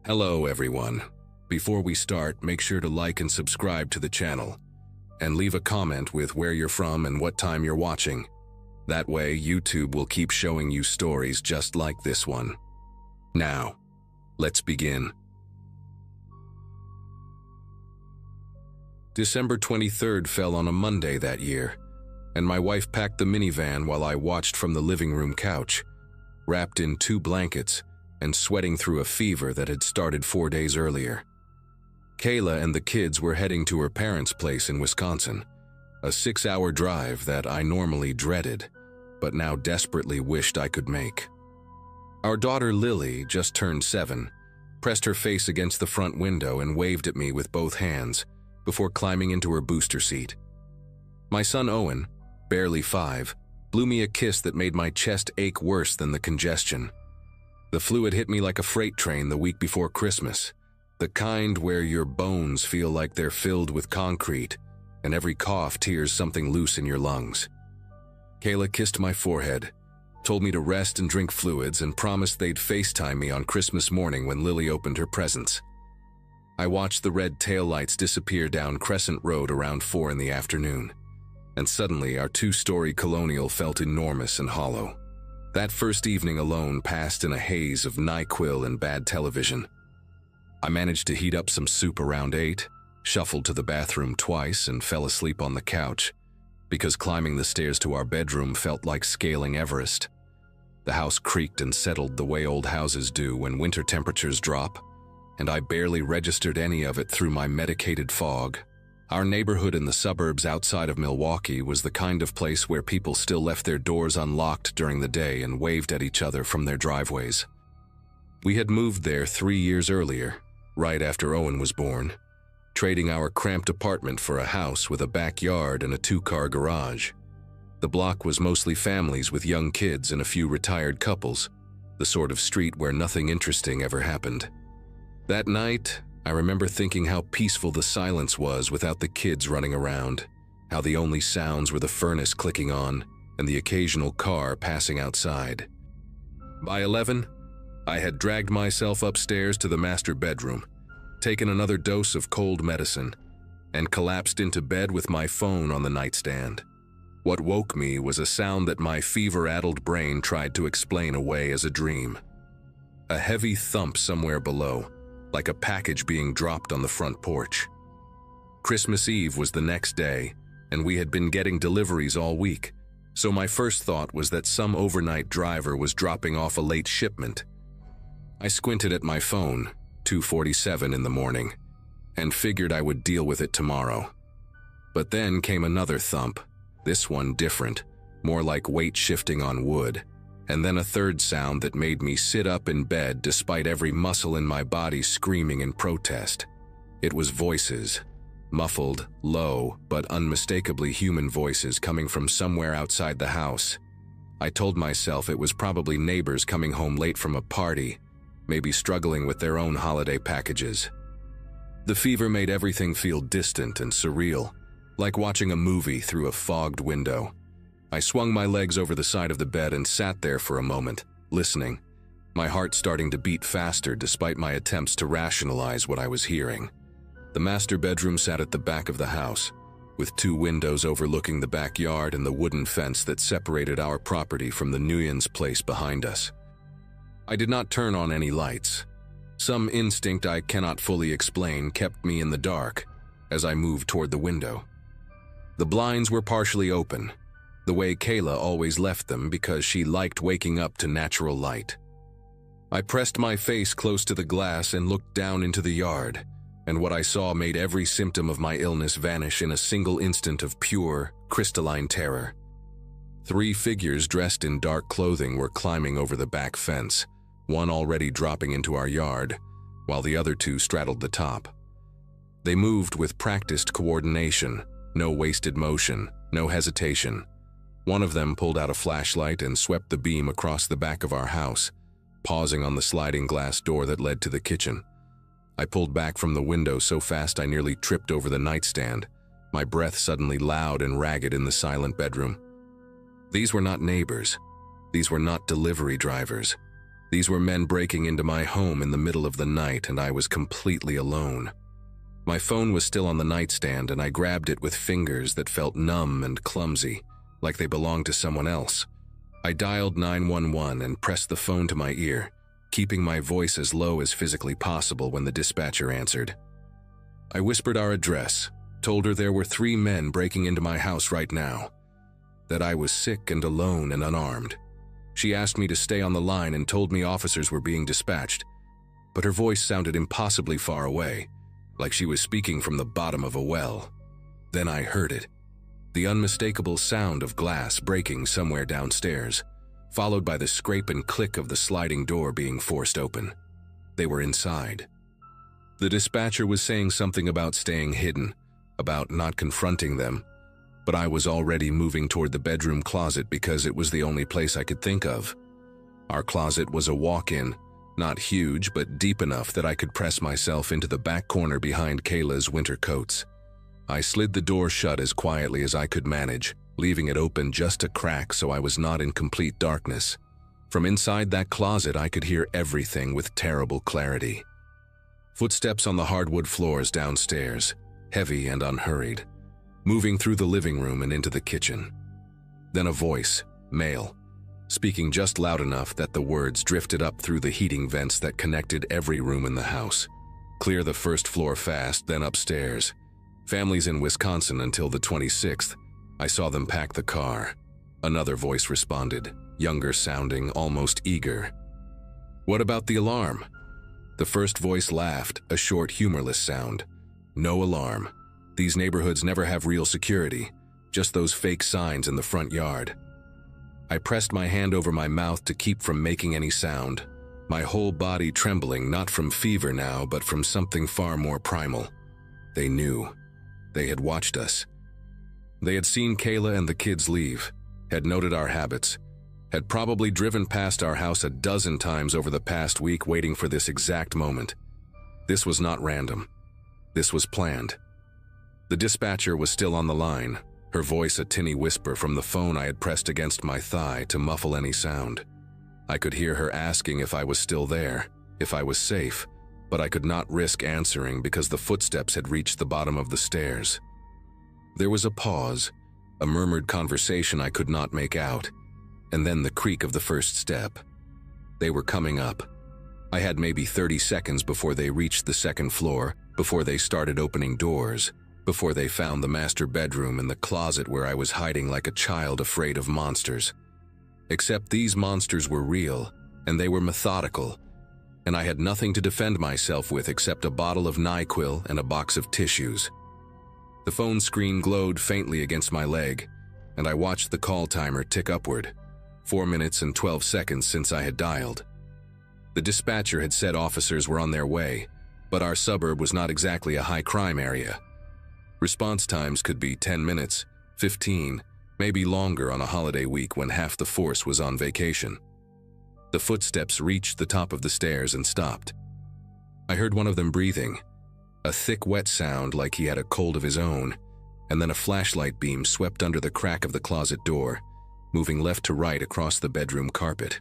Hello everyone. Before we start, make sure to like and subscribe to the channel, and leave a comment with where you're from and what time you're watching. That way, YouTube will keep showing you stories just like this one. Now, let's begin. December 23rd fell on a Monday that year, and my wife packed the minivan while I watched from the living room couch, wrapped in 2 blankets and sweating through a fever that had started 4 days earlier. Kayla and the kids were heading to her parents' place in Wisconsin, a 6-hour drive that I normally dreaded, but now desperately wished I could make. Our daughter Lily, just turned 7, pressed her face against the front window and waved at me with both hands before climbing into her booster seat. My son Owen, barely 5, blew me a kiss that made my chest ache worse than the congestion. The flu had hit me like a freight train the week before Christmas, the kind where your bones feel like they're filled with concrete and every cough tears something loose in your lungs. Kayla kissed my forehead, told me to rest and drink fluids, and promised they'd FaceTime me on Christmas morning when Lily opened her presents. I watched the red taillights disappear down Crescent Road around 4 in the afternoon, and suddenly our 2-story colonial felt enormous and hollow. That first evening alone passed in a haze of NyQuil and bad television. I managed to heat up some soup around 8, shuffled to the bathroom twice, and fell asleep on the couch, because climbing the stairs to our bedroom felt like scaling Everest. The house creaked and settled the way old houses do when winter temperatures drop, and I barely registered any of it through my medicated fog. Our neighborhood in the suburbs outside of Milwaukee was the kind of place where people still left their doors unlocked during the day and waved at each other from their driveways. We had moved there 3 years earlier, right after Owen was born, trading our cramped apartment for a house with a backyard and a 2-car garage. The block was mostly families with young kids and a few retired couples, the sort of street where nothing interesting ever happened. That night, I remember thinking how peaceful the silence was without the kids running around, how the only sounds were the furnace clicking on and the occasional car passing outside. By 11, I had dragged myself upstairs to the master bedroom, taken another dose of cold medicine, and collapsed into bed with my phone on the nightstand. What woke me was a sound that my fever-addled brain tried to explain away as a dream. A heavy thump somewhere below, like a package being dropped on the front porch. Christmas Eve was the next day, and we had been getting deliveries all week, so my first thought was that some overnight driver was dropping off a late shipment. I squinted at my phone, 2:47 in the morning, and figured I would deal with it tomorrow. But then came another thump, this one different, more like weight shifting on wood, and then a third sound that made me sit up in bed despite every muscle in my body screaming in protest. It was voices, muffled, low, but unmistakably human voices coming from somewhere outside the house. I told myself it was probably neighbors coming home late from a party, maybe struggling with their own holiday packages. The fever made everything feel distant and surreal, like watching a movie through a fogged window. I swung my legs over the side of the bed and sat there for a moment, listening, my heart starting to beat faster despite my attempts to rationalize what I was hearing. The master bedroom sat at the back of the house, with 2 windows overlooking the backyard and the wooden fence that separated our property from the Nguyen's place behind us. I did not turn on any lights. Some instinct I cannot fully explain kept me in the dark as I moved toward the window. The blinds were partially open, the way Kayla always left them because she liked waking up to natural light. I pressed my face close to the glass and looked down into the yard, and what I saw made every symptom of my illness vanish in a single instant of pure, crystalline terror. 3 figures dressed in dark clothing were climbing over the back fence, one already dropping into our yard, while the other 2 straddled the top. They moved with practiced coordination, no wasted motion, no hesitation. One of them pulled out a flashlight and swept the beam across the back of our house, pausing on the sliding glass door that led to the kitchen. I pulled back from the window so fast I nearly tripped over the nightstand, my breath suddenly loud and ragged in the silent bedroom. These were not neighbors. These were not delivery drivers. These were men breaking into my home in the middle of the night, and I was completely alone. My phone was still on the nightstand, and I grabbed it with fingers that felt numb and clumsy, like they belonged to someone else. I dialed 911 and pressed the phone to my ear, keeping my voice as low as physically possible when the dispatcher answered. I whispered our address, told her there were 3 men breaking into my house right now, that I was sick and alone and unarmed. She asked me to stay on the line and told me officers were being dispatched, but her voice sounded impossibly far away, like she was speaking from the bottom of a well. Then I heard it, the unmistakable sound of glass breaking somewhere downstairs, followed by the scrape and click of the sliding door being forced open. They were inside. The dispatcher was saying something about staying hidden, about not confronting them, but I was already moving toward the bedroom closet because it was the only place I could think of. Our closet was a walk-in, not huge but deep enough that I could press myself into the back corner behind Kayla's winter coats. I slid the door shut as quietly as I could manage, leaving it open just a crack so I was not in complete darkness. From inside that closet I could hear everything with terrible clarity. Footsteps on the hardwood floors downstairs, heavy and unhurried, moving through the living room and into the kitchen. Then a voice, male, speaking just loud enough that the words drifted up through the heating vents that connected every room in the house. Clear the first floor fast, then upstairs. Families in Wisconsin until the 26th. I saw them pack the car. Another voice responded, younger sounding, almost eager. What about the alarm? The first voice laughed, a short, humorless sound. No alarm. These neighborhoods never have real security, just those fake signs in the front yard. I pressed my hand over my mouth to keep from making any sound, my whole body trembling not from fever now but from something far more primal. They knew. They had watched us. They had seen Kayla and the kids leave, had noted our habits, had probably driven past our house a dozen times over the past week waiting for this exact moment. This was not random. This was planned. The dispatcher was still on the line, her voice a tinny whisper from the phone I had pressed against my thigh to muffle any sound. I could hear her asking if I was still there, if I was safe, but I could not risk answering because the footsteps had reached the bottom of the stairs. There was a pause, a murmured conversation I could not make out, and then the creak of the first step. They were coming up. I had maybe 30 seconds before they reached the second floor, before they started opening doors, before they found the master bedroom and the closet where I was hiding like a child afraid of monsters. Except these monsters were real, and they were methodical, and I had nothing to defend myself with except a bottle of NyQuil and a box of tissues. The phone screen glowed faintly against my leg, and I watched the call timer tick upward, 4 minutes and 12 seconds since I had dialed. The dispatcher had said officers were on their way, but our suburb was not exactly a high-crime area. Response times could be 10 minutes, 15, maybe longer on a holiday week when half the force was on vacation. The footsteps reached the top of the stairs and stopped. I heard one of them breathing, a thick, wet sound like he had a cold of his own, and then a flashlight beam swept under the crack of the closet door, moving left to right across the bedroom carpet.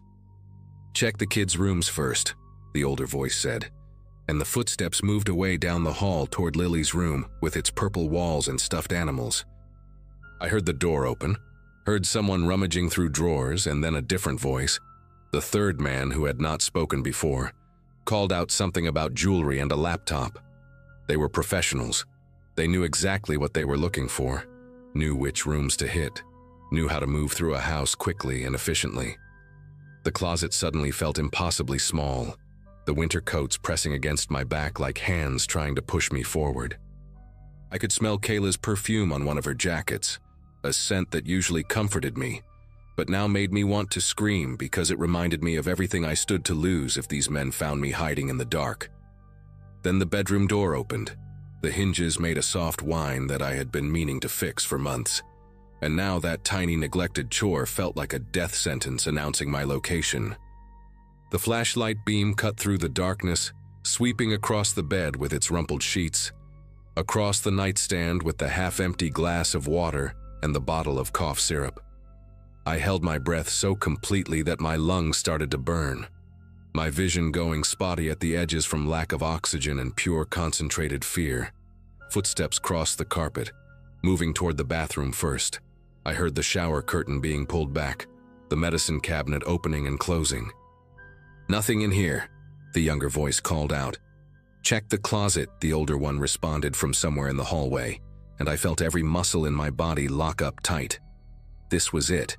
"Check the kids' rooms first," the older voice said, and the footsteps moved away down the hall toward Lily's room with its purple walls and stuffed animals. I heard the door open, heard someone rummaging through drawers, and then a different voice, the third man who had not spoken before, called out something about jewelry and a laptop. They were professionals. They knew exactly what they were looking for, knew which rooms to hit, knew how to move through a house quickly and efficiently. The closet suddenly felt impossibly small, the winter coats pressing against my back like hands trying to push me forward. I could smell Kayla's perfume on one of her jackets, a scent that usually comforted me, but now made me want to scream because it reminded me of everything I stood to lose if these men found me hiding in the dark. Then the bedroom door opened. The hinges made a soft whine that I had been meaning to fix for months, and now that tiny neglected chore felt like a death sentence announcing my location. The flashlight beam cut through the darkness, sweeping across the bed with its rumpled sheets, across the nightstand with the half-empty glass of water and the bottle of cough syrup. I held my breath so completely that my lungs started to burn. my vision going spotty at the edges from lack of oxygen and pure concentrated fear. Footsteps crossed the carpet, moving toward the bathroom first. I heard the shower curtain being pulled back, the medicine cabinet opening and closing. "Nothing in here," the younger voice called out. "Check the closet," the older one responded from somewhere in the hallway, and I felt every muscle in my body lock up tight. This was it.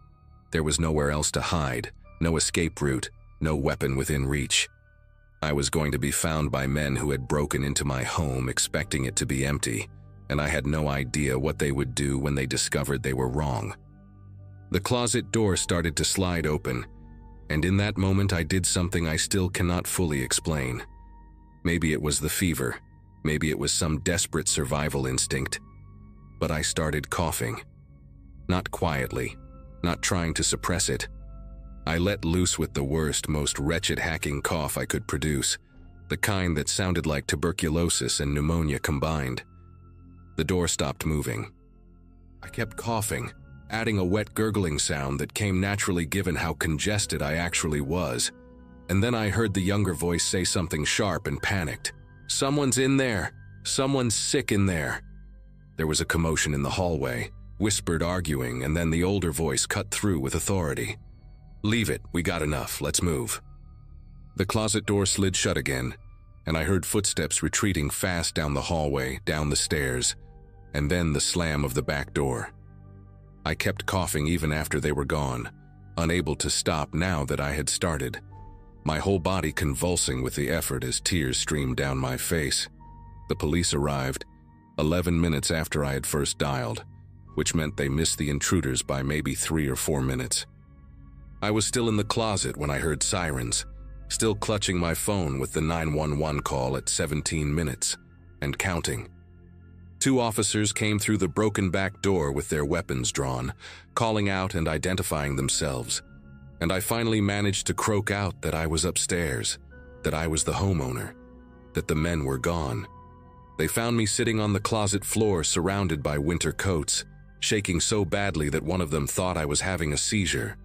There was nowhere else to hide, no escape route, no weapon within reach. I was going to be found by men who had broken into my home expecting it to be empty, and I had no idea what they would do when they discovered they were wrong. The closet door started to slide open, and in that moment I did something I still cannot fully explain. Maybe it was the fever, maybe it was some desperate survival instinct, but I started coughing. Not quietly, not trying to suppress it. I let loose with the worst, most wretched hacking cough I could produce, the kind that sounded like tuberculosis and pneumonia combined. The door stopped moving. I kept coughing, adding a wet gurgling sound that came naturally given how congested I actually was. And then I heard the younger voice say something sharp and panicked. "Someone's in there! Someone's sick in there!" There was a commotion in the hallway, whispered arguing, and then the older voice cut through with authority. "Leave it, we got enough, let's move." The closet door slid shut again, and I heard footsteps retreating fast down the hallway, down the stairs, and then the slam of the back door. I kept coughing even after they were gone, unable to stop now that I had started, my whole body convulsing with the effort as tears streamed down my face. The police arrived, 11 minutes after I had first dialed, which meant they missed the intruders by maybe 3 or 4 minutes. I was still in the closet when I heard sirens, still clutching my phone with the 911 call at 17 minutes, and counting. 2 officers came through the broken back door with their weapons drawn, calling out and identifying themselves, and I finally managed to croak out that I was upstairs, that I was the homeowner, that the men were gone. They found me sitting on the closet floor surrounded by winter coats, shaking so badly that one of them thought I was having a seizure.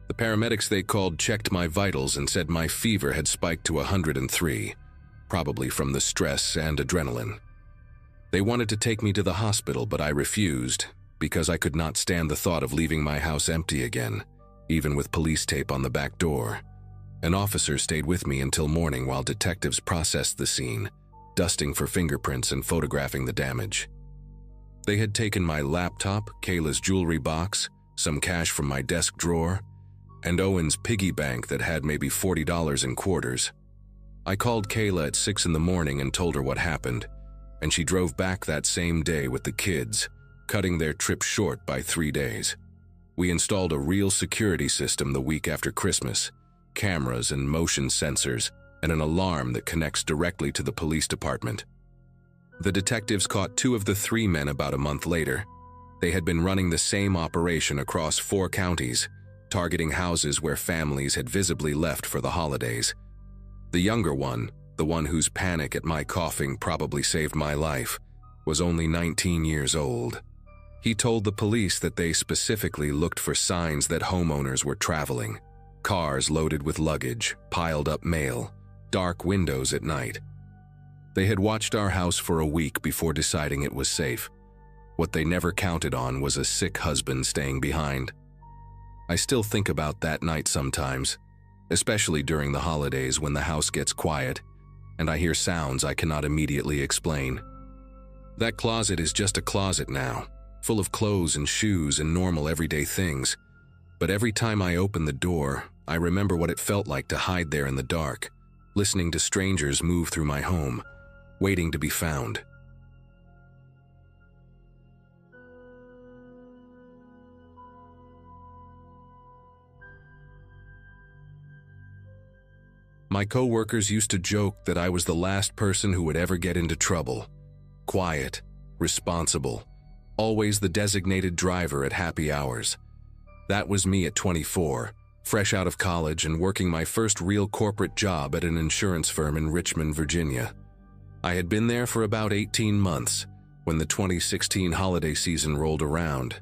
The paramedics they called checked my vitals and said my fever had spiked to 103, probably from the stress and adrenaline. They wanted to take me to the hospital, but I refused because I could not stand the thought of leaving my house empty again, even with police tape on the back door. An officer stayed with me until morning while detectives processed the scene, dusting for fingerprints and photographing the damage. They had taken my laptop, Kayla's jewelry box, some cash from my desk drawer, and Owen's piggy bank that had maybe $40 in quarters. I called Kayla at 6 in the morning and told her what happened, and she drove back that same day with the kids, cutting their trip short by 3 days. We installed a real security system the week after Christmas, cameras and motion sensors, and an alarm that connects directly to the police department. The detectives caught 2 of the 3 men about a month later. They had been running the same operation across 4 counties, targeting houses where families had visibly left for the holidays. The younger one, the one whose panic at my coughing probably saved my life, was only 19 years old. He told the police that they specifically looked for signs that homeowners were traveling. Cars loaded with luggage, piled up mail, dark windows at night. They had watched our house for a week before deciding it was safe. What they never counted on was a sick husband staying behind. I still think about that night sometimes, especially during the holidays when the house gets quiet and I hear sounds I cannot immediately explain. That closet is just a closet now, full of clothes and shoes and normal everyday things. But every time I open the door, I remember what it felt like to hide there in the dark, listening to strangers move through my home, waiting to be found. My coworkers used to joke that I was the last person who would ever get into trouble. Quiet, responsible, always the designated driver at happy hours. That was me at 24, fresh out of college and working my first real corporate job at an insurance firm in Richmond, Virginia. I had been there for about 18 months when the 2016 holiday season rolled around,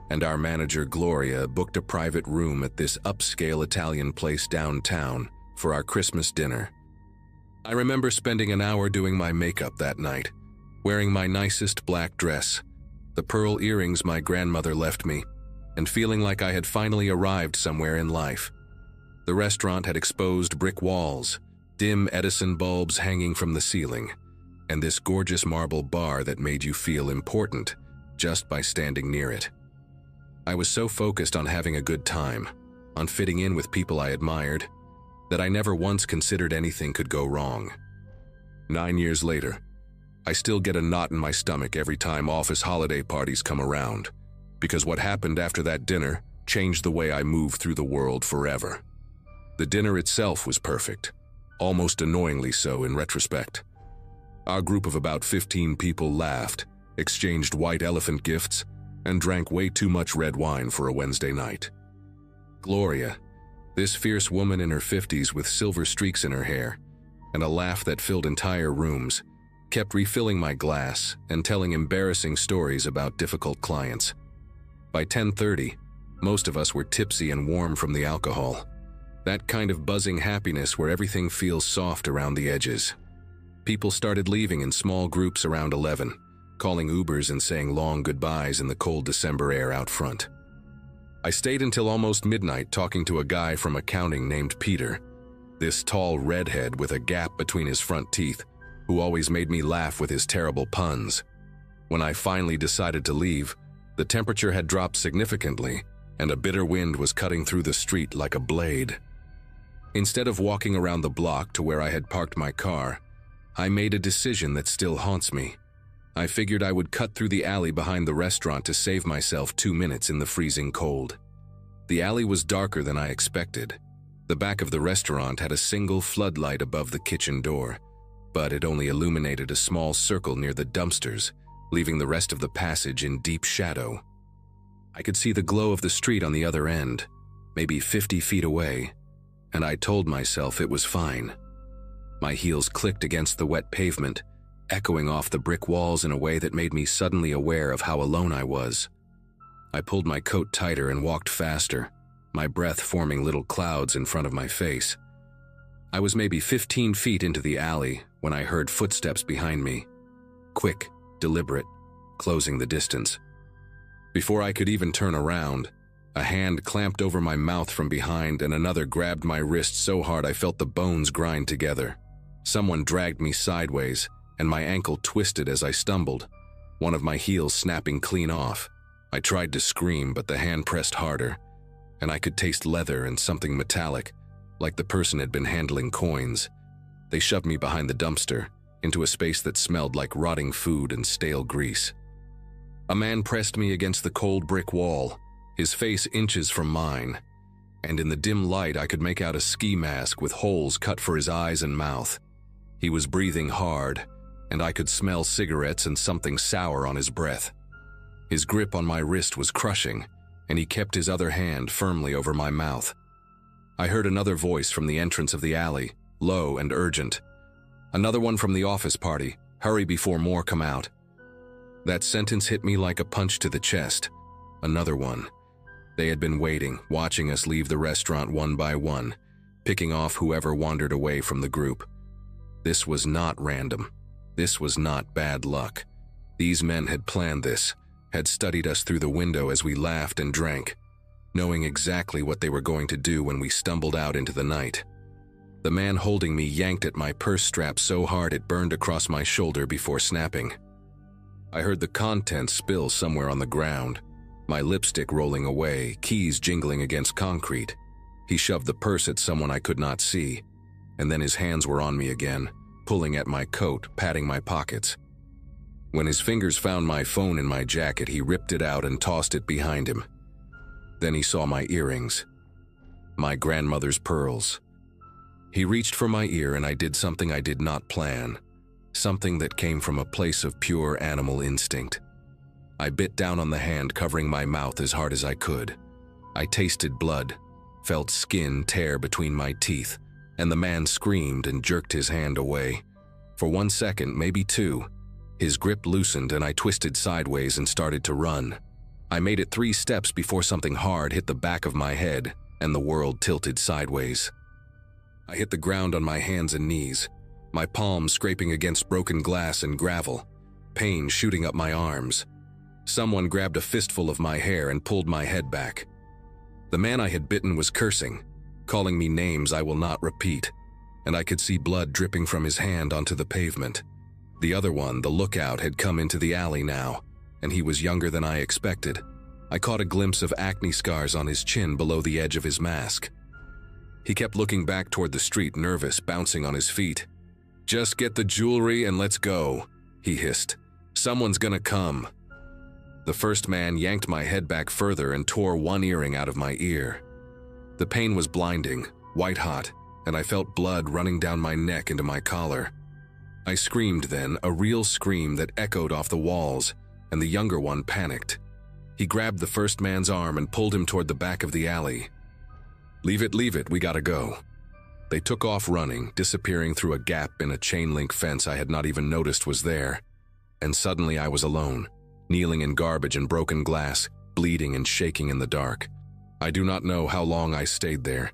and our manager Gloria booked a private room at this upscale Italian place downtown for our Christmas dinner. I remember spending an hour doing my makeup that night, wearing my nicest black dress, the pearl earrings my grandmother left me, and feeling like I had finally arrived somewhere in life. The restaurant had exposed brick walls, dim Edison bulbs hanging from the ceiling, and this gorgeous marble bar that made you feel important just by standing near it. I was so focused on having a good time, on fitting in with people I admired, that I never once considered anything could go wrong. 9 years later, I still get a knot in my stomach every time office holiday parties come around, because what happened after that dinner changed the way I move through the world forever. The dinner itself was perfect, almost annoyingly so in retrospect. Our group of about 15 people laughed, exchanged white elephant gifts, and drank way too much red wine for a Wednesday night. Gloria, this fierce woman in her 50s with silver streaks in her hair, and a laugh that filled entire rooms, kept refilling my glass and telling embarrassing stories about difficult clients. By 10:30, most of us were tipsy and warm from the alcohol. That kind of buzzing happiness where everything feels soft around the edges. People started leaving in small groups around 11, calling Ubers and saying long goodbyes in the cold December air out front. I stayed until almost midnight talking to a guy from accounting named Peter, this tall redhead with a gap between his front teeth, who always made me laugh with his terrible puns. When I finally decided to leave, the temperature had dropped significantly, and a bitter wind was cutting through the street like a blade. Instead of walking around the block to where I had parked my car, I made a decision that still haunts me. I figured I would cut through the alley behind the restaurant to save myself 2 minutes in the freezing cold. The alley was darker than I expected. The back of the restaurant had a single floodlight above the kitchen door, but it only illuminated a small circle near the dumpsters, leaving the rest of the passage in deep shadow. I could see the glow of the street on the other end, maybe 50 feet away, and I told myself it was fine. My heels clicked against the wet pavement, echoing off the brick walls in a way that made me suddenly aware of how alone I was. I pulled my coat tighter and walked faster, my breath forming little clouds in front of my face. I was maybe 15 feet into the alley when I heard footsteps behind me. Quick, deliberate, closing the distance. Before I could even turn around, a hand clamped over my mouth from behind and another grabbed my wrist so hard I felt the bones grind together. Someone dragged me sideways, and my ankle twisted as I stumbled, one of my heels snapping clean off. I tried to scream, but the hand pressed harder, and I could taste leather and something metallic, like the person had been handling coins. They shoved me behind the dumpster, into a space that smelled like rotting food and stale grease. A man pressed me against the cold brick wall, his face inches from mine, and in the dim light I could make out a ski mask with holes cut for his eyes and mouth. He was breathing hard, and I could smell cigarettes and something sour on his breath. His grip on my wrist was crushing, and he kept his other hand firmly over my mouth. I heard another voice from the entrance of the alley, low and urgent. Another one from the office party, hurry before more come out. That sentence hit me like a punch to the chest. Another one. They had been waiting, watching us leave the restaurant one by one, picking off whoever wandered away from the group. This was not random. This was not bad luck. These men had planned this, had studied us through the window as we laughed and drank, knowing exactly what they were going to do when we stumbled out into the night. The man holding me yanked at my purse strap so hard it burned across my shoulder before snapping. I heard the contents spill somewhere on the ground, my lipstick rolling away, keys jingling against concrete. He shoved the purse at someone I could not see, and then his hands were on me again, pulling at my coat, patting my pockets. When his fingers found my phone in my jacket, he ripped it out and tossed it behind him. Then he saw my earrings, my grandmother's pearls. He reached for my ear and I did something I did not plan, something that came from a place of pure animal instinct. I bit down on the hand, covering my mouth as hard as I could. I tasted blood, felt skin tear between my teeth, and the man screamed and jerked his hand away. For 1 second, maybe 2, his grip loosened and I twisted sideways and started to run. I made it 3 steps before something hard hit the back of my head and the world tilted sideways. I hit the ground on my hands and knees, my palms scraping against broken glass and gravel, pain shooting up my arms. Someone grabbed a fistful of my hair and pulled my head back. The man I had bitten was cursing, calling me names I will not repeat, and I could see blood dripping from his hand onto the pavement. The other one, the lookout, had come into the alley now, and he was younger than I expected. I caught a glimpse of acne scars on his chin below the edge of his mask. He kept looking back toward the street, nervous, bouncing on his feet. "Just get the jewelry and let's go," he hissed. "Someone's gonna come." The first man yanked my head back further and tore one earring out of my ear. The pain was blinding, white-hot, and I felt blood running down my neck into my collar. I screamed then, a real scream that echoed off the walls, and the younger one panicked. He grabbed the first man's arm and pulled him toward the back of the alley. Leave it, we gotta go." They took off running, disappearing through a gap in a chain-link fence I had not even noticed was there. And suddenly I was alone, kneeling in garbage and broken glass, bleeding and shaking in the dark. I do not know how long I stayed there.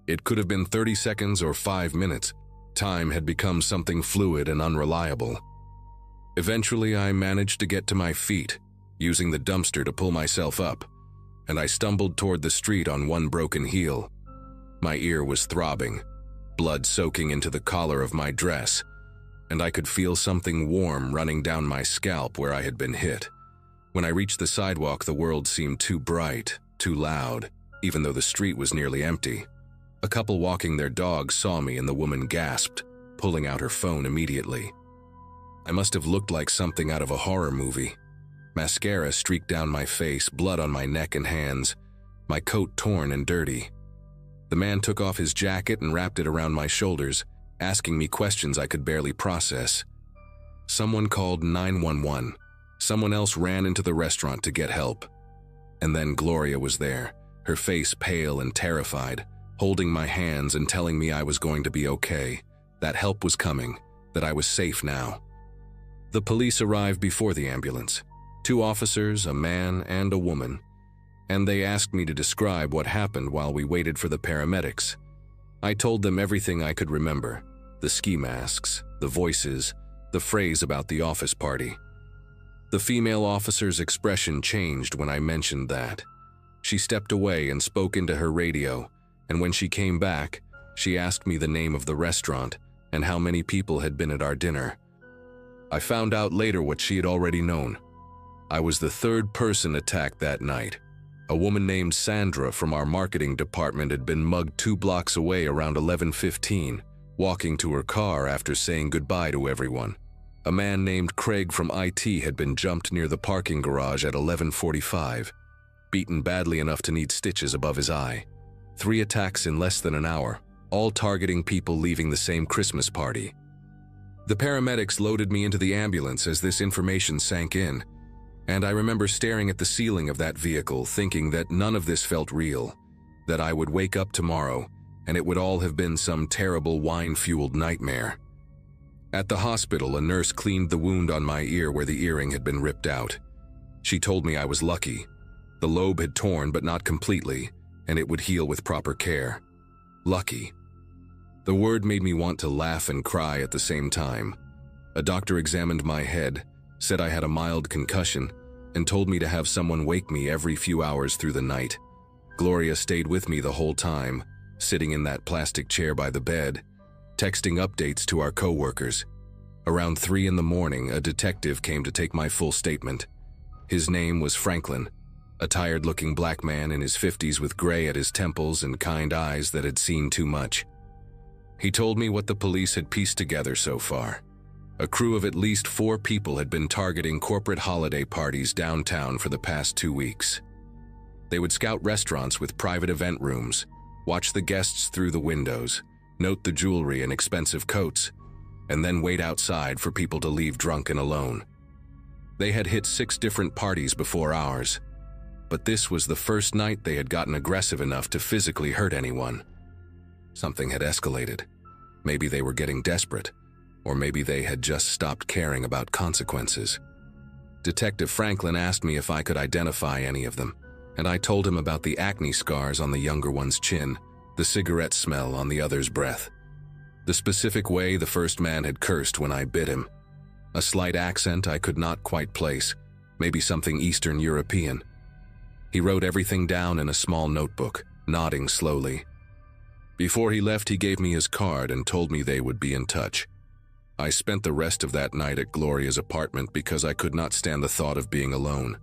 It could have been 30 seconds or 5 minutes. Time had become something fluid and unreliable. Eventually, I managed to get to my feet, using the dumpster to pull myself up, and I stumbled toward the street on one broken heel. My ear was throbbing, blood soaking into the collar of my dress, and I could feel something warm running down my scalp where I had been hit. When I reached the sidewalk, the world seemed too bright, too loud, even though the street was nearly empty. A couple walking their dogs saw me and the woman gasped, pulling out her phone immediately. I must have looked like something out of a horror movie. Mascara streaked down my face, blood on my neck and hands, my coat torn and dirty. The man took off his jacket and wrapped it around my shoulders, asking me questions I could barely process. Someone called 911. Someone else ran into the restaurant to get help. And then Gloria was there, her face pale and terrified, holding my hands and telling me I was going to be okay, that help was coming, that I was safe now. The police arrived before the ambulance. 2 officers, a man and a woman, and they asked me to describe what happened while we waited for the paramedics. I told them everything I could remember, the ski masks, the voices, the phrase about the office party. The female officer's expression changed when I mentioned that. She stepped away and spoke into her radio, and when she came back, she asked me the name of the restaurant and how many people had been at our dinner. I found out later what she had already known. I was the 3rd person attacked that night. A woman named Sandra from our marketing department had been mugged 2 blocks away around 11:15, walking to her car after saying goodbye to everyone. A man named Craig from IT had been jumped near the parking garage at 11:45, beaten badly enough to need stitches above his eye. 3 attacks in less than an hour, all targeting people leaving the same Christmas party. The paramedics loaded me into the ambulance as this information sank in, and I remember staring at the ceiling of that vehicle, thinking that none of this felt real, that I would wake up tomorrow and it would all have been some terrible wine-fueled nightmare. At the hospital, a nurse cleaned the wound on my ear where the earring had been ripped out. She told me I was lucky. The lobe had torn, but not completely, and it would heal with proper care. Lucky. The word made me want to laugh and cry at the same time. A doctor examined my head, said I had a mild concussion, and told me to have someone wake me every few hours through the night. Gloria stayed with me the whole time, sitting in that plastic chair by the bed, texting updates to our co-workers. Around 3 in the morning, a detective came to take my full statement. His name was Franklin, a tired-looking black man in his 50s with gray at his temples and kind eyes that had seen too much. He told me what the police had pieced together so far. A crew of at least 4 people had been targeting corporate holiday parties downtown for the past 2 weeks. They would scout restaurants with private event rooms, watch the guests through the windows, note the jewelry and expensive coats, and then wait outside for people to leave drunk and alone. They had hit 6 different parties before ours, but this was the first night they had gotten aggressive enough to physically hurt anyone. Something had escalated. Maybe they were getting desperate, or maybe they had just stopped caring about consequences. Detective Franklin asked me if I could identify any of them, and I told him about the acne scars on the younger one's chin, the cigarette smell on the other's breath, The specific way the first man had cursed when I bit him. A slight accent I could not quite place, maybe something Eastern European. He wrote everything down in a small notebook, nodding slowly. Before he left, he gave me his card and told me they would be in touch. I spent the rest of that night at Gloria's apartment because I could not stand the thought of being alone.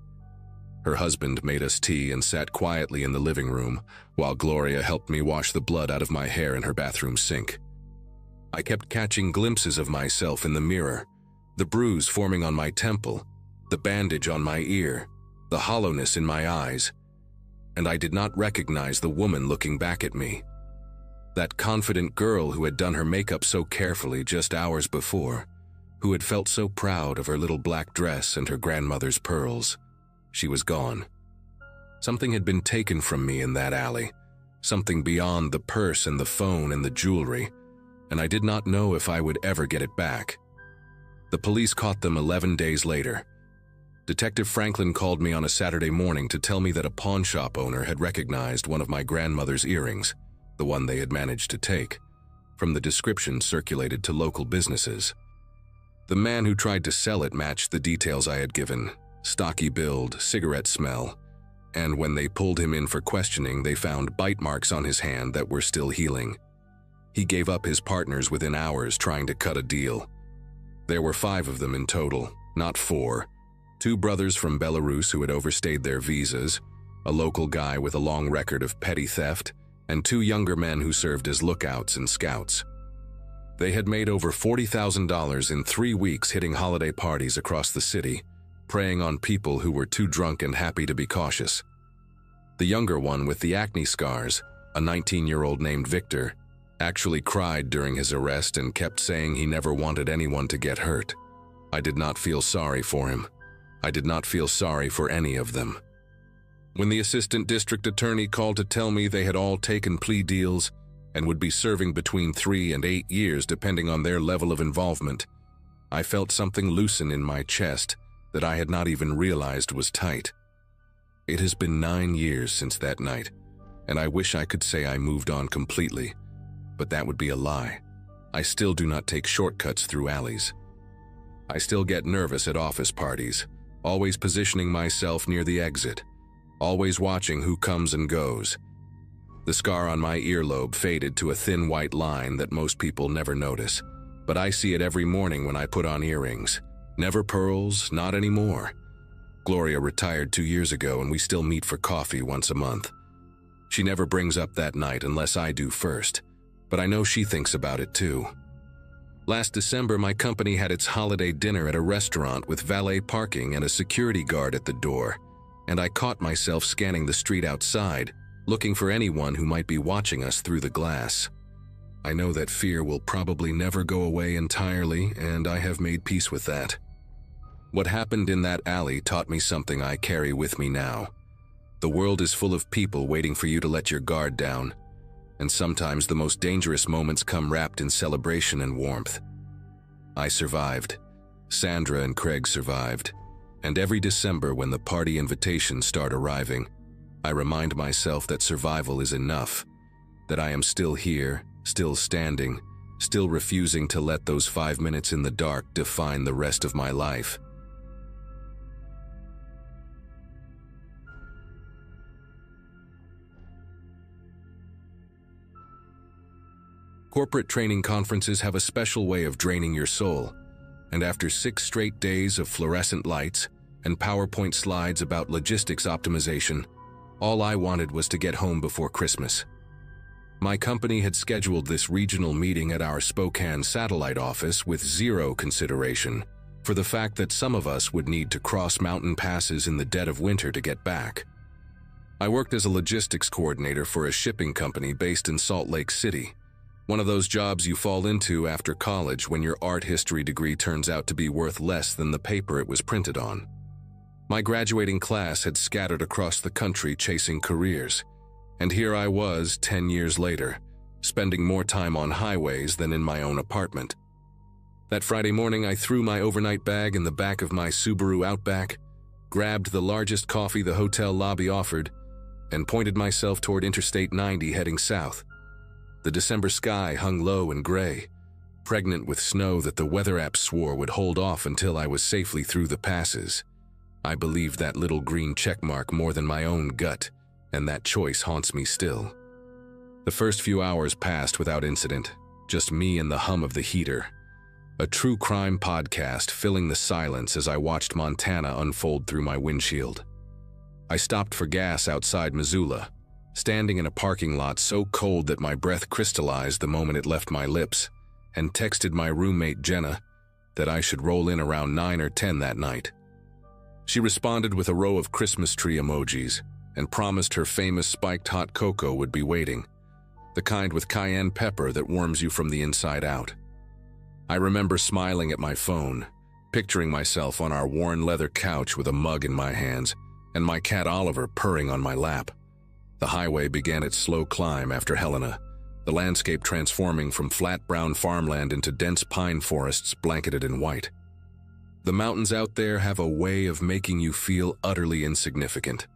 Her husband made us tea and sat quietly in the living room, while Gloria helped me wash the blood out of my hair in her bathroom sink. I kept catching glimpses of myself in the mirror, the bruise forming on my temple, the bandage on my ear, the hollowness in my eyes, and I did not recognize the woman looking back at me. That confident girl who had done her makeup so carefully just hours before, who had felt so proud of her little black dress and her grandmother's pearls. She was gone. Something had been taken from me in that alley, something beyond the purse and the phone and the jewelry, and I did not know if I would ever get it back. The police caught them 11 days later. Detective Franklin called me on a Saturday morning to tell me that a pawn shop owner had recognized one of my grandmother's earrings, the one they had managed to take, from the description circulated to local businesses. The man who tried to sell it matched the details I had given: stocky build, cigarette smell, and when they pulled him in for questioning, they found bite marks on his hand that were still healing. He gave up his partners within hours trying to cut a deal. There were 5 of them in total, not 4. 2 brothers from Belarus who had overstayed their visas, a local guy with a long record of petty theft, and 2 younger men who served as lookouts and scouts. They had made over $40,000 in 3 weeks hitting holiday parties across the city, preying on people who were too drunk and happy to be cautious. The younger one with the acne scars, a 19-year-old named Victor, actually cried during his arrest and kept saying he never wanted anyone to get hurt. I did not feel sorry for him. I did not feel sorry for any of them. When the assistant district attorney called to tell me they had all taken plea deals and would be serving between 3 and 8 years depending on their level of involvement, I felt something loosen in my chest that I had not even realized was tight. It has been 9 years since that night, and I wish I could say I moved on completely, but that would be a lie. I still do not take shortcuts through alleys. I still get nervous at office parties, always positioning myself near the exit, always watching who comes and goes. The scar on my earlobe faded to a thin white line that most people never notice, but I see it every morning when I put on earrings. Never pearls, not anymore. Gloria retired 2 years ago and we still meet for coffee once a month. She never brings up that night unless I do first, but I know she thinks about it too. Last December, my company had its holiday dinner at a restaurant with valet parking and a security guard at the door, and I caught myself scanning the street outside, looking for anyone who might be watching us through the glass. I know that fear will probably never go away entirely, and I have made peace with that. What happened in that alley taught me something I carry with me now. The world is full of people waiting for you to let your guard down, and sometimes the most dangerous moments come wrapped in celebration and warmth. I survived. Sandra and Craig survived. And every December when the party invitations start arriving, I remind myself that survival is enough, that I am still here, still standing, still refusing to let those 5 minutes in the dark define the rest of my life. Corporate training conferences have a special way of draining your soul, and after 6 straight days of fluorescent lights and PowerPoint slides about logistics optimization, all I wanted was to get home before Christmas. My company had scheduled this regional meeting at our Spokane satellite office with 0 consideration for the fact that some of us would need to cross mountain passes in the dead of winter to get back. I worked as a logistics coordinator for a shipping company based in Salt Lake City, one of those jobs you fall into after college when your art history degree turns out to be worth less than the paper it was printed on. My graduating class had scattered across the country chasing careers, and here I was 10 years later, spending more time on highways than in my own apartment. That Friday morning, I threw my overnight bag in the back of my Subaru Outback, grabbed the largest coffee the hotel lobby offered, and pointed myself toward Interstate 90 heading south. The December sky hung low and gray, pregnant with snow that the weather app swore would hold off until I was safely through the passes. I believed that little green checkmark more than my own gut, and that choice haunts me still. The first few hours passed without incident, just me and the hum of the heater. A true crime podcast filling the silence as I watched Montana unfold through my windshield. I stopped for gas outside Missoula, standing in a parking lot so cold that my breath crystallized the moment it left my lips, and texted my roommate Jenna that I should roll in around 9 or 10 that night. She responded with a row of Christmas tree emojis and promised her famous spiked hot cocoa would be waiting, the kind with cayenne pepper that warms you from the inside out. I remember smiling at my phone, picturing myself on our worn leather couch with a mug in my hands and my cat Oliver purring on my lap. The highway began its slow climb after Helena, the landscape transforming from flat brown farmland into dense pine forests blanketed in white. The mountains out there have a way of making you feel utterly insignificant,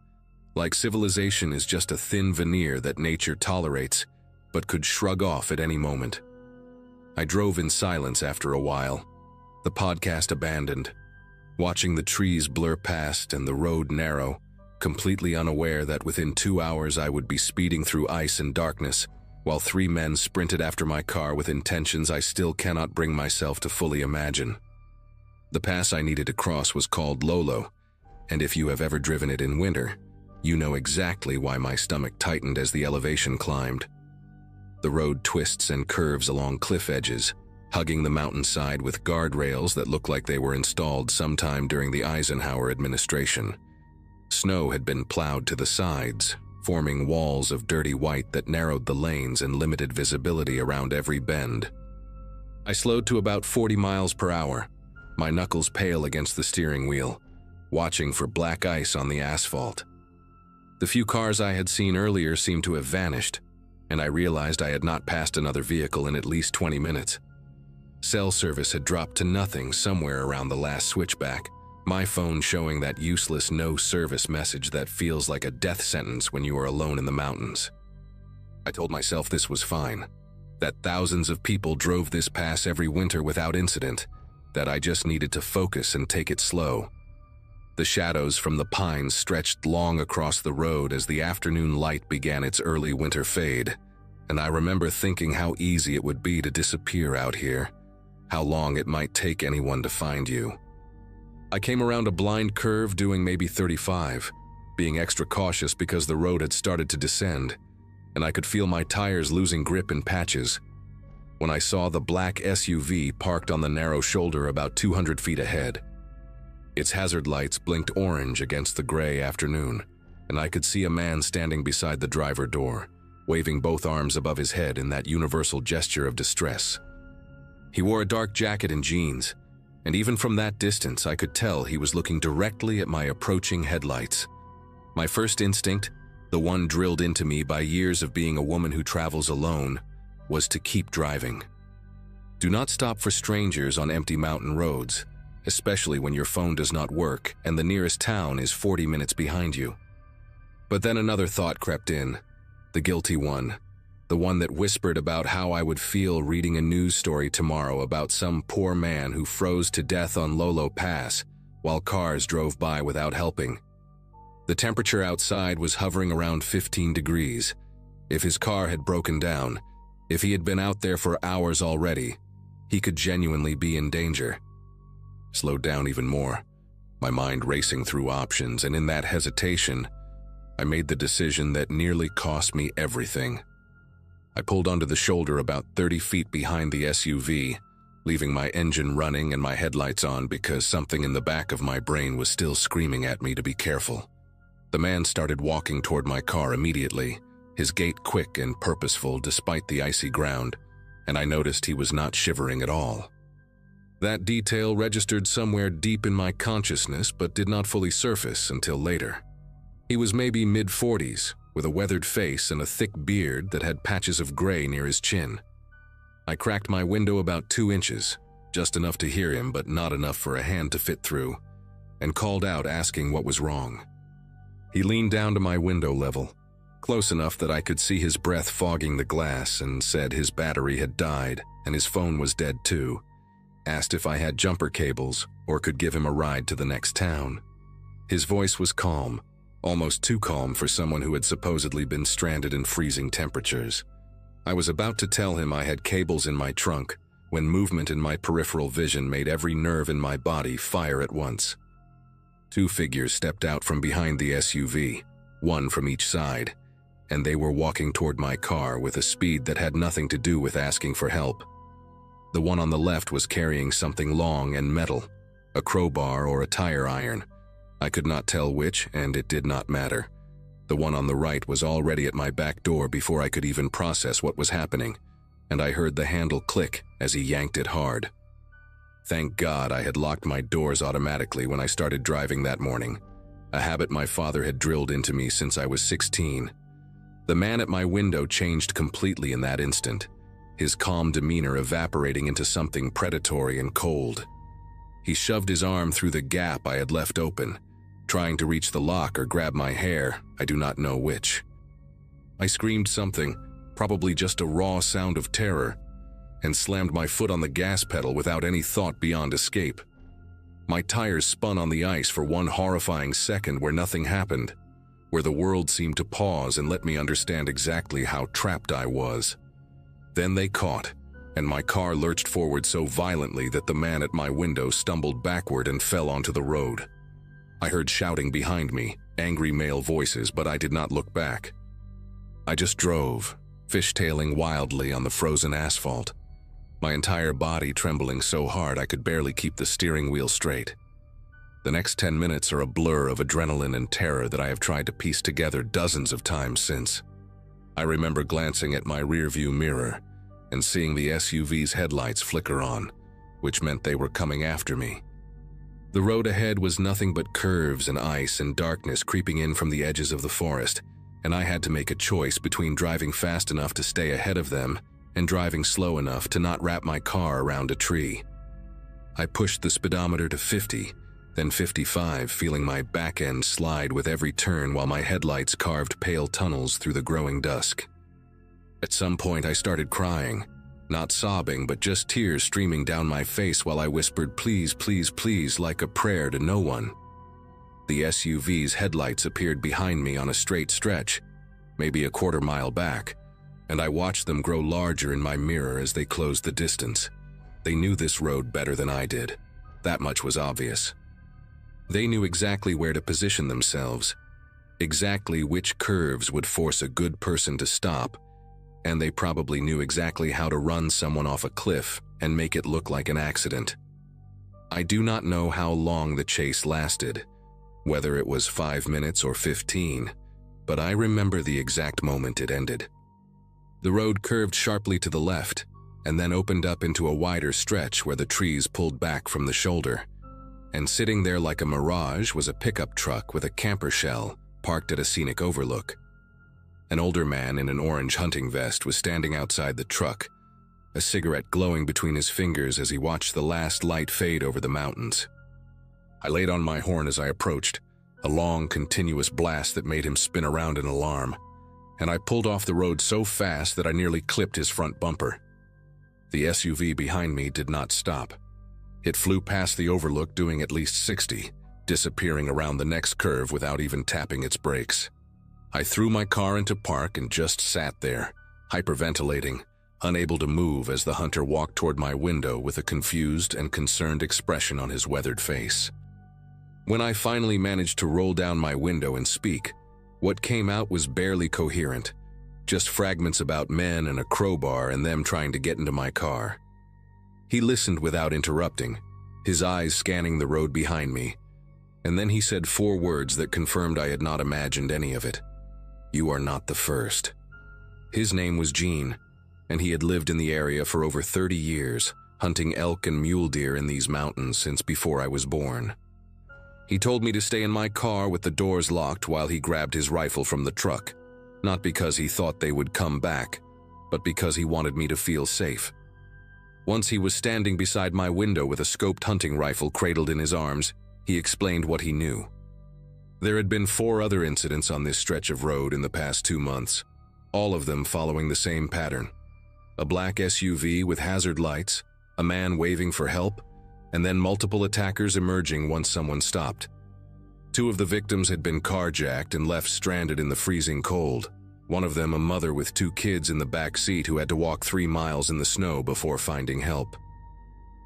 like civilization is just a thin veneer that nature tolerates but could shrug off at any moment. I drove in silence after a while, the podcast abandoned, watching the trees blur past and the road narrow, completely unaware that within 2 hours I would be speeding through ice and darkness, while 3 men sprinted after my car with intentions I still cannot bring myself to fully imagine. The pass I needed to cross was called Lolo, and if you have ever driven it in winter, you know exactly why my stomach tightened as the elevation climbed. The road twists and curves along cliff edges, hugging the mountainside with guardrails that look like they were installed sometime during the Eisenhower administration. Snow had been plowed to the sides, forming walls of dirty white that narrowed the lanes and limited visibility around every bend. I slowed to about 40 miles per hour, my knuckles pale against the steering wheel, watching for black ice on the asphalt. The few cars I had seen earlier seemed to have vanished, and I realized I had not passed another vehicle in at least 20 minutes. Cell service had dropped to nothing somewhere around the last switchback, my phone showing that useless no service message that feels like a death sentence when you are alone in the mountains. I told myself this was fine, that thousands of people drove this pass every winter without incident, that I just needed to focus and take it slow. The shadows from the pines stretched long across the road as the afternoon light began its early winter fade, and I remember thinking how easy it would be to disappear out here, how long it might take anyone to find you. I came around a blind curve doing maybe 35, being extra cautious because the road had started to descend, and I could feel my tires losing grip in patches, when I saw the black SUV parked on the narrow shoulder about 200 feet ahead. Its hazard lights blinked orange against the gray afternoon, and I could see a man standing beside the driver door, waving both arms above his head in that universal gesture of distress. He wore a dark jacket and jeans, and even from that distance I could tell he was looking directly at my approaching headlights. My first instinct, the one drilled into me by years of being a woman who travels alone, was to keep driving. Do not stop for strangers on empty mountain roads, especially when your phone does not work and the nearest town is 40 minutes behind you. But then another thought crept in, the guilty one, the one that whispered about how I would feel reading a news story tomorrow about some poor man who froze to death on Lolo Pass while cars drove by without helping. The temperature outside was hovering around 15 degrees. If his car had broken down, if he had been out there for hours already, he could genuinely be in danger. Slowed down even more, my mind racing through options, and in that hesitation, I made the decision that nearly cost me everything. I pulled onto the shoulder about 30 feet behind the SUV, leaving my engine running and my headlights on because something in the back of my brain was still screaming at me to be careful. The man started walking toward my car immediately, his gait quick and purposeful despite the icy ground, and I noticed he was not shivering at all. That detail registered somewhere deep in my consciousness but did not fully surface until later. He was maybe mid-40s, with a weathered face and a thick beard that had patches of gray near his chin. I cracked my window about 2 inches, just enough to hear him but not enough for a hand to fit through, and called out asking what was wrong. He leaned down to my window level, close enough that I could see his breath fogging the glass, and said his battery had died, and his phone was dead too. Asked if I had jumper cables or could give him a ride to the next town. His voice was calm, almost too calm for someone who had supposedly been stranded in freezing temperatures. I was about to tell him I had cables in my trunk when movement in my peripheral vision made every nerve in my body fire at once. 2 figures stepped out from behind the SUV, one from each side, and they were walking toward my car with a speed that had nothing to do with asking for help. The one on the left was carrying something long and metal, a crowbar or a tire iron. I could not tell which, and it did not matter. The one on the right was already at my back door before I could even process what was happening, and I heard the handle click as he yanked it hard. Thank God I had locked my doors automatically when I started driving that morning, a habit my father had drilled into me since I was 16. The man at my window changed completely in that instant, his calm demeanor evaporating into something predatory and cold. He shoved his arm through the gap I had left open, trying to reach the lock or grab my hair, I do not know which. I screamed something, probably just a raw sound of terror, and slammed my foot on the gas pedal without any thought beyond escape. My tires spun on the ice for one horrifying second where nothing happened, where the world seemed to pause and let me understand exactly how trapped I was. Then they caught, and my car lurched forward so violently that the man at my window stumbled backward and fell onto the road. I heard shouting behind me, angry male voices, but I did not look back. I just drove, fishtailing wildly on the frozen asphalt, my entire body trembling so hard I could barely keep the steering wheel straight. The next 10 minutes are a blur of adrenaline and terror that I have tried to piece together dozens of times since. I remember glancing at my rearview mirror and seeing the SUV's headlights flicker on, which meant they were coming after me. The road ahead was nothing but curves and ice and darkness creeping in from the edges of the forest, and I had to make a choice between driving fast enough to stay ahead of them and driving slow enough to not wrap my car around a tree. I pushed the speedometer to 50, then 55, feeling my back end slide with every turn while my headlights carved pale tunnels through the growing dusk. At some point I started crying, not sobbing but just tears streaming down my face while I whispered please, please, please like a prayer to no one. The SUV's headlights appeared behind me on a straight stretch, maybe a quarter-mile back, and I watched them grow larger in my mirror as they closed the distance. They knew this road better than I did. That much was obvious. They knew exactly where to position themselves, exactly which curves would force a good person to stop, and they probably knew exactly how to run someone off a cliff and make it look like an accident. I do not know how long the chase lasted, whether it was 5 minutes or 15, but I remember the exact moment it ended. The road curved sharply to the left, and then opened up into a wider stretch where the trees pulled back from the shoulder. And sitting there like a mirage was a pickup truck with a camper shell parked at a scenic overlook. An older man in an orange hunting vest was standing outside the truck, a cigarette glowing between his fingers as he watched the last light fade over the mountains. I laid on my horn as I approached, a long, continuous blast that made him spin around in alarm, and I pulled off the road so fast that I nearly clipped his front bumper. The SUV behind me did not stop. It flew past the overlook doing at least 60, disappearing around the next curve without even tapping its brakes. I threw my car into park and just sat there, hyperventilating, unable to move as the hunter walked toward my window with a confused and concerned expression on his weathered face. When I finally managed to roll down my window and speak, what came out was barely coherent, just fragments about men and a crowbar and them trying to get into my car. He listened without interrupting, his eyes scanning the road behind me, and then he said 4 words that confirmed I had not imagined any of it. "You are not the first." His name was Gene, and he had lived in the area for over 30 years, hunting elk and mule deer in these mountains since before I was born. He told me to stay in my car with the doors locked while he grabbed his rifle from the truck, not because he thought they would come back, but because he wanted me to feel safe. Once he was standing beside my window with a scoped hunting rifle cradled in his arms, he explained what he knew. There had been 4 other incidents on this stretch of road in the past 2 months, all of them following the same pattern. a black SUV with hazard lights, a man waving for help, and then multiple attackers emerging once someone stopped. 2 of the victims had been carjacked and left stranded in the freezing cold. One of them a mother with 2 kids in the back seat who had to walk 3 miles in the snow before finding help.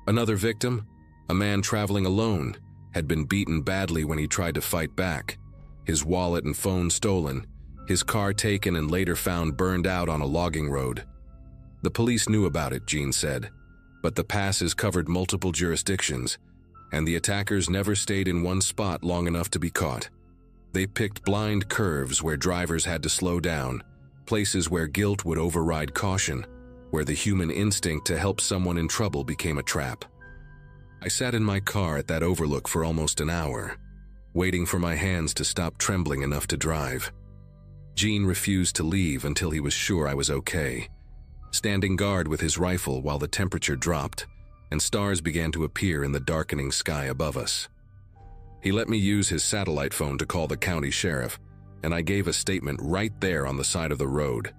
Another victim, a man traveling alone, had been beaten badly when he tried to fight back. His wallet and phone stolen, his car taken and later found burned out on a logging road. The police knew about it, Jean said, but the passes covered multiple jurisdictions, and the attackers never stayed in one spot long enough to be caught. They picked blind curves where drivers had to slow down, places where guilt would override caution, where the human instinct to help someone in trouble became a trap. I sat in my car at that overlook for almost an hour, waiting for my hands to stop trembling enough to drive. Jean refused to leave until he was sure I was okay, standing guard with his rifle while the temperature dropped and stars began to appear in the darkening sky above us. He let me use his satellite phone to call the county sheriff, and I gave a statement right there on the side of the road,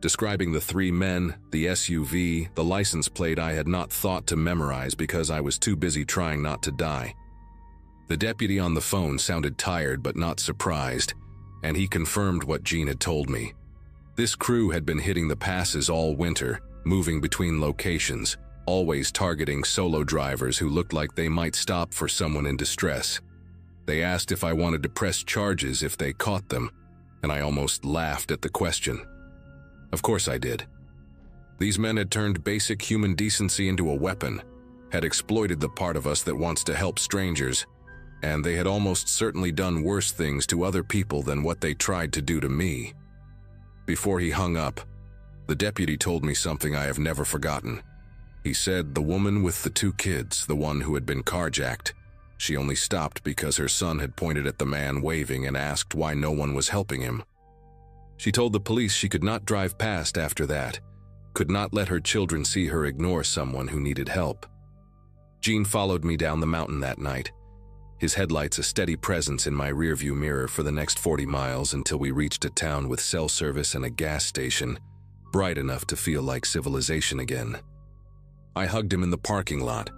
describing the 3 men, the SUV, the license plate I had not thought to memorize because I was too busy trying not to die. The deputy on the phone sounded tired but not surprised, and he confirmed what Jean had told me. This crew had been hitting the passes all winter, moving between locations, always targeting solo drivers who looked like they might stop for someone in distress. They asked if I wanted to press charges if they caught them, and I almost laughed at the question. Of course I did. These men had turned basic human decency into a weapon, had exploited the part of us that wants to help strangers, and they had almost certainly done worse things to other people than what they tried to do to me. Before he hung up, the deputy told me something I have never forgotten. He said the woman with the 2 kids, the one who had been carjacked, she only stopped because her son had pointed at the man waving and asked why no one was helping him. She told the police she could not drive past after that, could not let her children see her ignore someone who needed help. Jean followed me down the mountain that night, his headlights a steady presence in my rearview mirror for the next 40 miles until we reached a town with cell service and a gas station, bright enough to feel like civilization again. I hugged him in the parking lot,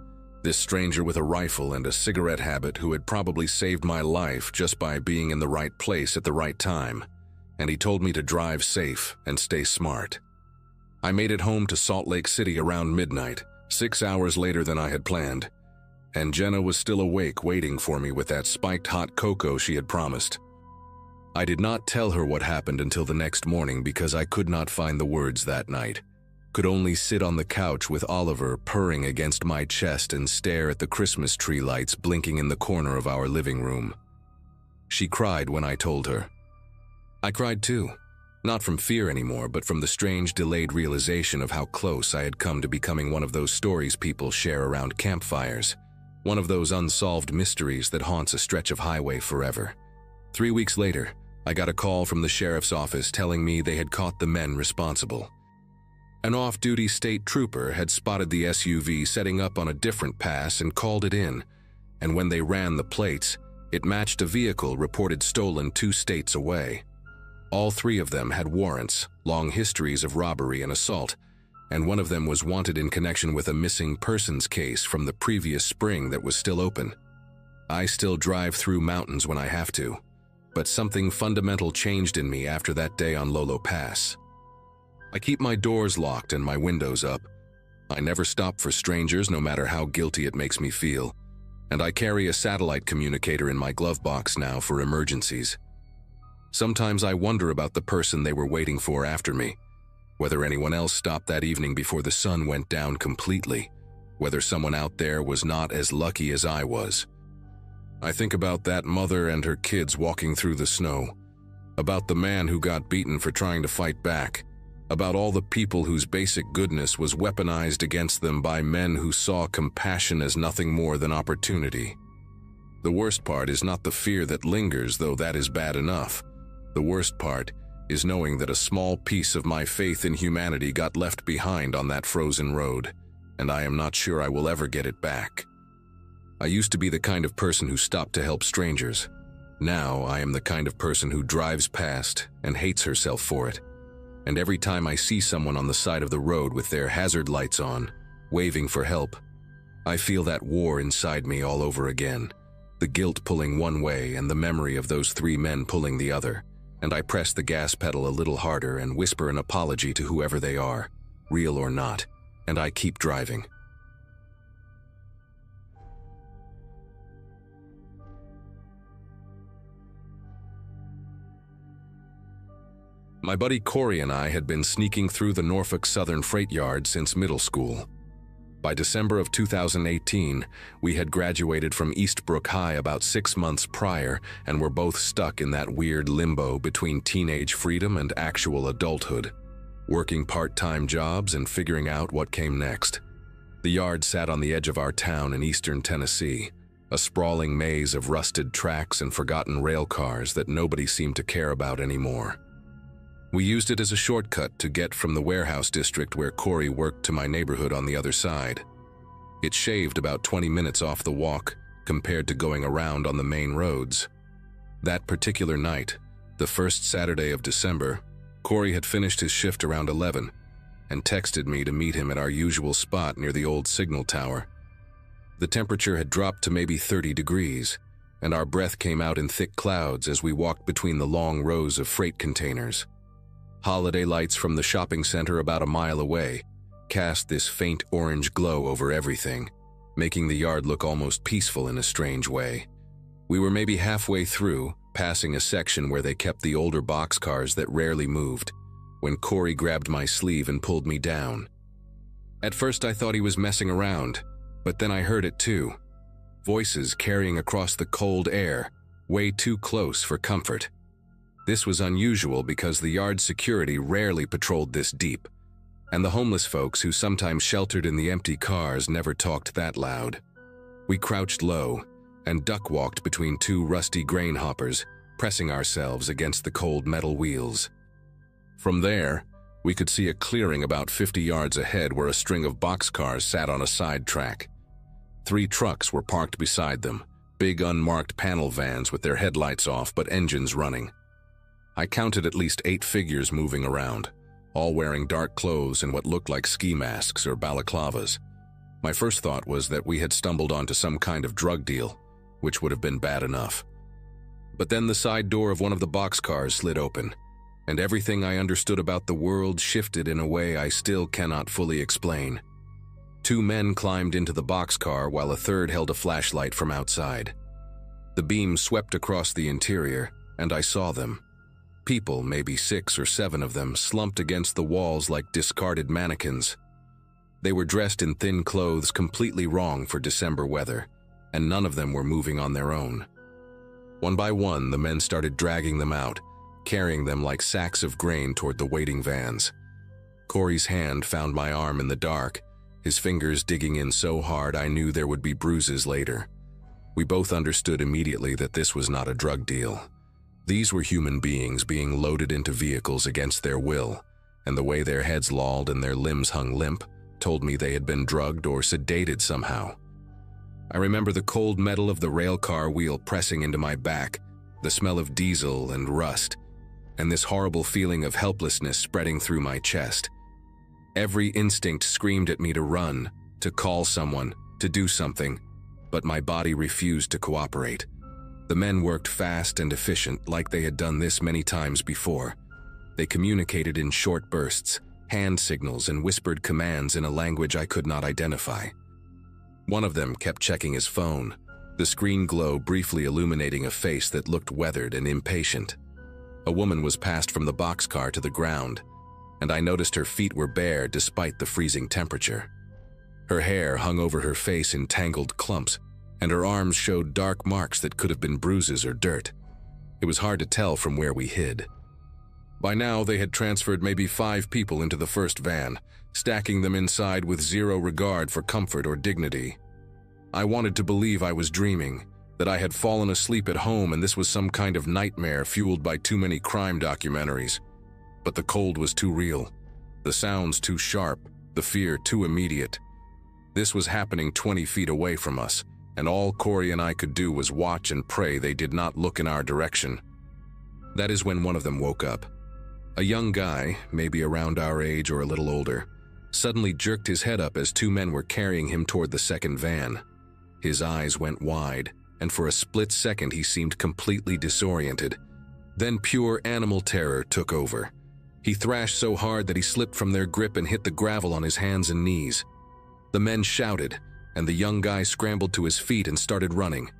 this stranger with a rifle and a cigarette habit who had probably saved my life just by being in the right place at the right time, and he told me to drive safe and stay smart. I made it home to Salt Lake City around midnight, 6 hours later than I had planned, and Jenna was still awake waiting for me with that spiked hot cocoa she had promised. I did not tell her what happened until the next morning because I could not find the words that night, could only sit on the couch with Oliver purring against my chest and stare at the Christmas tree lights blinking in the corner of our living room. She cried when I told her. I cried too, not from fear anymore, but from the strange delayed realization of how close I had come to becoming one of those stories people share around campfires, one of those unsolved mysteries that haunts a stretch of highway forever. 3 weeks later, I got a call from the sheriff's office telling me they had caught the men responsible. An off-duty state trooper had spotted the SUV setting up on a different pass and called it in, and when they ran the plates, it matched a vehicle reported stolen 2 states away. All 3 of them had warrants, long histories of robbery and assault, and one of them was wanted in connection with a missing persons case from the previous spring that was still open. I still drive through mountains when I have to, but something fundamental changed in me after that day on Lolo Pass. I keep my doors locked and my windows up. I never stop for strangers, no matter how guilty it makes me feel, and I carry a satellite communicator in my glove box now for emergencies. Sometimes I wonder about the person they were waiting for after me, whether anyone else stopped that evening before the sun went down completely, whether someone out there was not as lucky as I was. I think about that mother and her kids walking through the snow, about the man who got beaten for trying to fight back, about all the people whose basic goodness was weaponized against them by men who saw compassion as nothing more than opportunity. The worst part is not the fear that lingers, though that is bad enough. The worst part is knowing that a small piece of my faith in humanity got left behind on that frozen road, and I am not sure I will ever get it back. I used to be the kind of person who stopped to help strangers. Now I am the kind of person who drives past and hates herself for it. and every time I see someone on the side of the road with their hazard lights on, waving for help, I feel that war inside me all over again, the guilt pulling one way and the memory of those 3 men pulling the other, and I press the gas pedal a little harder and whisper an apology to whoever they are, real or not, and I keep driving. My buddy Corey and I had been sneaking through the Norfolk Southern freight yard since middle school. By December of 2018, we had graduated from Eastbrook High about 6 months prior and were both stuck in that weird limbo between teenage freedom and actual adulthood, working part-time jobs and figuring out what came next. The yard sat on the edge of our town in eastern Tennessee, a sprawling maze of rusted tracks and forgotten rail cars that nobody seemed to care about anymore. We used it as a shortcut to get from the warehouse district where Corey worked to my neighborhood on the other side. It shaved about 20 minutes off the walk compared to going around on the main roads. That particular night, the first Saturday of December, Corey had finished his shift around 11 and texted me to meet him at our usual spot near the old signal tower. The temperature had dropped to maybe 30 degrees, and our breath came out in thick clouds as we walked between the long rows of freight containers. Holiday lights from the shopping center about a mile away cast this faint orange glow over everything, making the yard look almost peaceful in a strange way. We were maybe halfway through, passing a section where they kept the older boxcars that rarely moved, when Corey grabbed my sleeve and pulled me down. At first I thought he was messing around, but then I heard it too. Voices carrying across the cold air, way too close for comfort. This was unusual because the yard security rarely patrolled this deep, and the homeless folks who sometimes sheltered in the empty cars never talked that loud. We crouched low and duck-walked between 2 rusty grain hoppers, pressing ourselves against the cold metal wheels. From there, we could see a clearing about 50 yards ahead where a string of boxcars sat on a side track. 3 trucks were parked beside them, big unmarked panel vans with their headlights off but engines running. I counted at least 8 figures moving around, all wearing dark clothes and what looked like ski masks or balaclavas. My first thought was that we had stumbled onto some kind of drug deal, which would have been bad enough. But then the side door of one of the boxcars slid open, and everything I understood about the world shifted in a way I still cannot fully explain. 2 men climbed into the boxcar while a third held a flashlight from outside. The beam swept across the interior, and I saw them. People, maybe 6 or 7 of them, slumped against the walls like discarded mannequins. They were dressed in thin clothes completely wrong for December weather, and none of them were moving on their own. One by one, the men started dragging them out, carrying them like sacks of grain toward the waiting vans. Corey's hand found my arm in the dark, his fingers digging in so hard I knew there would be bruises later. We both understood immediately that this was not a drug deal. These were human beings being loaded into vehicles against their will, and the way their heads lolled and their limbs hung limp told me they had been drugged or sedated somehow. I remember the cold metal of the railcar wheel pressing into my back, the smell of diesel and rust, and this horrible feeling of helplessness spreading through my chest. Every instinct screamed at me to run, to call someone, to do something, but my body refused to cooperate. The men worked fast and efficient like they had done this many times before. They communicated in short bursts, hand signals and whispered commands in a language I could not identify. One of them kept checking his phone, the screen glow briefly illuminating a face that looked weathered and impatient. A woman was passed from the boxcar to the ground, and I noticed her feet were bare despite the freezing temperature. Her hair hung over her face in tangled clumps, and her arms showed dark marks that could have been bruises or dirt. It was hard to tell from where we hid. By now, they had transferred maybe 5 people into the first van, stacking them inside with zero regard for comfort or dignity. I wanted to believe I was dreaming, that I had fallen asleep at home and this was some kind of nightmare fueled by too many crime documentaries. But the cold was too real, the sounds too sharp, the fear too immediate. This was happening 20 feet away from us, and all Corey and I could do was watch and pray they did not look in our direction. That is when one of them woke up. A young guy, maybe around our age or a little older, suddenly jerked his head up as two men were carrying him toward the second van. His eyes went wide, and for a split second he seemed completely disoriented. Then pure animal terror took over. He thrashed so hard that he slipped from their grip and hit the gravel on his hands and knees. The men shouted, and the young guy scrambled to his feet and started running.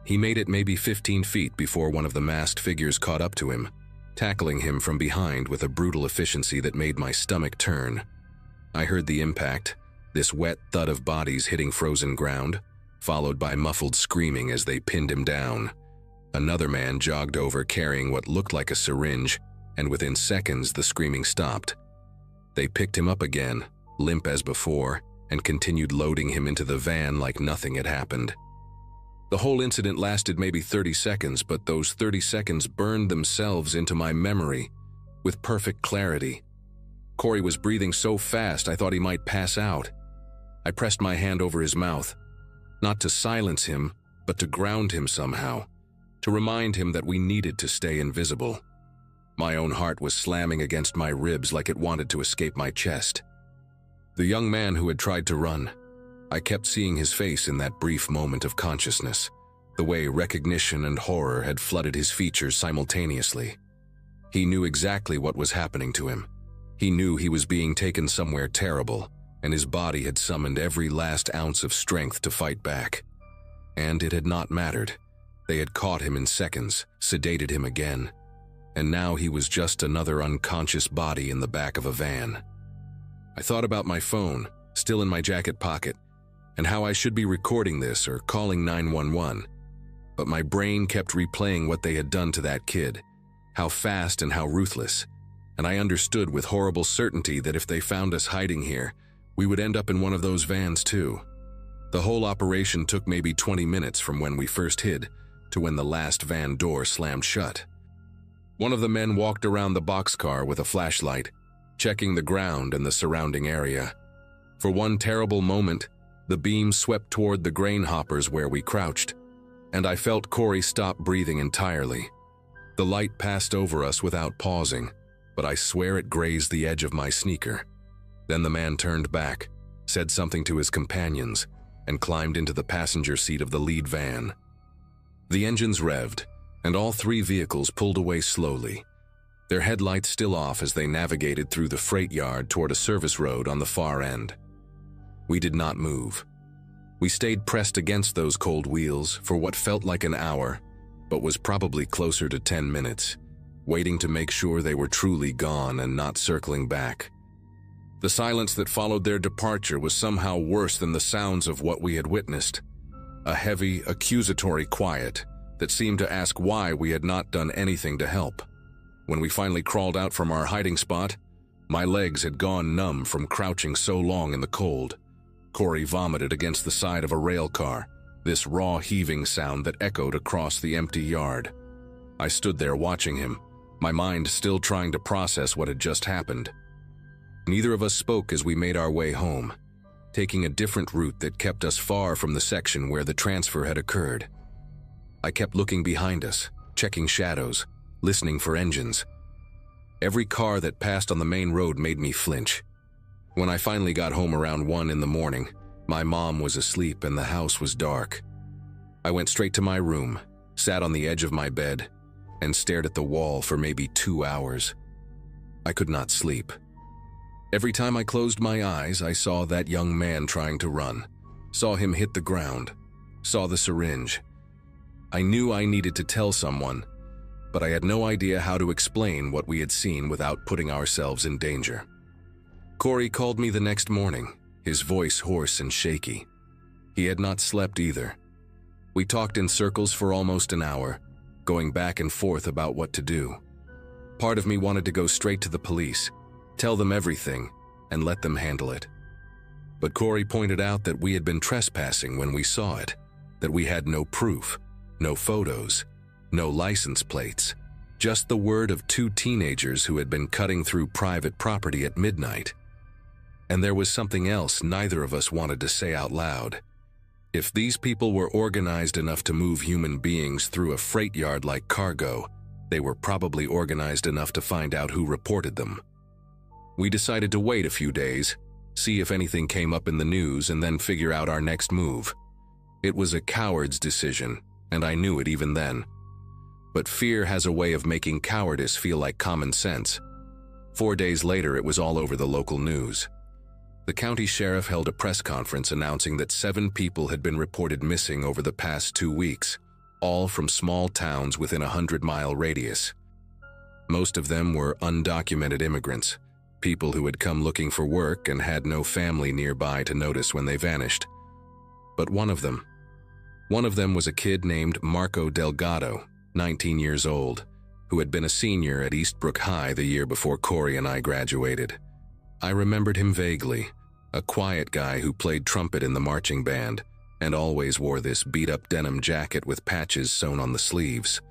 He made it maybe 15 feet before one of the masked figures caught up to him, tackling him from behind with a brutal efficiency that made my stomach turn. I heard the impact, this wet thud of bodies hitting frozen ground, followed by muffled screaming as they pinned him down. Another man jogged over carrying what looked like a syringe, and within seconds the screaming stopped. They picked him up again, limp as before, and continued loading him into the van like nothing had happened. The whole incident lasted maybe 30 seconds, but those 30 seconds burned themselves into my memory with perfect clarity. Corey was breathing so fast I thought he might pass out. I pressed my hand over his mouth, not to silence him, but to ground him somehow, to remind him that we needed to stay invisible. My own heart was slamming against my ribs like it wanted to escape my chest. The young man who had tried to run, I kept seeing his face in that brief moment of consciousness, the way recognition and horror had flooded his features simultaneously. He knew exactly what was happening to him. He knew he was being taken somewhere terrible, and his body had summoned every last ounce of strength to fight back. And it had not mattered. They had caught him in seconds, sedated him again, and now he was just another unconscious body in the back of a van. I thought about my phone, still in my jacket pocket, and how I should be recording this or calling 911. But my brain kept replaying what they had done to that kid, how fast and how ruthless, and I understood with horrible certainty that if they found us hiding here, we would end up in one of those vans too. The whole operation took maybe 20 minutes from when we first hid to when the last van door slammed shut. One of the men walked around the boxcar with a flashlight, checking the ground and the surrounding area. For one terrible moment, the beam swept toward the grain hoppers where we crouched, and I felt Corey stop breathing entirely. The light passed over us without pausing, but I swear it grazed the edge of my sneaker. Then the man turned back, said something to his companions, and climbed into the passenger seat of the lead van. The engines revved, and all three vehicles pulled away slowly, their headlights still off as they navigated through the freight yard toward a service road on the far end. We did not move. We stayed pressed against those cold wheels for what felt like an hour, but was probably closer to 10 minutes, waiting to make sure they were truly gone and not circling back. The silence that followed their departure was somehow worse than the sounds of what we had witnessed. A heavy, accusatory quiet that seemed to ask why we had not done anything to help. When we finally crawled out from our hiding spot, my legs had gone numb from crouching so long in the cold. Corey vomited against the side of a rail car, this raw heaving sound that echoed across the empty yard. I stood there watching him, my mind still trying to process what had just happened. Neither of us spoke as we made our way home, taking a different route that kept us far from the section where the transfer had occurred. I kept looking behind us, checking shadows, listening for engines. Every car that passed on the main road made me flinch. When I finally got home around 1 in the morning, my mom was asleep and the house was dark. I went straight to my room, sat on the edge of my bed, and stared at the wall for maybe 2 hours. I could not sleep. Every time I closed my eyes, I saw that young man trying to run, saw him hit the ground, saw the syringe. I knew I needed to tell someone, but I had no idea how to explain what we had seen without putting ourselves in danger. Corey called me the next morning, his voice hoarse and shaky. He had not slept either. We talked in circles for almost an hour, going back and forth about what to do. Part of me wanted to go straight to the police, tell them everything, and let them handle it. But Corey pointed out that we had been trespassing when we saw it, that we had no proof, no photos, no license plates, just the word of 2 teenagers who had been cutting through private property at midnight. And there was something else neither of us wanted to say out loud. If these people were organized enough to move human beings through a freight yard like cargo, They were probably organized enough to find out who reported them. We decided to wait a few days, see if anything came up in the news, and then figure out our next move. It was a coward's decision, and I knew it even then. But fear has a way of making cowardice feel like common sense. 4 days later, it was all over the local news. The county sheriff held a press conference announcing that 7 people had been reported missing over the past 2 weeks, all from small towns within a 100-mile radius. Most of them were undocumented immigrants, people who had come looking for work and had no family nearby to notice when they vanished. But one of them was a kid named Marco Delgado, 19 years old, who had been a senior at Eastbrook High the year before Corey and I graduated. I remembered him vaguely, a quiet guy who played trumpet in the marching band and always wore this beat-up denim jacket with patches sewn on the sleeves.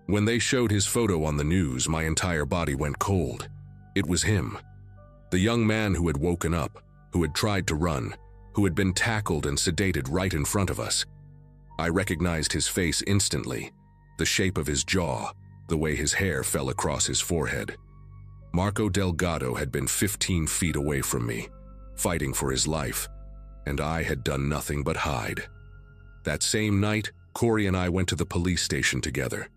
When they showed his photo on the news, my entire body went cold. It was him, the young man who had woken up, who had tried to run, who had been tackled and sedated right in front of us. I recognized his face instantly, the shape of his jaw, the way his hair fell across his forehead. Marco Delgado had been 15 feet away from me, fighting for his life, and I had done nothing but hide. That same night, Corey and I went to the police station together.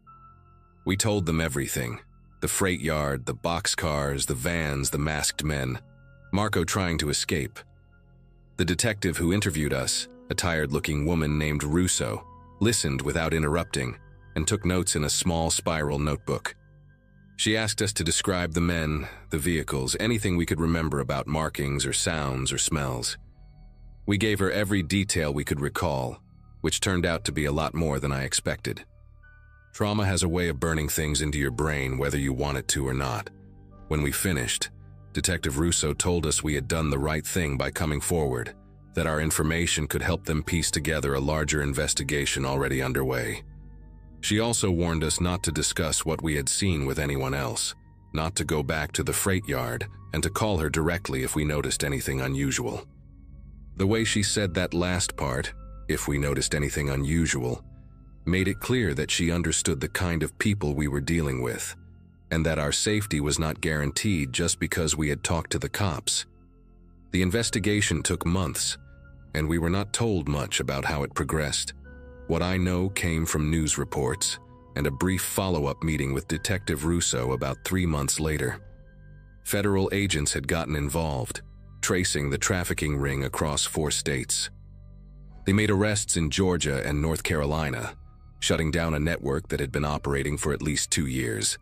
We told them everything: the freight yard, the boxcars, the vans, the masked men, Marco trying to escape. The detective who interviewed us, a tired-looking woman named Russo, listened without interrupting and took notes in a small spiral notebook. She asked us to describe the men, the vehicles, anything we could remember about markings or sounds or smells. We gave her every detail we could recall, which turned out to be a lot more than I expected. Trauma has a way of burning things into your brain whether you want it to or not. When we finished, Detective Russo told us we had done the right thing by coming forward, that our information could help them piece together a larger investigation already underway. She also warned us not to discuss what we had seen with anyone else, not to go back to the freight yard, and to call her directly if we noticed anything unusual. The way she said that last part, if we noticed anything unusual, made it clear that she understood the kind of people we were dealing with, and that our safety was not guaranteed just because we had talked to the cops. The investigation took months, and we were not told much about how it progressed. What I know came from news reports and a brief follow-up meeting with Detective Russo about 3 months later. Federal agents had gotten involved, tracing the trafficking ring across 4 states. They made arrests in Georgia and North Carolina, shutting down a network that had been operating for at least 2 years.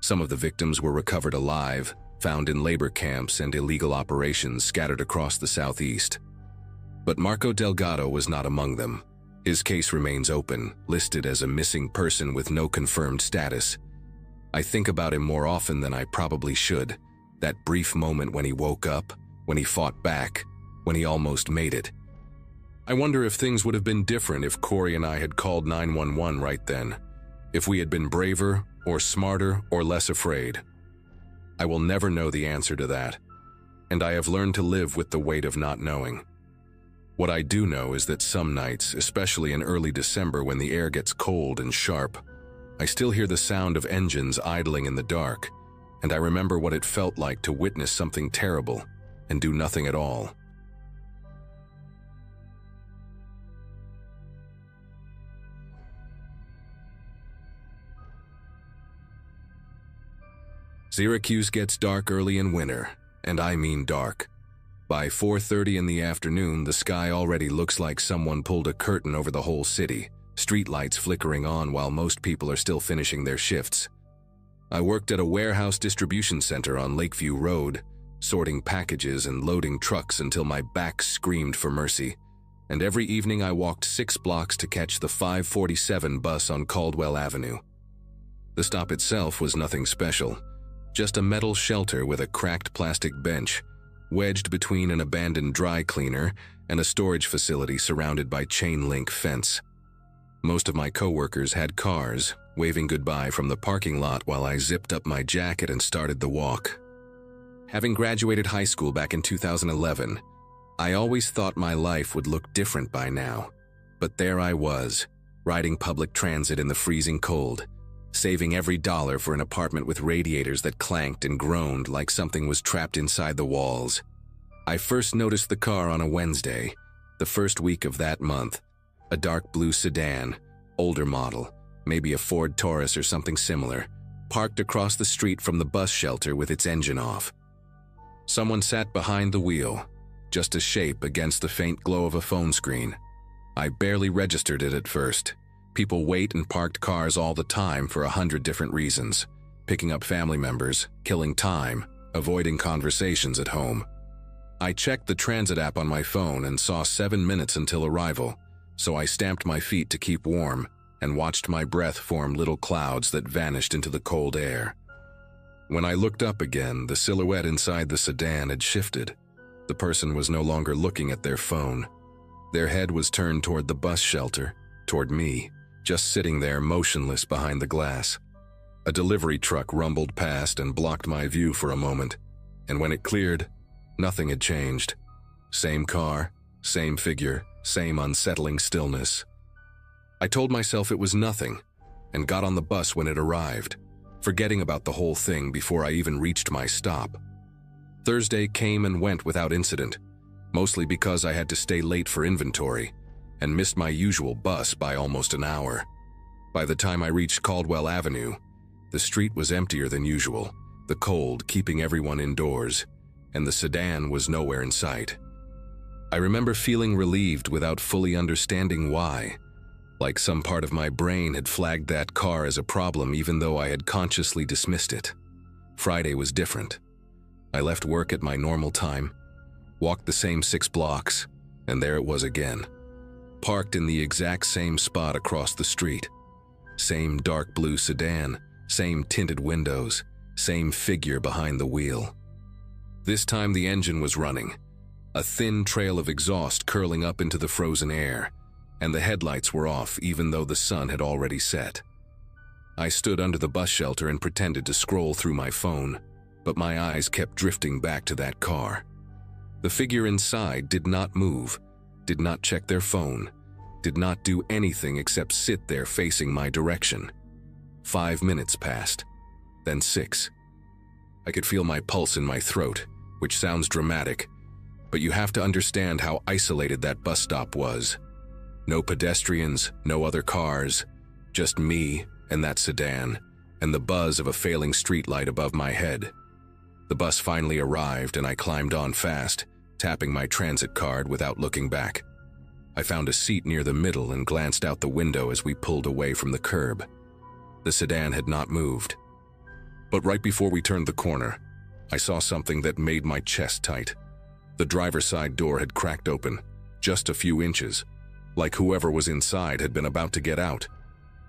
Some of the victims were recovered alive, found in labor camps and illegal operations scattered across the Southeast. But Marco Delgado was not among them. His case remains open, listed as a missing person with no confirmed status. I think about him more often than I probably should. That brief moment when he woke up, when he fought back, when he almost made it. I wonder if things would have been different if Corey and I had called 911 right then, if we had been braver or smarter or less afraid. I will never know the answer to that, and I have learned to live with the weight of not knowing. What I do know is that some nights, especially in early December when the air gets cold and sharp, I still hear the sound of engines idling in the dark, and I remember what it felt like to witness something terrible and do nothing at all. Syracuse gets dark early in winter, and I mean dark. By 4:30 in the afternoon, the sky already looks like someone pulled a curtain over the whole city, streetlights flickering on while most people are still finishing their shifts. I worked at a warehouse distribution center on Lakeview Road, sorting packages and loading trucks until my back screamed for mercy, and every evening I walked 6 blocks to catch the 547 bus on Caldwell Avenue. The stop itself was nothing special, just a metal shelter with a cracked plastic bench, wedged between an abandoned dry cleaner and a storage facility surrounded by chain-link fence. Most of my coworkers had cars, waving goodbye from the parking lot while I zipped up my jacket and started the walk. Having graduated high school back in 2011, I always thought my life would look different by now. But there I was, riding public transit in the freezing cold, saving every dollar for an apartment with radiators that clanked and groaned like something was trapped inside the walls. I first noticed the car on a Wednesday, the first week of that month. A dark blue sedan, older model, maybe a Ford Taurus or something similar, parked across the street from the bus shelter with its engine off. Someone sat behind the wheel, just a shape against the faint glow of a phone screen. I barely registered it at first. People wait in parked cars all the time for 100 different reasons. Picking up family members, killing time, avoiding conversations at home. I checked the transit app on my phone and saw 7 minutes until arrival, so I stamped my feet to keep warm and watched my breath form little clouds that vanished into the cold air. When I looked up again, the silhouette inside the sedan had shifted. The person was no longer looking at their phone. Their head was turned toward the bus shelter, toward me, just sitting there motionless behind the glass. A delivery truck rumbled past and blocked my view for a moment, and when it cleared, nothing had changed. Same car, same figure, same unsettling stillness. I told myself it was nothing, and got on the bus when it arrived, forgetting about the whole thing before I even reached my stop. Thursday came and went without incident, mostly because I had to stay late for inventory, and missed my usual bus by almost an hour. By the time I reached Caldwell Avenue, the street was emptier than usual, the cold keeping everyone indoors, and the sedan was nowhere in sight. I remember feeling relieved without fully understanding why, like some part of my brain had flagged that car as a problem even though I had consciously dismissed it. Friday was different. I left work at my normal time, walked the same 6 blocks, and there it was again. Parked in the exact same spot across the street. Same dark blue sedan, same tinted windows, same figure behind the wheel. This time the engine was running, a thin trail of exhaust curling up into the frozen air, and the headlights were off even though the sun had already set. I stood under the bus shelter and pretended to scroll through my phone, but my eyes kept drifting back to that car. The figure inside did not move, did not check their phone, did not do anything except sit there facing my direction. 5 minutes passed, then 6. I could feel my pulse in my throat, which sounds dramatic, but you have to understand how isolated that bus stop was. No pedestrians, no other cars, just me and that sedan, and the buzz of a failing streetlight above my head. The bus finally arrived and I climbed on fast, tapping my transit card without looking back. I found a seat near the middle and glanced out the window as we pulled away from the curb. The sedan had not moved. But right before we turned the corner, I saw something that made my chest tight. The driver's side door had cracked open, just a few inches, like whoever was inside had been about to get out.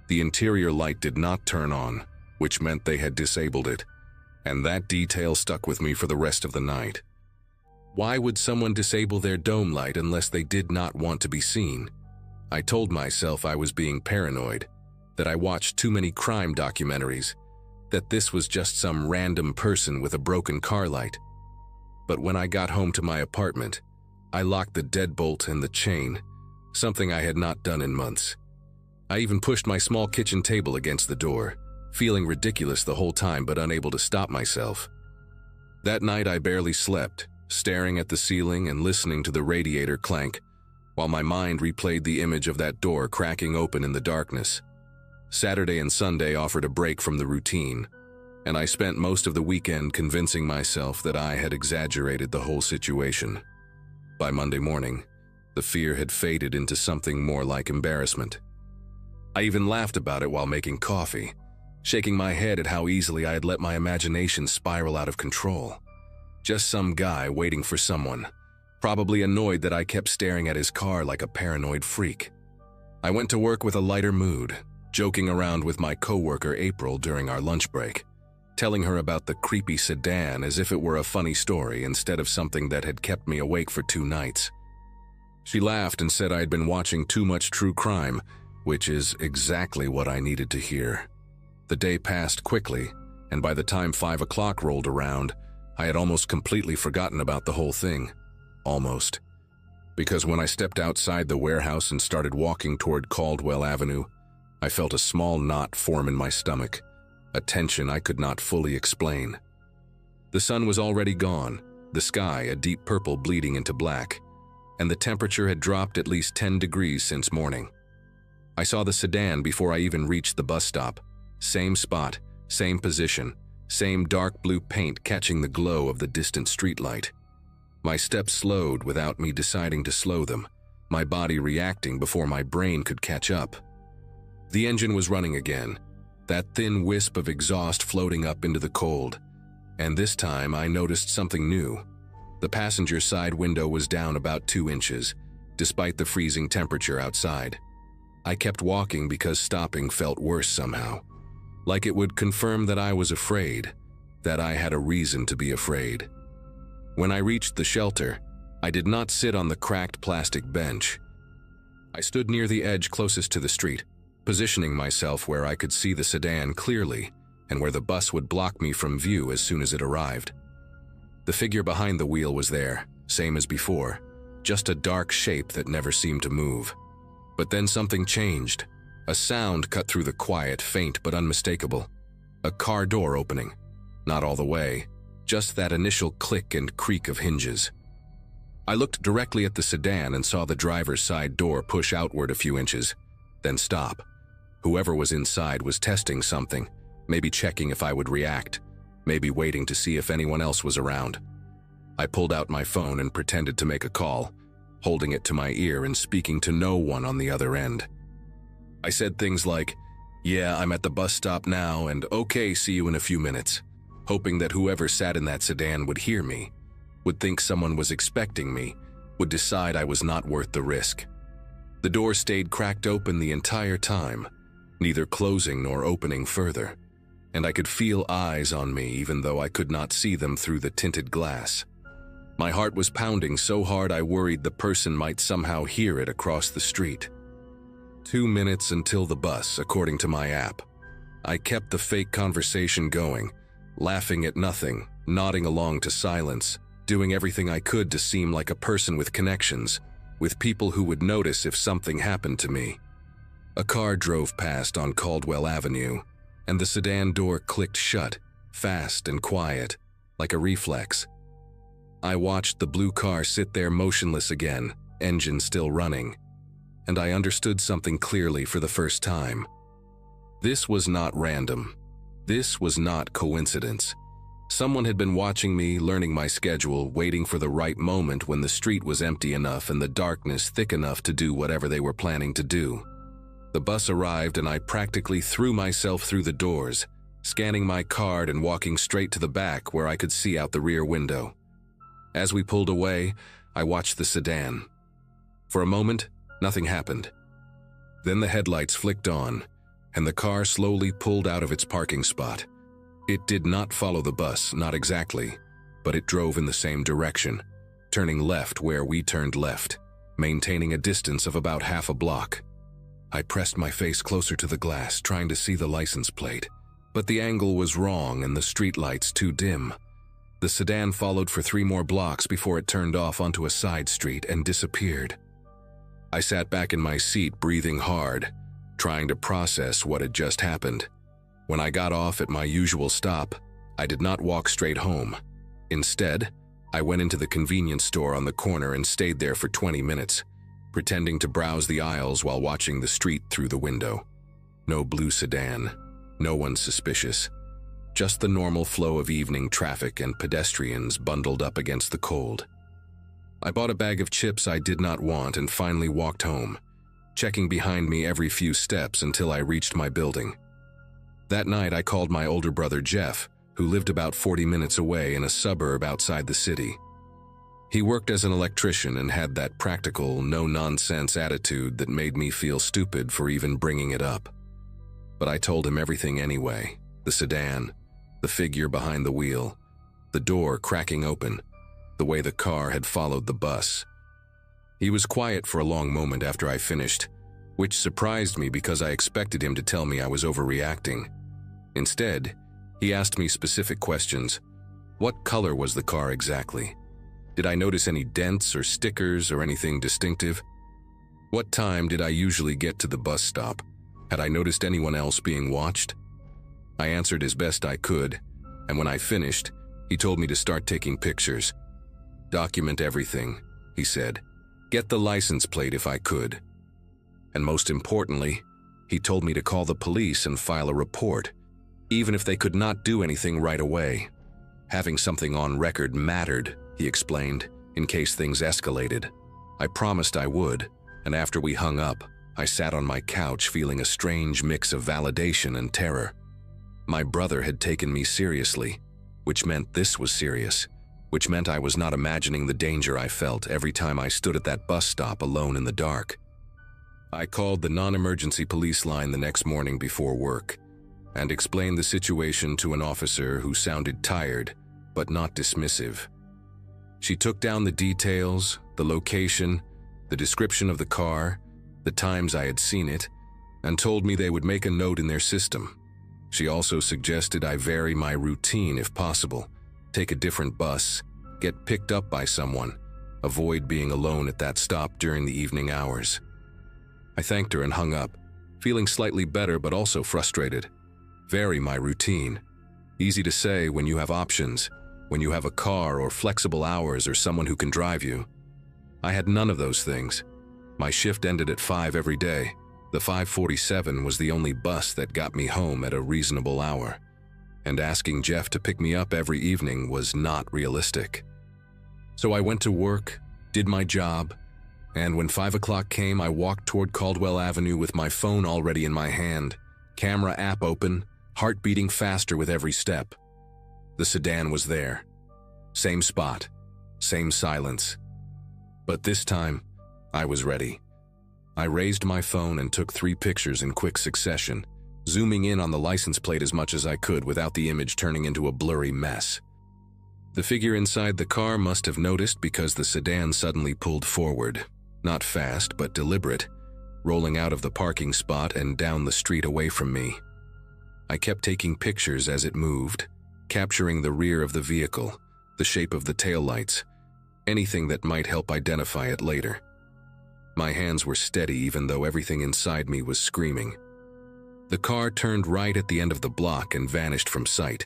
The interior light did not turn on, which meant they had disabled it, and that detail stuck with me for the rest of the night. Why would someone disable their dome light unless they did not want to be seen? I told myself I was being paranoid, that I watched too many crime documentaries, that this was just some random person with a broken car light. But when I got home to my apartment, I locked the deadbolt and the chain, something I had not done in months. I even pushed my small kitchen table against the door, feeling ridiculous the whole time but unable to stop myself. That night I barely slept, staring at the ceiling and listening to the radiator clank, while my mind replayed the image of that door cracking open in the darkness. Saturday and Sunday offered a break from the routine, and I spent most of the weekend convincing myself that I had exaggerated the whole situation. By Monday morning, the fear had faded into something more like embarrassment. I even laughed about it while making coffee, shaking my head at how easily I had let my imagination spiral out of control. Just some guy waiting for someone, probably annoyed that I kept staring at his car like a paranoid freak. I went to work with a lighter mood, joking around with my coworker April during our lunch break, telling her about the creepy sedan as if it were a funny story instead of something that had kept me awake for 2 nights. She laughed and said I had been watching too much true crime, which is exactly what I needed to hear. The day passed quickly, and by the time 5 o'clock rolled around, I had almost completely forgotten about the whole thing. Almost. Because when I stepped outside the warehouse and started walking toward Caldwell Avenue, I felt a small knot form in my stomach, a tension I could not fully explain. The sun was already gone, the sky a deep purple bleeding into black, and the temperature had dropped at least 10 degrees since morning. I saw the sedan before I even reached the bus stop. Same spot, same position, same dark blue paint catching the glow of the distant streetlight. My steps slowed without me deciding to slow them, my body reacting before my brain could catch up. The engine was running again, that thin wisp of exhaust floating up into the cold, and this time I noticed something new. The passenger side window was down about 2 inches, despite the freezing temperature outside. I kept walking because stopping felt worse somehow, like it would confirm that I was afraid, that I had a reason to be afraid. When I reached the shelter, I did not sit on the cracked plastic bench. I stood near the edge closest to the street, positioning myself where I could see the sedan clearly and where the bus would block me from view as soon as it arrived. The figure behind the wheel was there, same as before, just a dark shape that never seemed to move. But then something changed. A sound cut through the quiet, faint but unmistakable. A car door opening. Not all the way, just that initial click and creak of hinges. I looked directly at the sedan and saw the driver's side door push outward a few inches, then stop. Whoever was inside was testing something, maybe checking if I would react, maybe waiting to see if anyone else was around. I pulled out my phone and pretended to make a call, holding it to my ear and speaking to no one on the other end. I said things like, "Yeah, I'm at the bus stop now, and okay, see you in a few minutes," hoping that whoever sat in that sedan would hear me, would think someone was expecting me, would decide I was not worth the risk. The door stayed cracked open the entire time, neither closing nor opening further, and I could feel eyes on me even though I could not see them through the tinted glass. My heart was pounding so hard I worried the person might somehow hear it across the street. 2 minutes until the bus, according to my app. I kept the fake conversation going, laughing at nothing, nodding along to silence, doing everything I could to seem like a person with connections, with people who would notice if something happened to me. A car drove past on Caldwell Avenue, and the sedan door clicked shut, fast and quiet, like a reflex. I watched the blue car sit there motionless again, engine still running, and I understood something clearly for the first time. This was not random. This was not coincidence. Someone had been watching me, learning my schedule, waiting for the right moment when the street was empty enough and the darkness thick enough to do whatever they were planning to do. The bus arrived and I practically threw myself through the doors, scanning my card and walking straight to the back where I could see out the rear window. As we pulled away, I watched the sedan. For a moment, nothing happened. Then the headlights flicked on, and the car slowly pulled out of its parking spot. It did not follow the bus, not exactly, but it drove in the same direction, turning left where we turned left, maintaining a distance of about half a block. I pressed my face closer to the glass, trying to see the license plate, but the angle was wrong and the streetlights too dim. The sedan followed for 3 more blocks before it turned off onto a side street and disappeared. I sat back in my seat, breathing hard, trying to process what had just happened. When I got off at my usual stop, I did not walk straight home. Instead, I went into the convenience store on the corner and stayed there for 20 minutes, pretending to browse the aisles while watching the street through the window. No blue sedan, no one suspicious, just the normal flow of evening traffic and pedestrians bundled up against the cold. I bought a bag of chips I did not want and finally walked home, checking behind me every few steps until I reached my building. That night I called my older brother Jeff, who lived about 40 minutes away in a suburb outside the city. He worked as an electrician and had that practical, no-nonsense attitude that made me feel stupid for even bringing it up. But I told him everything anyway: the sedan, the figure behind the wheel, the door cracking open, the way the car had followed the bus. He was quiet for a long moment after I finished, which surprised me because I expected him to tell me I was overreacting. Instead, he asked me specific questions. What color was the car exactly? Did I notice any dents or stickers or anything distinctive? What time did I usually get to the bus stop? Had I noticed anyone else being watched? I answered as best I could, and when I finished, he told me to start taking pictures. Document everything, he said. Get the license plate if I could. And most importantly, he told me to call the police and file a report, even if they could not do anything right away. Having something on record mattered, he explained, in case things escalated. I promised I would, and after we hung up, I sat on my couch feeling a strange mix of validation and terror. My brother had taken me seriously, which meant this was serious, which meant I was not imagining the danger I felt every time I stood at that bus stop alone in the dark. I called the non-emergency police line the next morning before work and explained the situation to an officer who sounded tired but not dismissive. She took down the details, the location, the description of the car, the times I had seen it, and told me they would make a note in their system. She also suggested I vary my routine if possible, take a different bus, get picked up by someone, avoid being alone at that stop during the evening hours. I thanked her and hung up, feeling slightly better but also frustrated. Vary my routine. Easy to say when you have options, when you have a car or flexible hours or someone who can drive you. I had none of those things. My shift ended at 5 every day. The 5:47 was the only bus that got me home at a reasonable hour, and asking Jeff to pick me up every evening was not realistic. So I went to work, did my job, and when 5 o'clock came, I walked toward Caldwell Avenue with my phone already in my hand, camera app open, heart beating faster with every step. The sedan was there. Same spot, same silence. But this time, I was ready. I raised my phone and took 3 pictures in quick succession, zooming in on the license plate as much as I could without the image turning into a blurry mess. The figure inside the car must have noticed because the sedan suddenly pulled forward, not fast but deliberate, rolling out of the parking spot and down the street away from me. I kept taking pictures as it moved, capturing the rear of the vehicle, the shape of the taillights, anything that might help identify it later. My hands were steady even though everything inside me was screaming. The car turned right at the end of the block and vanished from sight,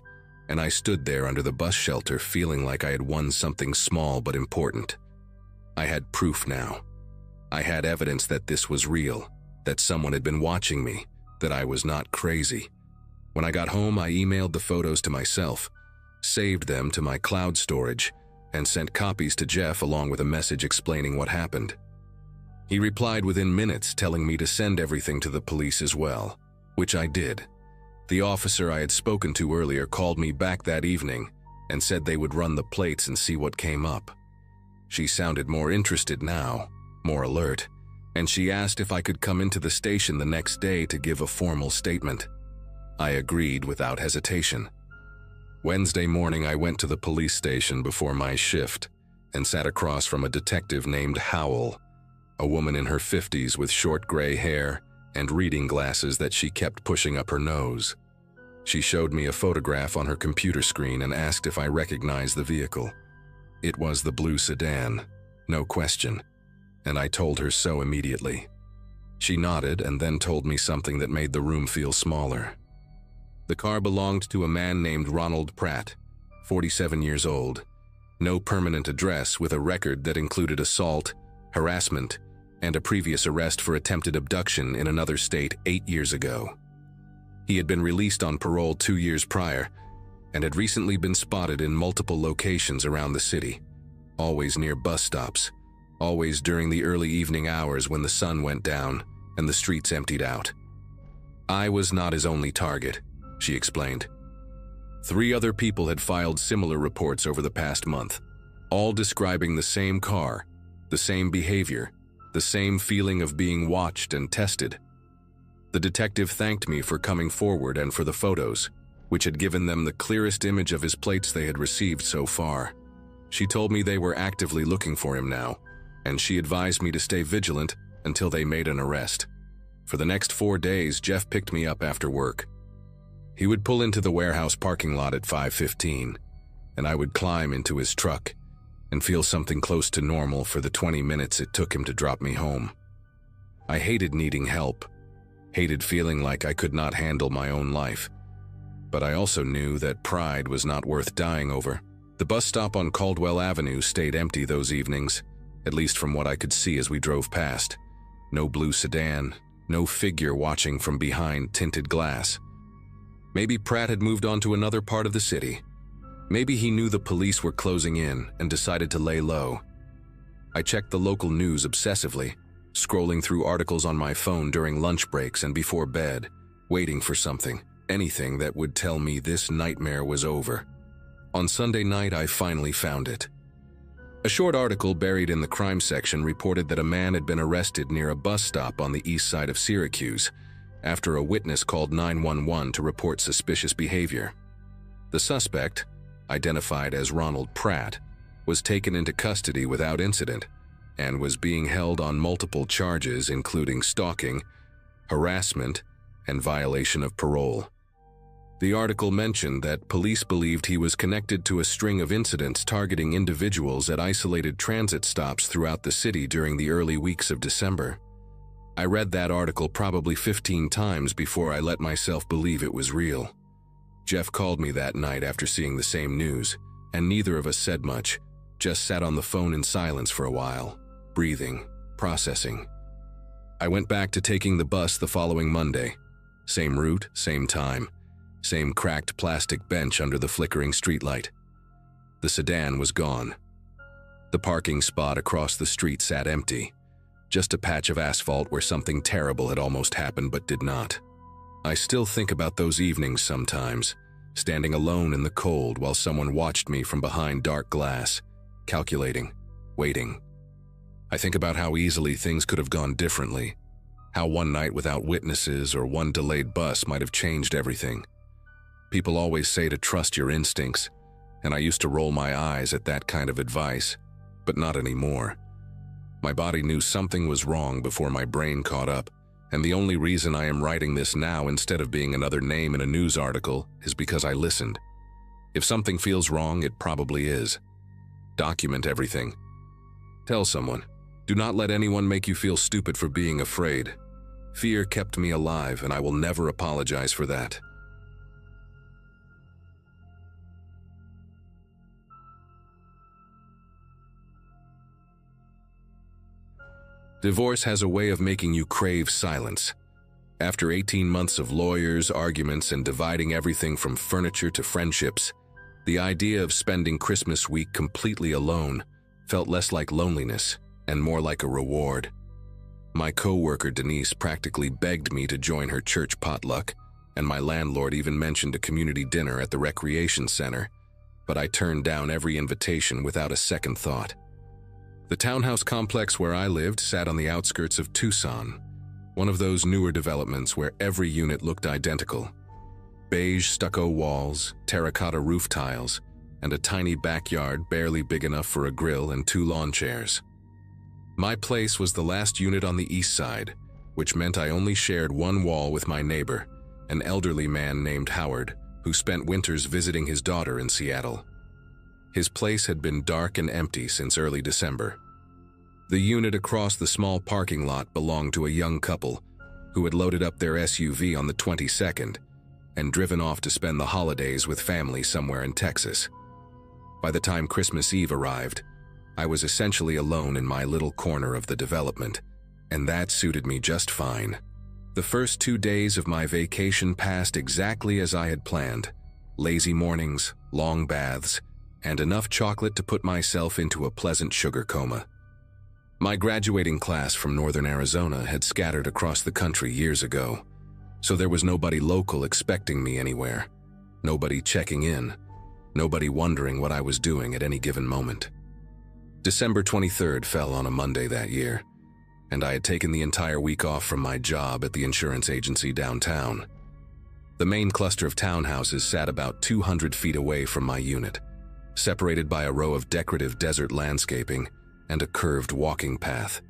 and I stood there under the bus shelter feeling like I had won something small but important. I had proof now. I had evidence that this was real, that someone had been watching me, that I was not crazy. When I got home, I emailed the photos to myself, saved them to my cloud storage, and sent copies to Jeff along with a message explaining what happened. He replied within minutes telling me to send everything to the police as well, which I did. The officer I had spoken to earlier called me back that evening and said they would run the plates and see what came up. She sounded more interested now, more alert, and she asked if I could come into the station the next day to give a formal statement. I agreed without hesitation. Wednesday morning, I went to the police station before my shift and sat across from a detective named Howell, a woman in her 50s with short gray hair and reading glasses that she kept pushing up her nose. She showed me a photograph on her computer screen and asked if I recognized the vehicle. It was the blue sedan, no question, and I told her so immediately. She nodded and then told me something that made the room feel smaller. The car belonged to a man named Ronald Pratt, 47 years old, no permanent address with a record that included assault, harassment, and a previous arrest for attempted abduction in another state 8 years ago. He had been released on parole 2 years prior and had recently been spotted in multiple locations around the city, always near bus stops, always during the early evening hours when the sun went down and the streets emptied out. I was not his only target, she explained. 3 other people had filed similar reports over the past month, all describing the same car, the same behavior, the same feeling of being watched and tested. The detective thanked me for coming forward and for the photos, which had given them the clearest image of his plates they had received so far. She told me they were actively looking for him now, and she advised me to stay vigilant until they made an arrest. For the next 4 days, Jeff picked me up after work. He would pull into the warehouse parking lot at 5:15, and I would climb into his truck and feel something close to normal for the 20 minutes it took him to drop me home. I hated needing help, hated feeling like I could not handle my own life. But I also knew that pride was not worth dying over. The bus stop on Caldwell Avenue stayed empty those evenings, at least from what I could see as we drove past. No blue sedan, no figure watching from behind tinted glass. Maybe Pratt had moved on to another part of the city. Maybe he knew the police were closing in and decided to lay low. I checked the local news obsessively, scrolling through articles on my phone during lunch breaks and before bed, waiting for something, anything that would tell me this nightmare was over. On Sunday night, I finally found it. A short article buried in the crime section reported that a man had been arrested near a bus stop on the east side of Syracuse after a witness called 911 to report suspicious behavior. The suspect, identified as Ronald Pratt, was taken into custody without incident and was being held on multiple charges including stalking, harassment, and violation of parole. The article mentioned that police believed he was connected to a string of incidents targeting individuals at isolated transit stops throughout the city during the early weeks of December. I read that article probably 15 times before I let myself believe it was real. Jeff called me that night after seeing the same news, and neither of us said much, just sat on the phone in silence for a while, breathing, processing. I went back to taking the bus the following Monday. Same route, same time. Same cracked plastic bench under the flickering streetlight. The sedan was gone. The parking spot across the street sat empty, just a patch of asphalt where something terrible had almost happened but did not. I still think about those evenings sometimes, standing alone in the cold while someone watched me from behind dark glass, calculating, waiting. I think about how easily things could have gone differently, how one night without witnesses or one delayed bus might have changed everything. People always say to trust your instincts, and I used to roll my eyes at that kind of advice, but not anymore. My body knew something was wrong before my brain caught up, and the only reason I am writing this now instead of being another name in a news article is because I listened. If something feels wrong, it probably is. Document everything. Tell someone. Do not let anyone make you feel stupid for being afraid. Fear kept me alive, and I will never apologize for that. Divorce has a way of making you crave silence. After 18 months of lawyers, arguments, and dividing everything from furniture to friendships, the idea of spending Christmas week completely alone felt less like loneliness and more like a reward. My co-worker Denise practically begged me to join her church potluck, and my landlord even mentioned a community dinner at the recreation center, but I turned down every invitation without a second thought. The townhouse complex where I lived sat on the outskirts of Tucson, one of those newer developments where every unit looked identical. Beige stucco walls, terracotta roof tiles, and a tiny backyard barely big enough for a grill and 2 lawn chairs. My place was the last unit on the east side, which meant I only shared one wall with my neighbor, an elderly man named Howard, who spent winters visiting his daughter in Seattle. His place had been dark and empty since early December. The unit across the small parking lot belonged to a young couple who had loaded up their SUV on the 22nd and driven off to spend the holidays with family somewhere in Texas. By the time Christmas Eve arrived, I was essentially alone in my little corner of the development, and that suited me just fine. The first 2 days of my vacation passed exactly as I had planned. Lazy mornings, long baths, and enough chocolate to put myself into a pleasant sugar coma. My graduating class from northern Arizona had scattered across the country years ago, so there was nobody local expecting me anywhere, nobody checking in, nobody wondering what I was doing at any given moment. December 23rd fell on a Monday that year, and I had taken the entire week off from my job at the insurance agency downtown. The main cluster of townhouses sat about 200 feet away from my unit, separated by a row of decorative desert landscaping and a curved walking path.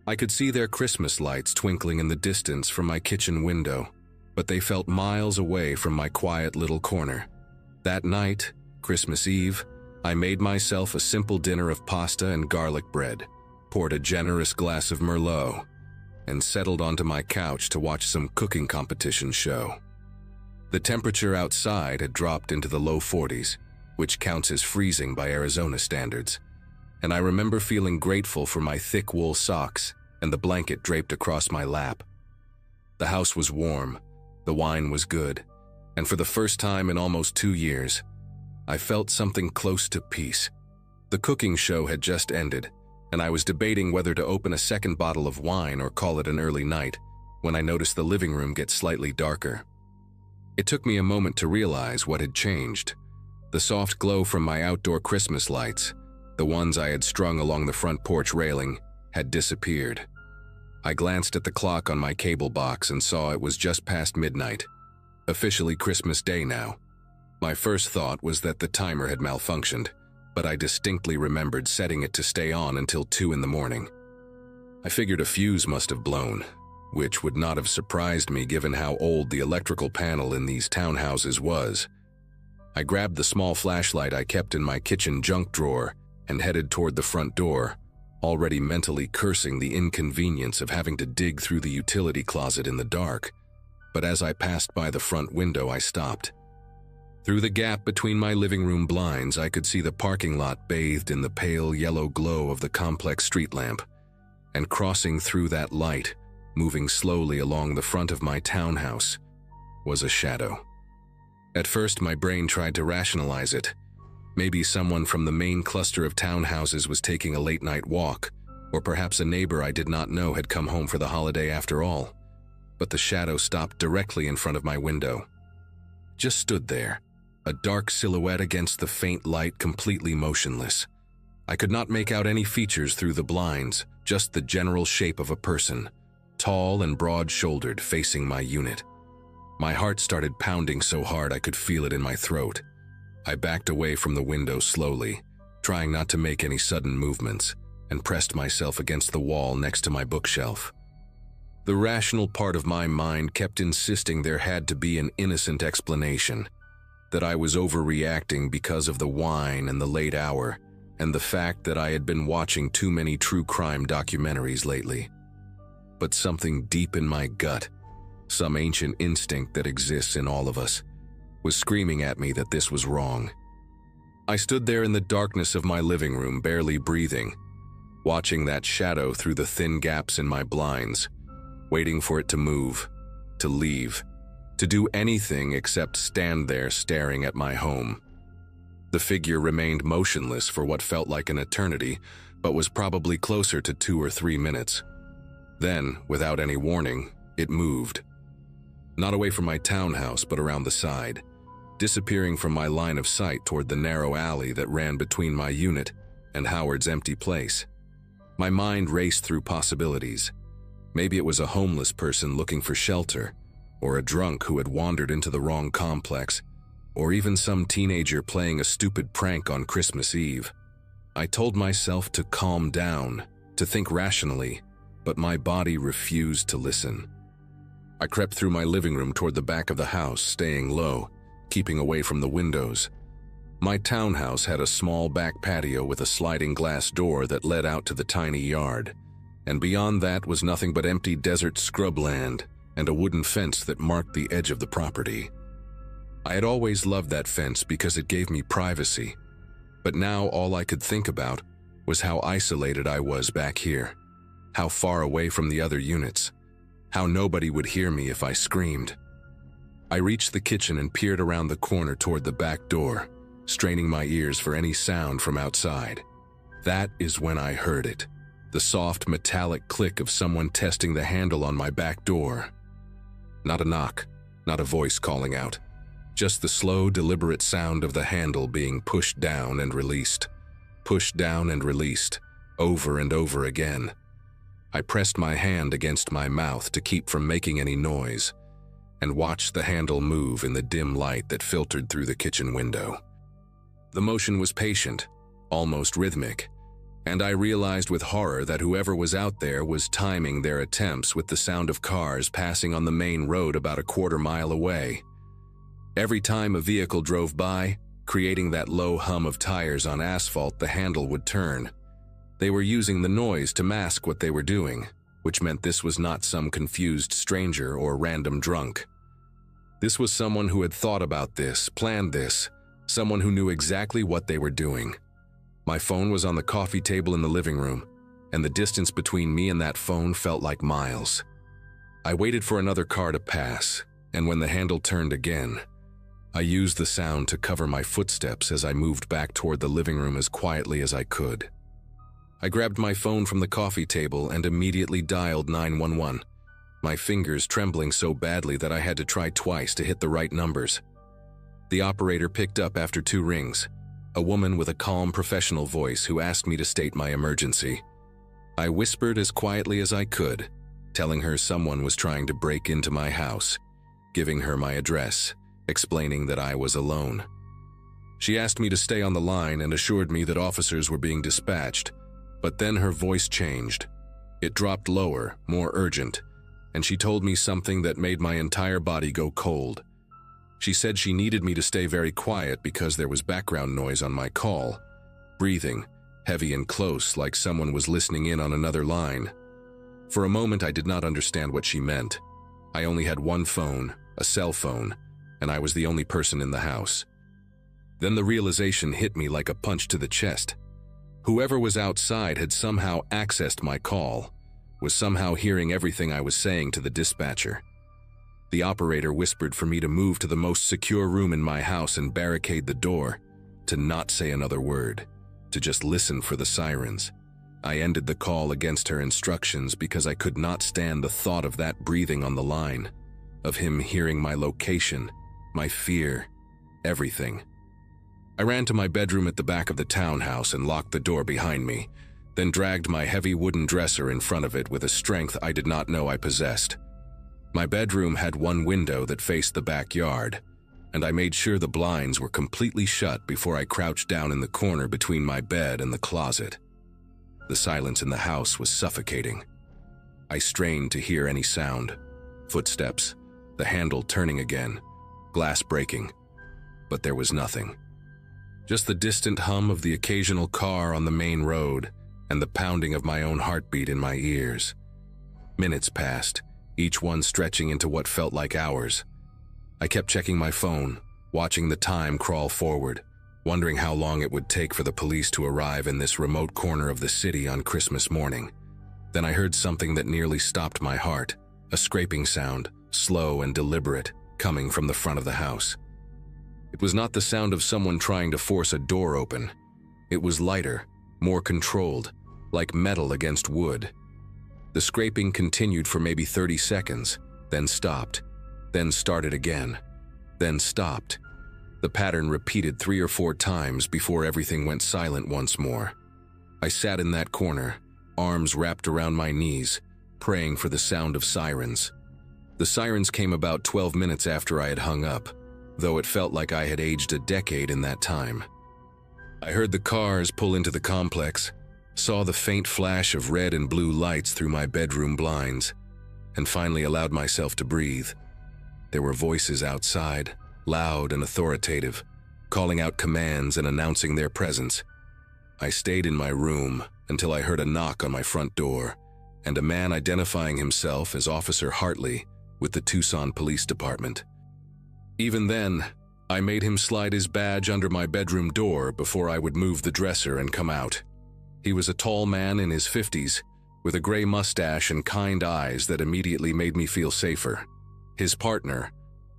I could see their Christmas lights twinkling in the distance from my kitchen window, but they felt miles away from my quiet little corner. That night, Christmas Eve, I made myself a simple dinner of pasta and garlic bread, poured a generous glass of Merlot, and settled onto my couch to watch some cooking competition show. The temperature outside had dropped into the low 40s, which counts as freezing by Arizona standards, and I remember feeling grateful for my thick wool socks and the blanket draped across my lap. The house was warm, the wine was good, and for the first time in almost 2 years, I felt something close to peace. The cooking show had just ended, and I was debating whether to open a second bottle of wine or call it an early night when I noticed the living room get slightly darker. It took me a moment to realize what had changed. The soft glow from my outdoor Christmas lights, the ones I had strung along the front porch railing, had disappeared. I glanced at the clock on my cable box and saw it was just past midnight, officially Christmas Day now. My first thought was that the timer had malfunctioned, but I distinctly remembered setting it to stay on until 2 in the morning. I figured a fuse must have blown, which would not have surprised me given how old the electrical panel in these townhouses was. I grabbed the small flashlight I kept in my kitchen junk drawer and headed toward the front door, already mentally cursing the inconvenience of having to dig through the utility closet in the dark. But as I passed by the front window, I stopped. Through the gap between my living room blinds, I could see the parking lot bathed in the pale yellow glow of the complex street lamp, and crossing through that light, moving slowly along the front of my townhouse, was a shadow. At first, my brain tried to rationalize it. Maybe someone from the main cluster of townhouses was taking a late-night walk, or perhaps a neighbor I did not know had come home for the holiday after all. But the shadow stopped directly in front of my window. Just stood there, a dark silhouette against the faint light, completely motionless. I could not make out any features through the blinds, just the general shape of a person, tall and broad-shouldered, facing my unit. My heart started pounding so hard I could feel it in my throat. I backed away from the window slowly, trying not to make any sudden movements, and pressed myself against the wall next to my bookshelf. The rational part of my mind kept insisting there had to be an innocent explanation, that I was overreacting because of the wine and the late hour, and the fact that I had been watching too many true crime documentaries lately. But something deep in my gut, some ancient instinct that exists in all of us, was screaming at me that this was wrong. I stood there in the darkness of my living room, barely breathing, watching that shadow through the thin gaps in my blinds, waiting for it to move, to leave, to do anything except stand there staring at my home. The figure remained motionless for what felt like an eternity, but was probably closer to 2 or 3 minutes. Then, without any warning, it moved. Not away from my townhouse, but around the side, disappearing from my line of sight toward the narrow alley that ran between my unit and Howard's empty place. My mind raced through possibilities. Maybe it was a homeless person looking for shelter, or a drunk who had wandered into the wrong complex, or even some teenager playing a stupid prank on Christmas Eve. I told myself to calm down, to think rationally, but my body refused to listen. I crept through my living room toward the back of the house, staying low, keeping away from the windows. My townhouse had a small back patio with a sliding glass door that led out to the tiny yard, and beyond that was nothing but empty desert scrubland and a wooden fence that marked the edge of the property. I had always loved that fence because it gave me privacy, but now all I could think about was how isolated I was back here, how far away from the other units, how nobody would hear me if I screamed. I reached the kitchen and peered around the corner toward the back door, straining my ears for any sound from outside. That is when I heard it, the soft metallic click of someone testing the handle on my back door. Not a knock, not a voice calling out, just the slow, deliberate sound of the handle being pushed down and released, over and over again. I pressed my hand against my mouth to keep from making any noise, and watched the handle move in the dim light that filtered through the kitchen window. The motion was patient, almost rhythmic, and I realized with horror that whoever was out there was timing their attempts with the sound of cars passing on the main road about a quarter-mile away. Every time a vehicle drove by, creating that low hum of tires on asphalt, the handle would turn. They were using the noise to mask what they were doing, which meant this was not some confused stranger or random drunk. This was someone who had thought about this, planned this, someone who knew exactly what they were doing. My phone was on the coffee table in the living room, and the distance between me and that phone felt like miles. I waited for another car to pass, and when the handle turned again, I used the sound to cover my footsteps as I moved back toward the living room as quietly as I could. I grabbed my phone from the coffee table and immediately dialed 911, my fingers trembling so badly that I had to try twice to hit the right numbers. The operator picked up after 2 rings, a woman with a calm professional voice who asked me to state my emergency. I whispered as quietly as I could, telling her someone was trying to break into my house, giving her my address, explaining that I was alone. She asked me to stay on the line and assured me that officers were being dispatched, but then her voice changed. It dropped lower, more urgent, and she told me something that made my entire body go cold. She said she needed me to stay very quiet because there was background noise on my call, breathing, heavy and close like someone was listening in on another line. For a moment I did not understand what she meant. I only had one phone, a cell phone, and I was the only person in the house. Then the realization hit me like a punch to the chest. Whoever was outside had somehow accessed my call, was somehow hearing everything I was saying to the dispatcher. The operator whispered for me to move to the most secure room in my house and barricade the door, to not say another word, to just listen for the sirens. I ended the call against her instructions because I could not stand the thought of that breathing on the line, of him hearing my location, my fear, everything. I ran to my bedroom at the back of the townhouse and locked the door behind me, then dragged my heavy wooden dresser in front of it with a strength I did not know I possessed. My bedroom had one window that faced the backyard, and I made sure the blinds were completely shut before I crouched down in the corner between my bed and the closet. The silence in the house was suffocating. I strained to hear any sound, footsteps, the handle turning again, glass breaking, but there was nothing. Just the distant hum of the occasional car on the main road and the pounding of my own heartbeat in my ears. Minutes passed, each one stretching into what felt like hours. I kept checking my phone, watching the time crawl forward, wondering how long it would take for the police to arrive in this remote corner of the city on Christmas morning. Then I heard something that nearly stopped my heart, a scraping sound, slow and deliberate, coming from the front of the house. It was not the sound of someone trying to force a door open. It was lighter, more controlled, like metal against wood. The scraping continued for maybe 30 seconds, then stopped, then started again, then stopped. The pattern repeated 3 or 4 times before everything went silent once more. I sat in that corner, arms wrapped around my knees, praying for the sound of sirens. The sirens came about 12 minutes after I had hung up, though it felt like I had aged a decade in that time. I heard the cars pull into the complex, saw the faint flash of red and blue lights through my bedroom blinds, and finally allowed myself to breathe. There were voices outside, loud and authoritative, calling out commands and announcing their presence. I stayed in my room until I heard a knock on my front door, and a man identifying himself as Officer Hartley with the Tucson Police Department. Even then, I made him slide his badge under my bedroom door before I would move the dresser and come out. He was a tall man in his 50s, with a gray mustache and kind eyes that immediately made me feel safer. His partner,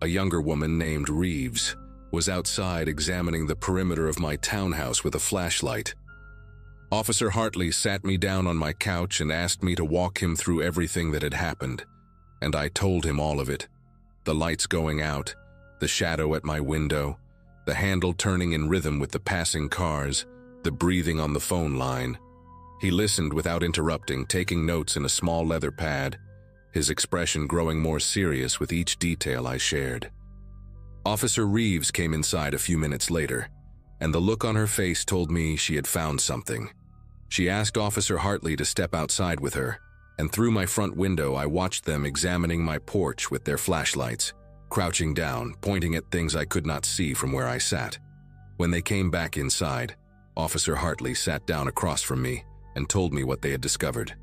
a younger woman named Reeves, was outside examining the perimeter of my townhouse with a flashlight. Officer Hartley sat me down on my couch and asked me to walk him through everything that had happened, and I told him all of it. The lights going out, the shadow at my window, the handle turning in rhythm with the passing cars, the breathing on the phone line. He listened without interrupting, taking notes in a small leather pad, his expression growing more serious with each detail I shared. Officer Reeves came inside a few minutes later, and the look on her face told me she had found something. She asked Officer Hartley to step outside with her, and through my front window I watched them examining my porch with their flashlights, crouching down, pointing at things I could not see from where I sat. When they came back inside, Officer Hartley sat down across from me and told me what they had discovered.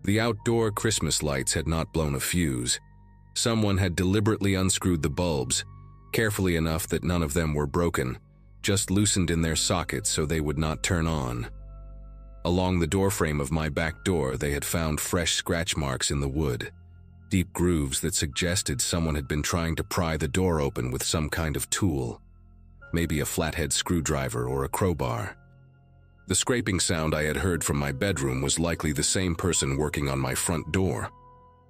The outdoor Christmas lights had not blown a fuse. Someone had deliberately unscrewed the bulbs, carefully enough that none of them were broken, just loosened in their sockets so they would not turn on. Along the doorframe of my back door, they had found fresh scratch marks in the wood, deep grooves that suggested someone had been trying to pry the door open with some kind of tool, maybe a flathead screwdriver or a crowbar. The scraping sound I had heard from my bedroom was likely the same person working on my front door.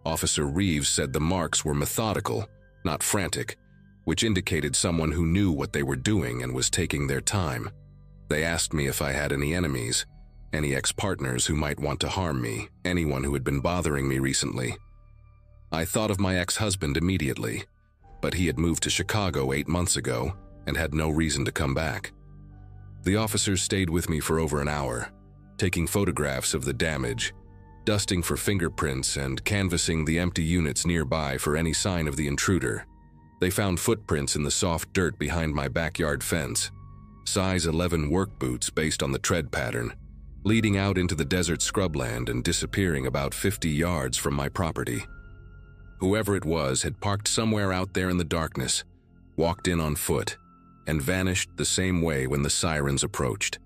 Officer Reeves said the marks were methodical, not frantic, which indicated someone who knew what they were doing and was taking their time. They asked me if I had any enemies, any ex-partners who might want to harm me, anyone who had been bothering me recently. I thought of my ex-husband immediately, but he had moved to Chicago 8 months ago and had no reason to come back. The officers stayed with me for over an hour, taking photographs of the damage, dusting for fingerprints, and canvassing the empty units nearby for any sign of the intruder. They found footprints in the soft dirt behind my backyard fence, size 11 work boots based on the tread pattern, leading out into the desert scrubland and disappearing about 50 yards from my property. Whoever it was had parked somewhere out there in the darkness, walked in on foot, and vanished the same way when the sirens approached.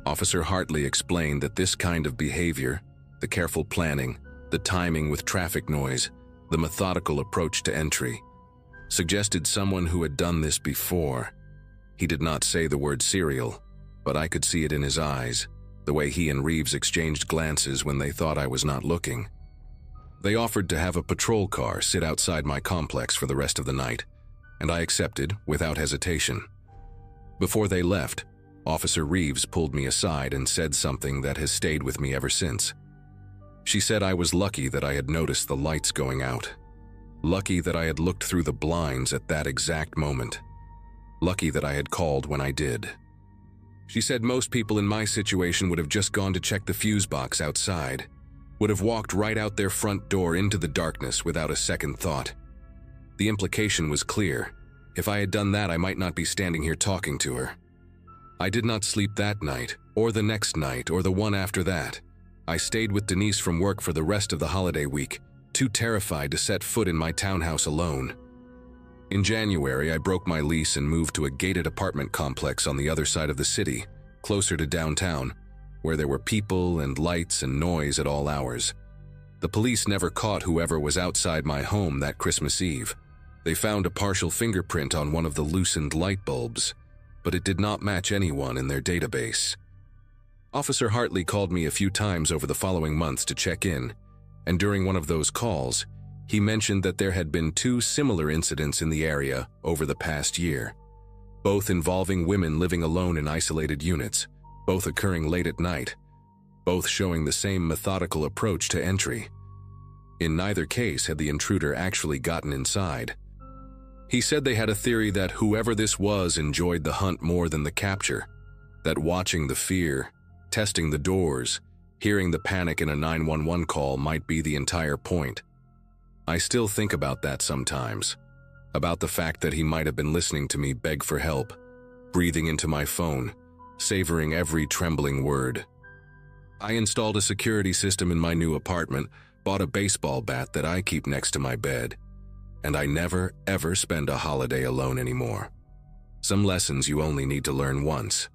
Officer Hartley explained that this kind of behavior, the careful planning, the timing with traffic noise, the methodical approach to entry, suggested someone who had done this before. He did not say the word serial, but I could see it in his eyes, the way he and Reeves exchanged glances when they thought I was not looking. They offered to have a patrol car sit outside my complex for the rest of the night, and I accepted without hesitation. Before they left, Officer Reeves pulled me aside and said something that has stayed with me ever since. She said I was lucky that I had noticed the lights going out. Lucky that I had looked through the blinds at that exact moment. Lucky that I had called when I did. She said most people in my situation would have just gone to check the fuse box outside, would have walked right out their front door into the darkness without a second thought. The implication was clear. If I had done that, I might not be standing here talking to her. I did not sleep that night, or the next night, or the one after that. I stayed with Denise from work for the rest of the holiday week, too terrified to set foot in my townhouse alone. In January, I broke my lease and moved to a gated apartment complex on the other side of the city, closer to downtown, where there were people and lights and noise at all hours. The police never caught whoever was outside my home that Christmas Eve. They found a partial fingerprint on one of the loosened light bulbs, but it did not match anyone in their database. Officer Hartley called me a few times over the following months to check in, and during one of those calls, he mentioned that there had been 2 similar incidents in the area over the past year, both involving women living alone in isolated units, both occurring late at night, both showing the same methodical approach to entry. In neither case had the intruder actually gotten inside. He said they had a theory that whoever this was enjoyed the hunt more than the capture, that watching the fear, testing the doors, hearing the panic in a 911 call might be the entire point. I still think about that sometimes, about the fact that he might have been listening to me beg for help, breathing into my phone, savoring every trembling word. I installed a security system in my new apartment, bought a baseball bat that I keep next to my bed, and I never, ever spend a holiday alone anymore. Some lessons you only need to learn once.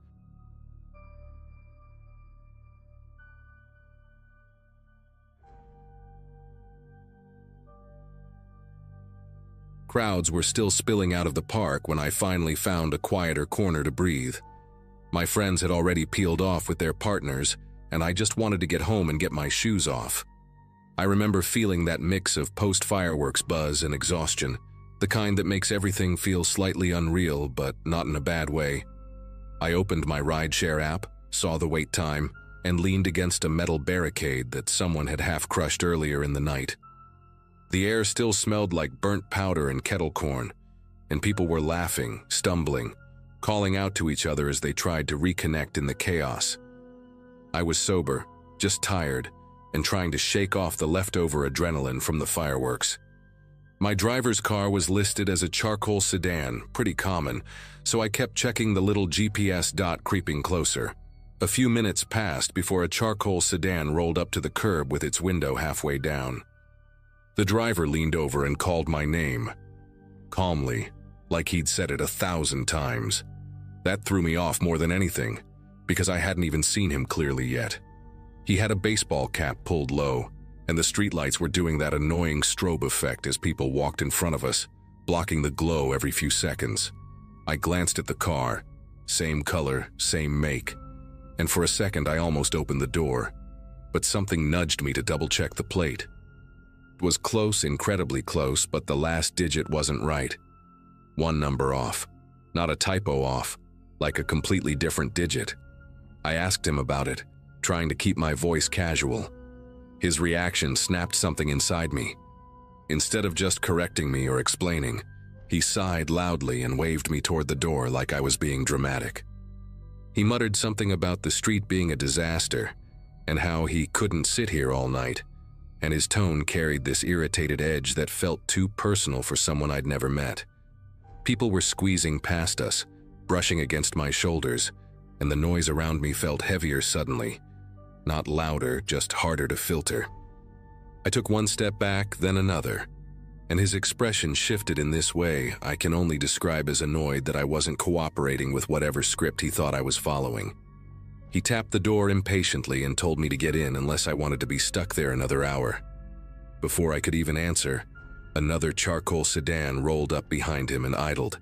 Crowds were still spilling out of the park when I finally found a quieter corner to breathe. My friends had already peeled off with their partners, and I just wanted to get home and get my shoes off. I remember feeling that mix of post-fireworks buzz and exhaustion, the kind that makes everything feel slightly unreal, but not in a bad way. I opened my rideshare app, saw the wait time, and leaned against a metal barricade that someone had half-crushed earlier in the night. The air still smelled like burnt powder and kettle corn, and people were laughing, stumbling, calling out to each other as they tried to reconnect in the chaos. I was sober, just tired, and trying to shake off the leftover adrenaline from the fireworks. My driver's car was listed as a charcoal sedan, pretty common, so I kept checking the little GPS dot creeping closer. A few minutes passed before a charcoal sedan rolled up to the curb with its window halfway down. The driver leaned over and called my name, calmly, like he'd said it 1,000 times. That threw me off more than anything, because I hadn't even seen him clearly yet. He had a baseball cap pulled low, and the streetlights were doing that annoying strobe effect as people walked in front of us, blocking the glow every few seconds. I glanced at the car, same color, same make, and for a second I almost opened the door, but something nudged me to double-check the plate. It was close, incredibly close, but the last digit wasn't right. One number off. Not a typo off, like a completely different digit. I asked him about it, trying to keep my voice casual. His reaction snapped something inside me. Instead of just correcting me or explaining, he sighed loudly and waved me toward the door like I was being dramatic. He muttered something about the street being a disaster and how he couldn't sit here all night, and his tone carried this irritated edge that felt too personal for someone I'd never met. People were squeezing past us, brushing against my shoulders, and the noise around me felt heavier suddenly. Not louder, just harder to filter. I took one step back, then another, and his expression shifted in this way I can only describe as annoyed that I wasn't cooperating with whatever script he thought I was following. He tapped the door impatiently and told me to get in unless I wanted to be stuck there another hour. Before I could even answer, another charcoal sedan rolled up behind him and idled.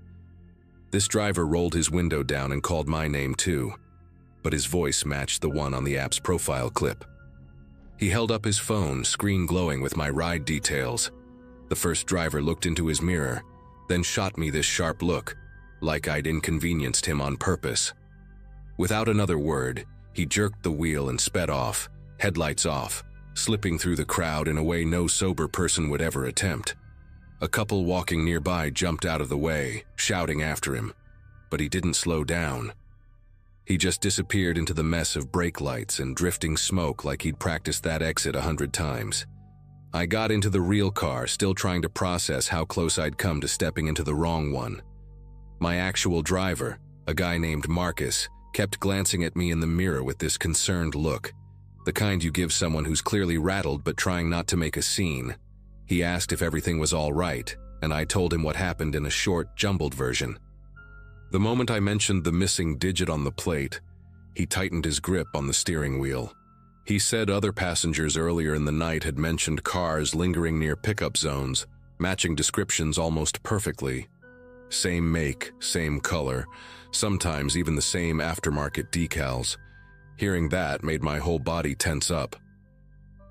This driver rolled his window down and called my name too, but his voice matched the one on the app's profile clip. He held up his phone, screen glowing with my ride details. The first driver looked into his mirror, then shot me this sharp look, like I'd inconvenienced him on purpose. Without another word, he jerked the wheel and sped off, headlights off, slipping through the crowd in a way no sober person would ever attempt. A couple walking nearby jumped out of the way, shouting after him, but he didn't slow down. He just disappeared into the mess of brake lights and drifting smoke like he'd practiced that exit 100 times. I got into the real car, still trying to process how close I'd come to stepping into the wrong one. My actual driver, a guy named Marcus, kept glancing at me in the mirror with this concerned look, the kind you give someone who's clearly rattled but trying not to make a scene. He asked if everything was all right, and I told him what happened in a short, jumbled version. The moment I mentioned the missing digit on the plate, he tightened his grip on the steering wheel. He said other passengers earlier in the night had mentioned cars lingering near pickup zones, matching descriptions almost perfectly. Same make, same color, sometimes even the same aftermarket decals. Hearing that made my whole body tense up.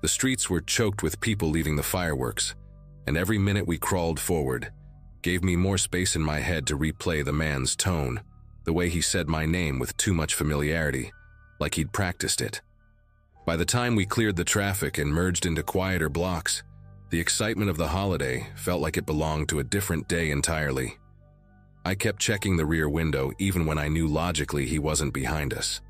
The streets were choked with people leaving the fireworks, and every minute we crawled forward gave me more space in my head to replay the man's tone, the way he said my name with too much familiarity, like he'd practiced it. By the time we cleared the traffic and merged into quieter blocks, the excitement of the holiday felt like it belonged to a different day entirely. I kept checking the rear window even when I knew logically he wasn't behind us.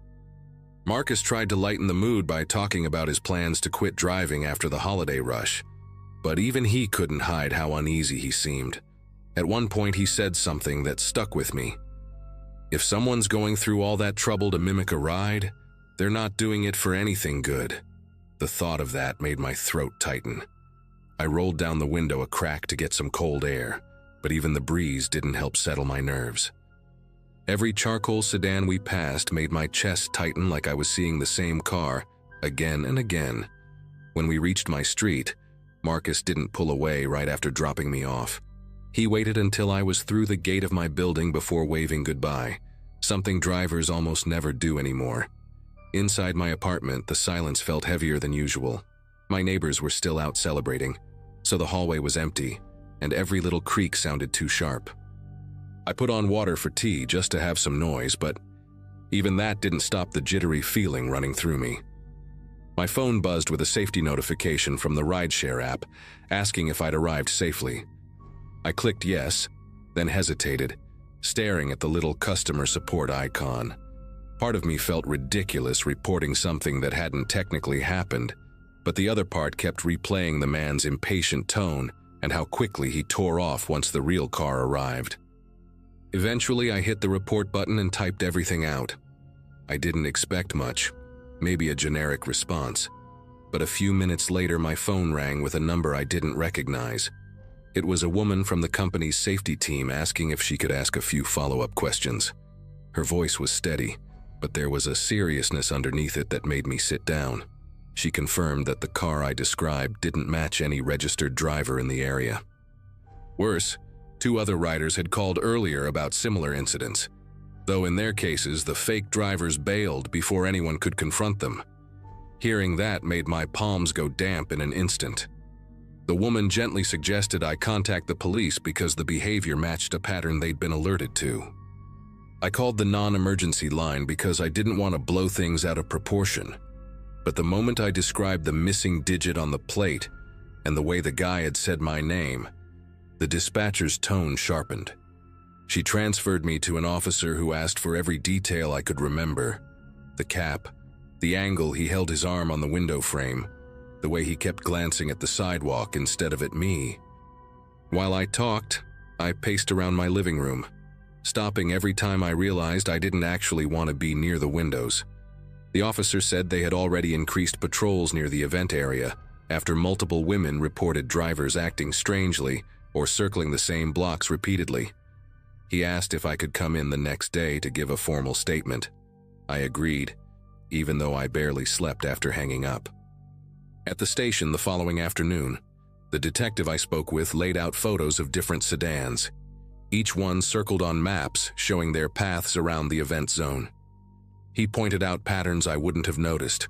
Marcus tried to lighten the mood by talking about his plans to quit driving after the holiday rush, but even he couldn't hide how uneasy he seemed. At one point he said something that stuck with me. If someone's going through all that trouble to mimic a ride, they're not doing it for anything good. The thought of that made my throat tighten. I rolled down the window a crack to get some cold air, but even the breeze didn't help settle my nerves. Every charcoal sedan we passed made my chest tighten like I was seeing the same car again and again. When we reached my street, Marcus didn't pull away right after dropping me off. He waited until I was through the gate of my building before waving goodbye, something drivers almost never do anymore. Inside my apartment, the silence felt heavier than usual. My neighbors were still out celebrating, so the hallway was empty, and every little creak sounded too sharp. I put on water for tea just to have some noise, but even that didn't stop the jittery feeling running through me. My phone buzzed with a safety notification from the rideshare app, asking if I'd arrived safely. I clicked yes, then hesitated, staring at the little customer support icon. Part of me felt ridiculous reporting something that hadn't technically happened, but the other part kept replaying the man's impatient tone and how quickly he tore off once the real car arrived. Eventually, I hit the report button and typed everything out. I didn't expect much, maybe a generic response. But a few minutes later, my phone rang with a number I didn't recognize. It was a woman from the company's safety team asking if she could ask a few follow-up questions. Her voice was steady, but there was a seriousness underneath it that made me sit down. She confirmed that the car I described didn't match any registered driver in the area. Worse, 2 other riders had called earlier about similar incidents, though in their cases the fake drivers bailed before anyone could confront them. Hearing that made my palms go damp in an instant. The woman gently suggested I contact the police because the behavior matched a pattern they'd been alerted to. I called the non-emergency line because I didn't want to blow things out of proportion. But the moment I described the missing digit on the plate and the way the guy had said my name, the dispatcher's tone sharpened. She transferred me to an officer who asked for every detail I could remember. The cap, the angle he held his arm on the window frame, the way he kept glancing at the sidewalk instead of at me. While I talked, I paced around my living room, stopping every time I realized I didn't actually want to be near the windows. The officer said they had already increased patrols near the event area after multiple women reported drivers acting strangely or circling the same blocks repeatedly. He asked if I could come in the next day to give a formal statement. I agreed, even though I barely slept after hanging up. At the station the following afternoon, the detective I spoke with laid out photos of different sedans, each one circled on maps showing their paths around the event zone. He pointed out patterns I wouldn't have noticed.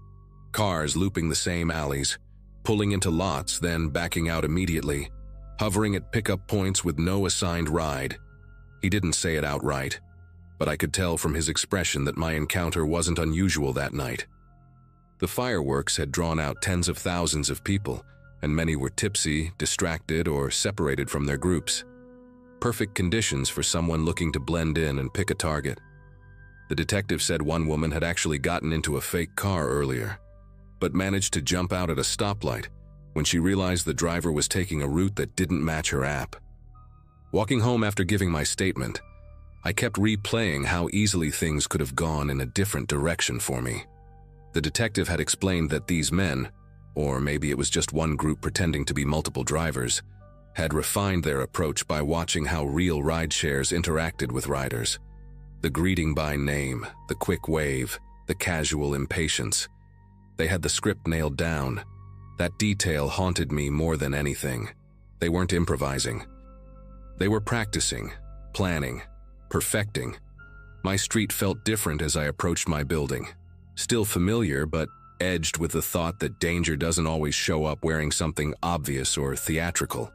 Cars looping the same alleys, pulling into lots, then backing out immediately, hovering at pickup points with no assigned ride. He didn't say it outright, but I could tell from his expression that my encounter wasn't unusual that night. The fireworks had drawn out tens of thousands of people, and many were tipsy, distracted, or separated from their groups. Perfect conditions for someone looking to blend in and pick a target. The detective said one woman had actually gotten into a fake car earlier, but managed to jump out at a stoplight when she realized the driver was taking a route that didn't match her app. Walking home after giving my statement, I kept replaying how easily things could have gone in a different direction for me. The detective had explained that these men, or maybe it was just one group pretending to be multiple drivers, had refined their approach by watching how real rideshares interacted with riders. The greeting by name, the quick wave, the casual impatience. They had the script nailed down. That detail haunted me more than anything. They weren't improvising. They were practicing, planning, perfecting. My street felt different as I approached my building. Still familiar, but edged with the thought that danger doesn't always show up wearing something obvious or theatrical.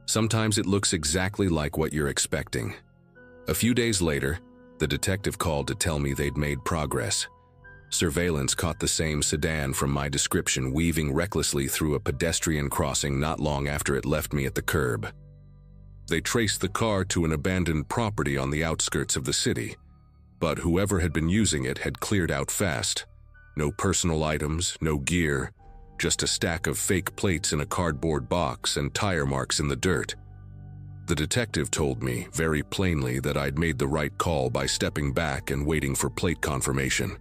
Sometimes it looks exactly like what you're expecting. A few days later, the detective called to tell me they'd made progress. Surveillance caught the same sedan from my description weaving recklessly through a pedestrian crossing not long after it left me at the curb. They traced the car to an abandoned property on the outskirts of the city, but whoever had been using it had cleared out fast. No personal items, no gear, just a stack of fake plates in a cardboard box and tire marks in the dirt. The detective told me very plainly that I'd made the right call by stepping back and waiting for plate confirmation.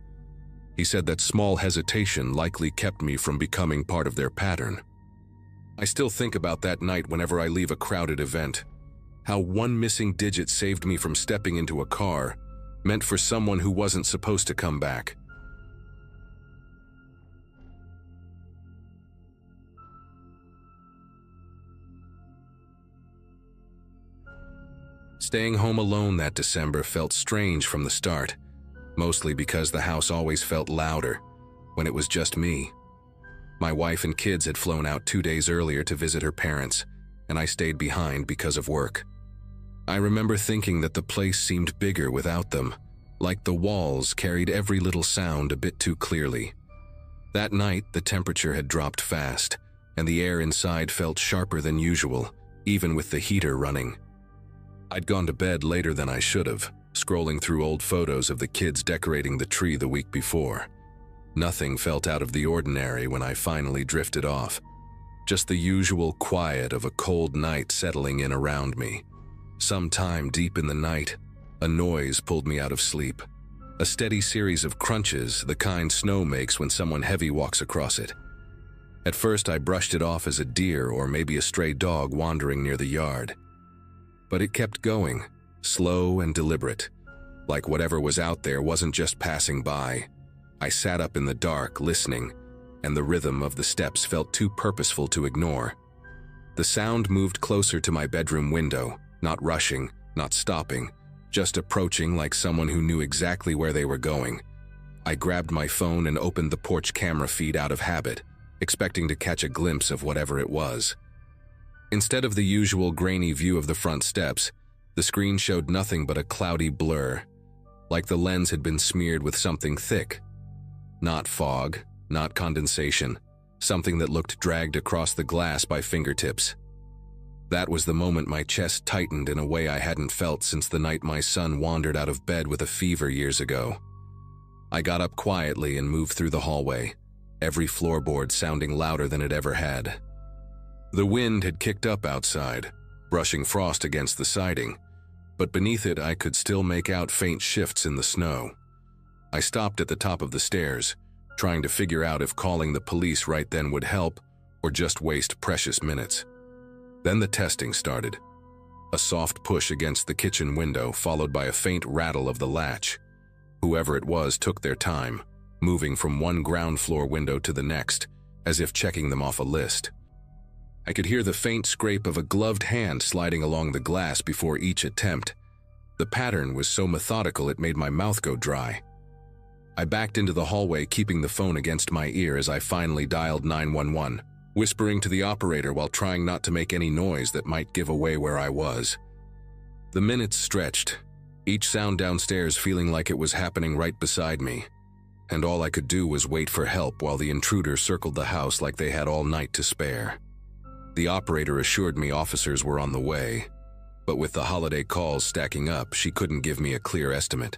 He said that small hesitation likely kept me from becoming part of their pattern. I still think about that night whenever I leave a crowded event. How one missing digit saved me from stepping into a car, meant for someone who wasn't supposed to come back. Staying home alone that December felt strange from the start, mostly because the house always felt louder when it was just me. My wife and kids had flown out 2 days earlier to visit her parents, and I stayed behind because of work. I remember thinking that the place seemed bigger without them, like the walls carried every little sound a bit too clearly. That night, the temperature had dropped fast, and the air inside felt sharper than usual, even with the heater running. I'd gone to bed later than I should have, scrolling through old photos of the kids decorating the tree the week before. Nothing felt out of the ordinary when I finally drifted off. Just the usual quiet of a cold night settling in around me. Sometime deep in the night, a noise pulled me out of sleep. a steady series of crunches, the kind snow makes when someone heavy walks across it. At first, I brushed it off as a deer or maybe a stray dog wandering near the yard. But it kept going, slow and deliberate, like whatever was out there wasn't just passing by. I sat up in the dark, listening, and the rhythm of the steps felt too purposeful to ignore. The sound moved closer to my bedroom window, not rushing, not stopping, just approaching like someone who knew exactly where they were going. I grabbed my phone and opened the porch camera feed out of habit, expecting to catch a glimpse of whatever it was. Instead of the usual grainy view of the front steps, the screen showed nothing but a cloudy blur, like the lens had been smeared with something thick. Not fog, not condensation, something that looked dragged across the glass by fingertips. That was the moment my chest tightened in a way I hadn't felt since the night my son wandered out of bed with a fever years ago. I got up quietly and moved through the hallway, every floorboard sounding louder than it ever had. The wind had kicked up outside, brushing frost against the siding, but beneath it I could still make out faint shifts in the snow. I stopped at the top of the stairs, trying to figure out if calling the police right then would help or just waste precious minutes. Then the testing started. A soft push against the kitchen window, followed by a faint rattle of the latch. Whoever it was took their time, moving from one ground floor window to the next, as if checking them off a list. I could hear the faint scrape of a gloved hand sliding along the glass before each attempt. The pattern was so methodical it made my mouth go dry. I backed into the hallway, keeping the phone against my ear as I finally dialed 911, whispering to the operator while trying not to make any noise that might give away where I was. The minutes stretched, each sound downstairs feeling like it was happening right beside me, and all I could do was wait for help while the intruder circled the house like they had all night to spare. The operator assured me officers were on the way, but with the holiday calls stacking up, she couldn't give me a clear estimate.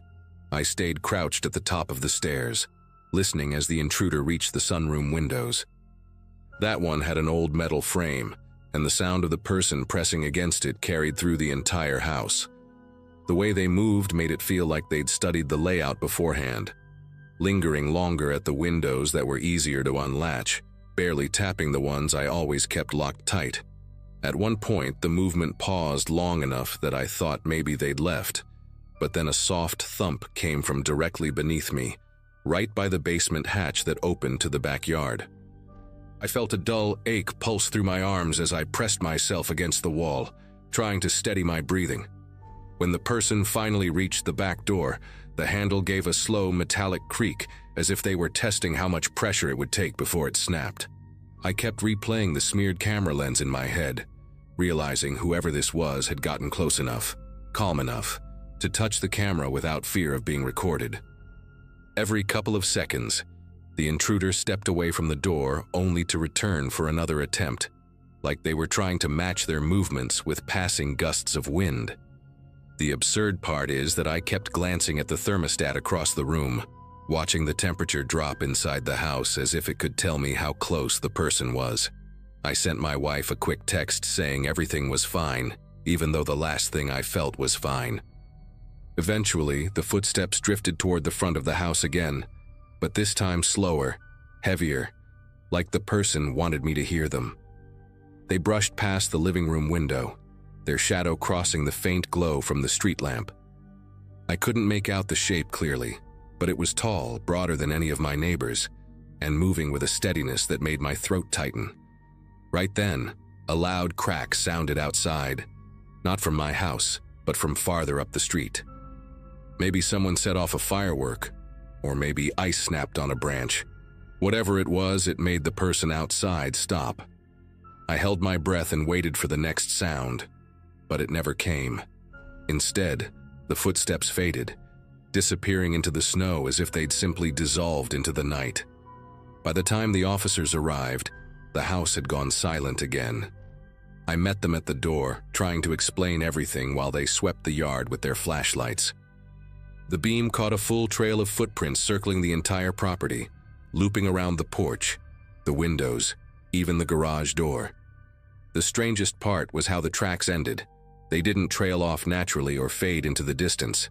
I stayed crouched at the top of the stairs, listening as the intruder reached the sunroom windows. That one had an old metal frame, and the sound of the person pressing against it carried through the entire house. The way they moved made it feel like they'd studied the layout beforehand, lingering longer at the windows that were easier to unlatch, barely tapping the ones I always kept locked tight. At one point, the movement paused long enough that I thought maybe they'd left, but then a soft thump came from directly beneath me, right by the basement hatch that opened to the backyard. I felt a dull ache pulse through my arms as I pressed myself against the wall, trying to steady my breathing. When the person finally reached the back door, the handle gave a slow metallic creak as if they were testing how much pressure it would take before it snapped. I kept replaying the smeared camera lens in my head, realizing whoever this was had gotten close enough, calm enough, to touch the camera without fear of being recorded. Every couple of seconds, the intruder stepped away from the door only to return for another attempt, like they were trying to match their movements with passing gusts of wind. The absurd part is that I kept glancing at the thermostat across the room, watching the temperature drop inside the house as if it could tell me how close the person was. I sent my wife a quick text saying everything was fine, even though the last thing I felt was fine. Eventually, the footsteps drifted toward the front of the house again, but this time slower, heavier, like the person wanted me to hear them. They brushed past the living room window, their shadow crossing the faint glow from the street lamp. I couldn't make out the shape clearly, but it was tall, broader than any of my neighbors, and moving with a steadiness that made my throat tighten. Right then, a loud crack sounded outside, not from my house, but from farther up the street. Maybe someone set off a firework, or maybe ice snapped on a branch. Whatever it was, it made the person outside stop. I held my breath and waited for the next sound, but it never came. Instead, the footsteps faded, disappearing into the snow as if they'd simply dissolved into the night. By the time the officers arrived, the house had gone silent again. I met them at the door, trying to explain everything while they swept the yard with their flashlights. The beam caught a full trail of footprints circling the entire property, looping around the porch, the windows, even the garage door. The strangest part was how the tracks ended. They didn't trail off naturally or fade into the distance.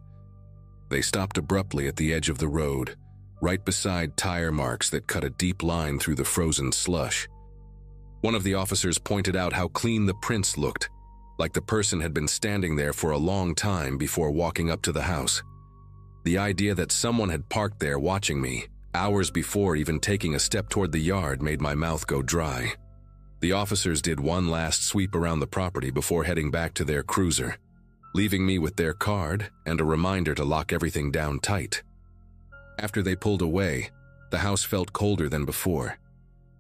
They stopped abruptly at the edge of the road, right beside tire marks that cut a deep line through the frozen slush. One of the officers pointed out how clean the prints looked, like the person had been standing there for a long time before walking up to the house. The idea that someone had parked there watching me, hours before even taking a step toward the yard, made my mouth go dry. The officers did one last sweep around the property before heading back to their cruiser, leaving me with their card and a reminder to lock everything down tight. After they pulled away, the house felt colder than before,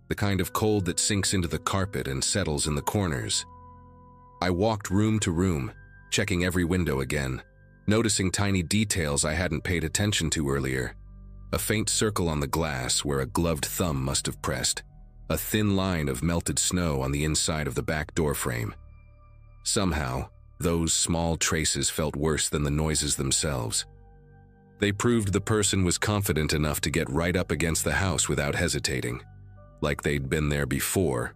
the kind of cold that sinks into the carpet and settles in the corners. I walked room to room, checking every window again, noticing tiny details I hadn't paid attention to earlier. A faint circle on the glass where a gloved thumb must have pressed, a thin line of melted snow on the inside of the back door frame. Somehow, those small traces felt worse than the noises themselves. They proved the person was confident enough to get right up against the house without hesitating, like they'd been there before,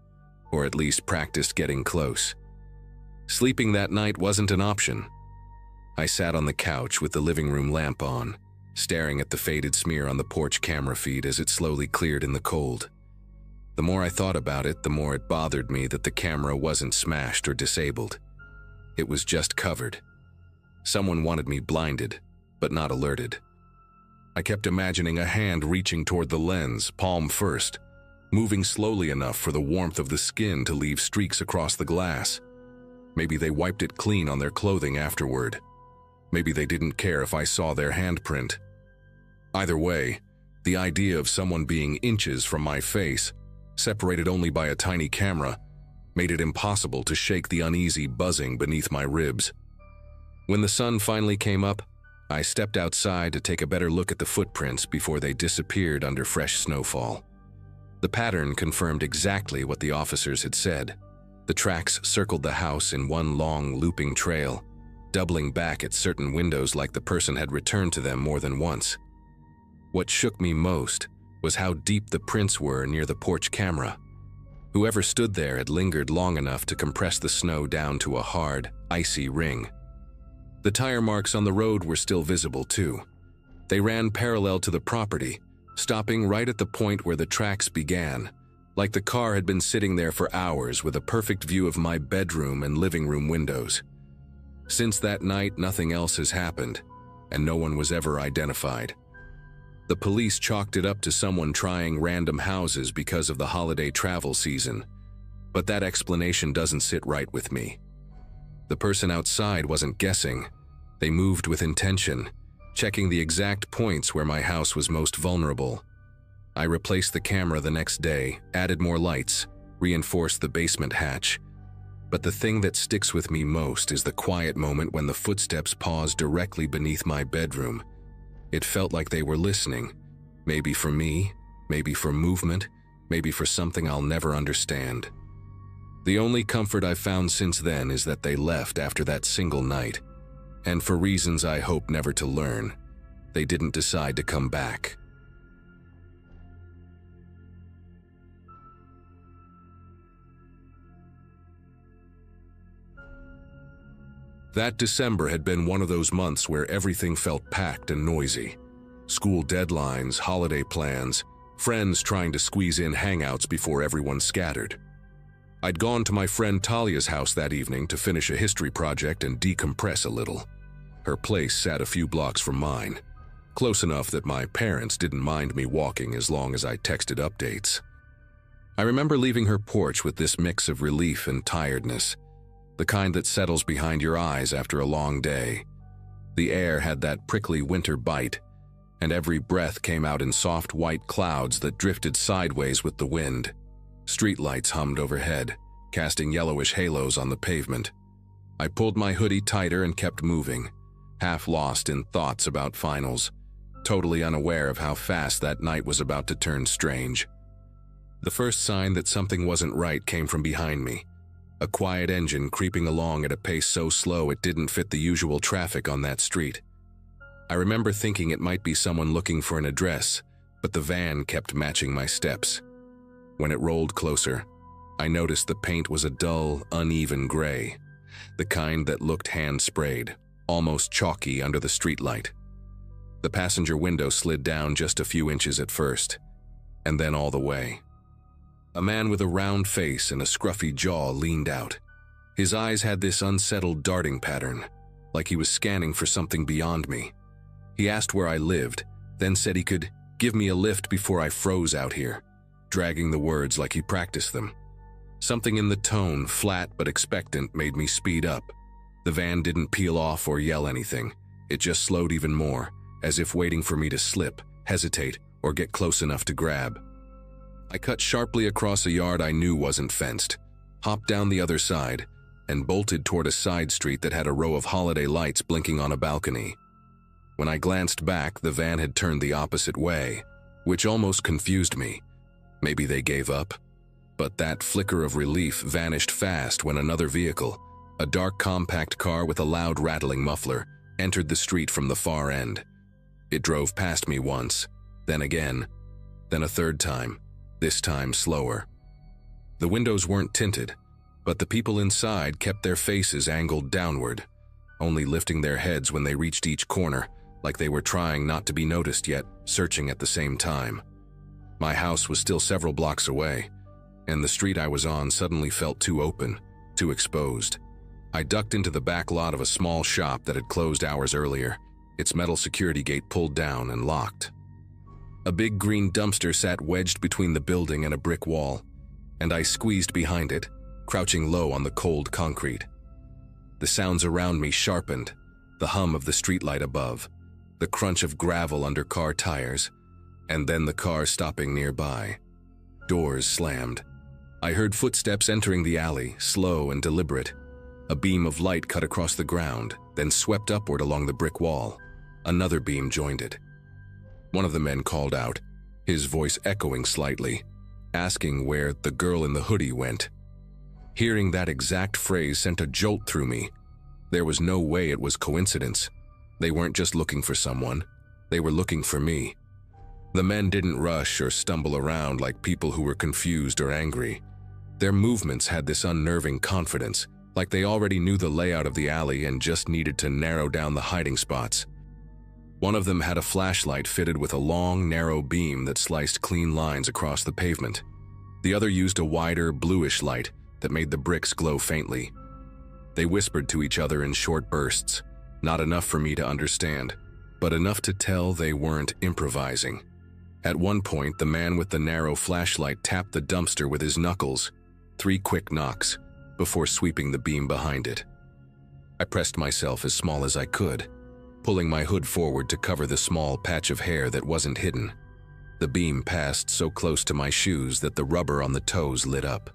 or at least practiced getting close. Sleeping that night wasn't an option. I sat on the couch with the living room lamp on, staring at the faded smear on the porch camera feed as it slowly cleared in the cold. The more I thought about it, the more it bothered me that the camera wasn't smashed or disabled. It was just covered. Someone wanted me blinded, but not alerted. I kept imagining a hand reaching toward the lens, palm first, moving slowly enough for the warmth of the skin to leave streaks across the glass. Maybe they wiped it clean on their clothing afterward. Maybe they didn't care if I saw their handprint. Either way, the idea of someone being inches from my face, separated only by a tiny camera, made it impossible to shake the uneasy buzzing beneath my ribs. When the sun finally came up, I stepped outside to take a better look at the footprints before they disappeared under fresh snowfall. The pattern confirmed exactly what the officers had said. The tracks circled the house in one long, looping trail, doubling back at certain windows like the person had returned to them more than once. What shook me most was how deep the prints were near the porch camera. Whoever stood there had lingered long enough to compress the snow down to a hard, icy ring. The tire marks on the road were still visible too. They ran parallel to the property, stopping right at the point where the tracks began, like the car had been sitting there for hours with a perfect view of my bedroom and living room windows. Since that night, nothing else has happened, and no one was ever identified. The police chalked it up to someone trying random houses because of the holiday travel season, but that explanation doesn't sit right with me. The person outside wasn't guessing. They moved with intention, checking the exact points where my house was most vulnerable. I replaced the camera the next day, added more lights, reinforced the basement hatch. But the thing that sticks with me most is the quiet moment when the footsteps paused directly beneath my bedroom. It felt like they were listening, maybe for me, maybe for movement, maybe for something I'll never understand. The only comfort I've found since then is that they left after that single night, and for reasons I hope never to learn, they didn't decide to come back. That December had been one of those months where everything felt packed and noisy. School deadlines, holiday plans, friends trying to squeeze in hangouts before everyone scattered. I'd gone to my friend Talia's house that evening to finish a history project and decompress a little. Her place sat a few blocks from mine, close enough that my parents didn't mind me walking as long as I texted updates. I remember leaving her porch with this mix of relief and tiredness, the kind that settles behind your eyes after a long day. The air had that prickly winter bite, and every breath came out in soft white clouds that drifted sideways with the wind. Streetlights hummed overhead, casting yellowish halos on the pavement. I pulled my hoodie tighter and kept moving, half lost in thoughts about finals, totally unaware of how fast that night was about to turn strange. The first sign that something wasn't right came from behind me. A quiet engine creeping along at a pace so slow it didn't fit the usual traffic on that street. I remember thinking it might be someone looking for an address, but the van kept matching my steps. When it rolled closer, I noticed the paint was a dull, uneven gray, the kind that looked hand-sprayed, almost chalky under the streetlight. The passenger window slid down just a few inches at first, and then all the way. A man with a round face and a scruffy jaw leaned out. His eyes had this unsettled darting pattern, like he was scanning for something beyond me. He asked where I lived, then said he could give me a lift before I froze out here, dragging the words like he practiced them. Something in the tone, flat but expectant, made me speed up. The van didn't peel off or yell anything. It just slowed even more, as if waiting for me to slip, hesitate, or get close enough to grab. I cut sharply across a yard I knew wasn't fenced, hopped down the other side, and bolted toward a side street that had a row of holiday lights blinking on a balcony. When I glanced back, the van had turned the opposite way, which almost confused me. Maybe they gave up? But that flicker of relief vanished fast when another vehicle, a dark compact car with a loud rattling muffler, entered the street from the far end. It drove past me once, then again, then a third time, this time slower. The windows weren't tinted, but the people inside kept their faces angled downward, only lifting their heads when they reached each corner, like they were trying not to be noticed yet searching at the same time. My house was still several blocks away, and the street I was on suddenly felt too open, too exposed. I ducked into the back lot of a small shop that had closed hours earlier, its metal security gate pulled down and locked. A big green dumpster sat wedged between the building and a brick wall, and I squeezed behind it, crouching low on the cold concrete. The sounds around me sharpened, the hum of the streetlight above, the crunch of gravel under car tires, and then the car stopping nearby. Doors slammed. I heard footsteps entering the alley, slow and deliberate. A beam of light cut across the ground, then swept upward along the brick wall. Another beam joined it. One of the men called out, his voice echoing slightly, asking where the girl in the hoodie went. Hearing that exact phrase sent a jolt through me. There was no way it was coincidence. They weren't just looking for someone. They were looking for me. The men didn't rush or stumble around like people who were confused or angry. Their movements had this unnerving confidence, like they already knew the layout of the alley and just needed to narrow down the hiding spots. One of them had a flashlight fitted with a long, narrow beam that sliced clean lines across the pavement. The other used a wider, bluish light that made the bricks glow faintly. They whispered to each other in short bursts, not enough for me to understand, but enough to tell they weren't improvising. At one point, the man with the narrow flashlight tapped the dumpster with his knuckles, 3 quick knocks, before sweeping the beam behind it. I pressed myself as small as I could, pulling my hood forward to cover the small patch of hair that wasn't hidden. The beam passed so close to my shoes that the rubber on the toes lit up.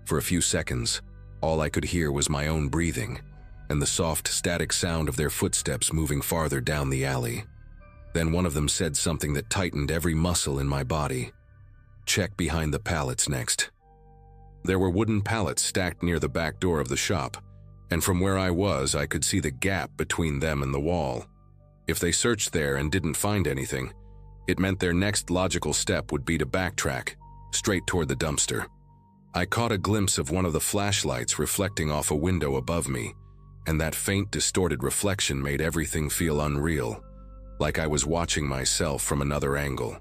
For a few seconds, all I could hear was my own breathing and the soft, static sound of their footsteps moving farther down the alley. Then one of them said something that tightened every muscle in my body. Check behind the pallets next. There were wooden pallets stacked near the back door of the shop, and from where I was, I could see the gap between them and the wall. If they searched there and didn't find anything, it meant their next logical step would be to backtrack, straight toward the dumpster. I caught a glimpse of one of the flashlights reflecting off a window above me, and that faint, distorted reflection made everything feel unreal, like I was watching myself from another angle.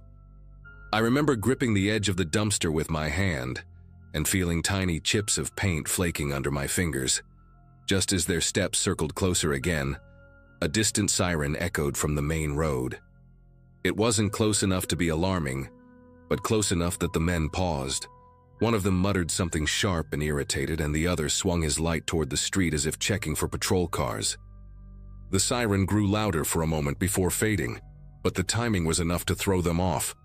I remember gripping the edge of the dumpster with my hand and feeling tiny chips of paint flaking under my fingers. Just as their steps circled closer again, a distant siren echoed from the main road. It wasn't close enough to be alarming, but close enough that the men paused. One of them muttered something sharp and irritated, and the other swung his light toward the street as if checking for patrol cars. The siren grew louder for a moment before fading, but the timing was enough to throw them off.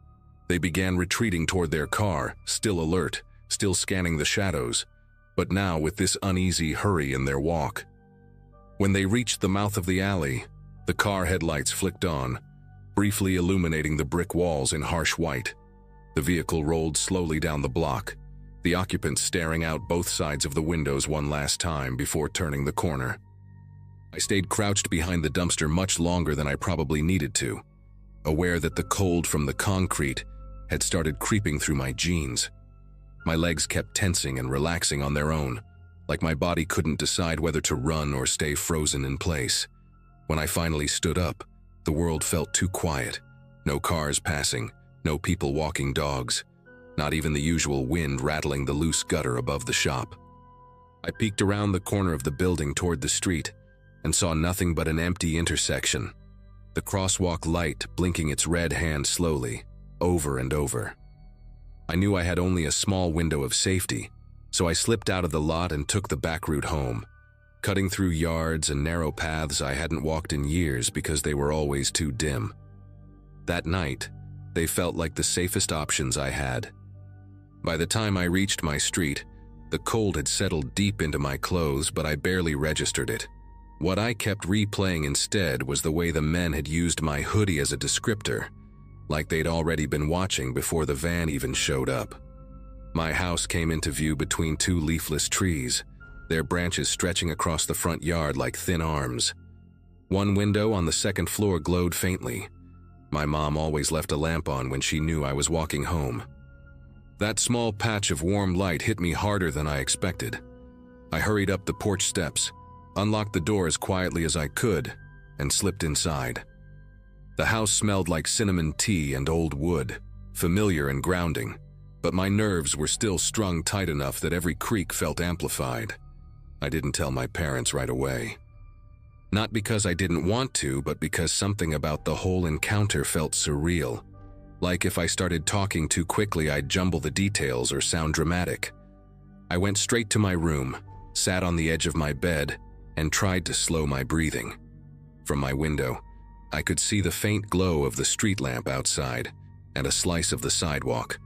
They began retreating toward their car, still alert, still scanning the shadows, but now with this uneasy hurry in their walk. When they reached the mouth of the alley, the car headlights flicked on, briefly illuminating the brick walls in harsh white. The vehicle rolled slowly down the block, the occupants staring out both sides of the windows one last time before turning the corner. I stayed crouched behind the dumpster much longer than I probably needed to, aware that the cold from the concrete had started creeping through my jeans. My legs kept tensing and relaxing on their own, like my body couldn't decide whether to run or stay frozen in place. When I finally stood up, The world felt too quiet. No cars passing, no people walking dogs, not even the usual wind rattling the loose gutter above the shop. I peeked around the corner of the building toward the street and saw nothing but an empty intersection, the crosswalk light blinking its red hand slowly, over and over. I knew I had only a small window of safety, so I slipped out of the lot and took the back route home, cutting through yards and narrow paths I hadn't walked in years because they were always too dim. That night, they felt like the safest options I had. By the time I reached my street, the cold had settled deep into my clothes, but I barely registered it. What I kept replaying instead was the way the men had used my hoodie as a descriptor, like they'd already been watching before the van even showed up. My house came into view between two leafless trees, their branches stretching across the front yard like thin arms. One window on the second floor glowed faintly. My mom always left a lamp on when she knew I was walking home. That small patch of warm light hit me harder than I expected. I hurried up the porch steps, unlocked the door as quietly as I could, and slipped inside. The house smelled like cinnamon tea and old wood, familiar and grounding, but my nerves were still strung tight enough that every creak felt amplified. I didn't tell my parents right away. Not because I didn't want to, but because something about the whole encounter felt surreal. Like if I started talking too quickly, I'd jumble the details or sound dramatic. I went straight to my room, sat on the edge of my bed, and tried to slow my breathing. From my window, I could see the faint glow of the street lamp outside and a slice of the sidewalk.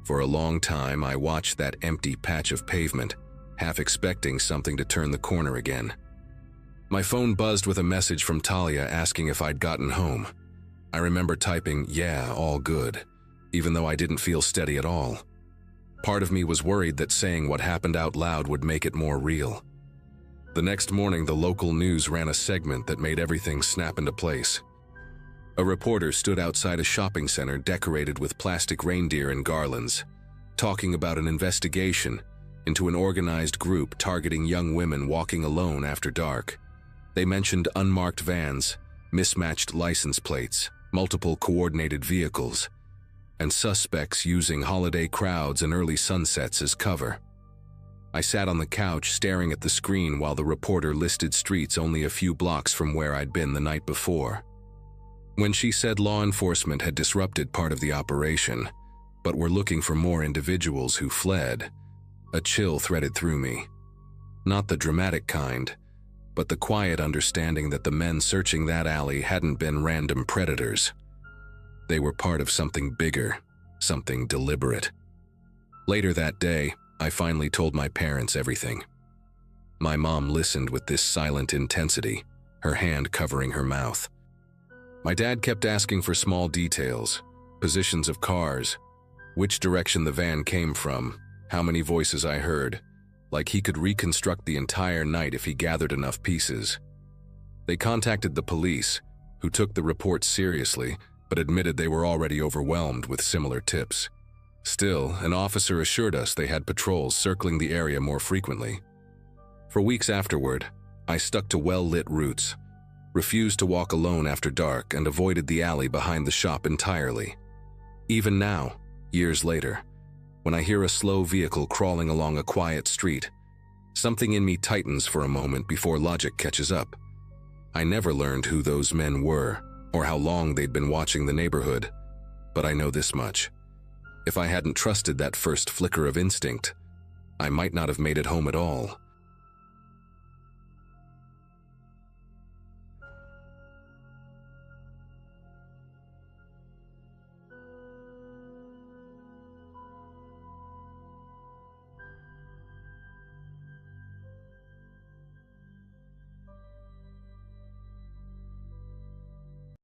For a long time, I watched that empty patch of pavement, half expecting something to turn the corner again. My phone buzzed with a message from Talia asking if I'd gotten home. I remember typing, "Yeah, all good," even though I didn't feel steady at all. Part of me was worried that saying what happened out loud would make it more real. The next morning, the local news ran a segment that made everything snap into place. A reporter stood outside a shopping center decorated with plastic reindeer and garlands, talking about an investigation into an organized group targeting young women walking alone after dark. They mentioned unmarked vans, mismatched license plates, multiple coordinated vehicles, and suspects using holiday crowds and early sunsets as cover. I sat on the couch staring at the screen while the reporter listed streets only a few blocks from where I'd been the night before. When she said law enforcement had disrupted part of the operation, but were looking for more individuals who fled, a chill threaded through me. Not the dramatic kind, but the quiet understanding that the men searching that alley hadn't been random predators. They were part of something bigger, something deliberate. Later that day, I finally told my parents everything. My mom listened with this silent intensity, her hand covering her mouth. My dad kept asking for small details, positions of cars, which direction the van came from, how many voices I heard, like he could reconstruct the entire night if he gathered enough pieces. They contacted the police, who took the report seriously, but admitted they were already overwhelmed with similar tips. Still, an officer assured us they had patrols circling the area more frequently. For weeks afterward, I stuck to well-lit routes, refused to walk alone after dark, and avoided the alley behind the shop entirely. Even now, years later, when I hear a slow vehicle crawling along a quiet street, something in me tightens for a moment before logic catches up. I never learned who those men were or how long they'd been watching the neighborhood, but I know this much. If I hadn't trusted that first flicker of instinct, I might not have made it home at all.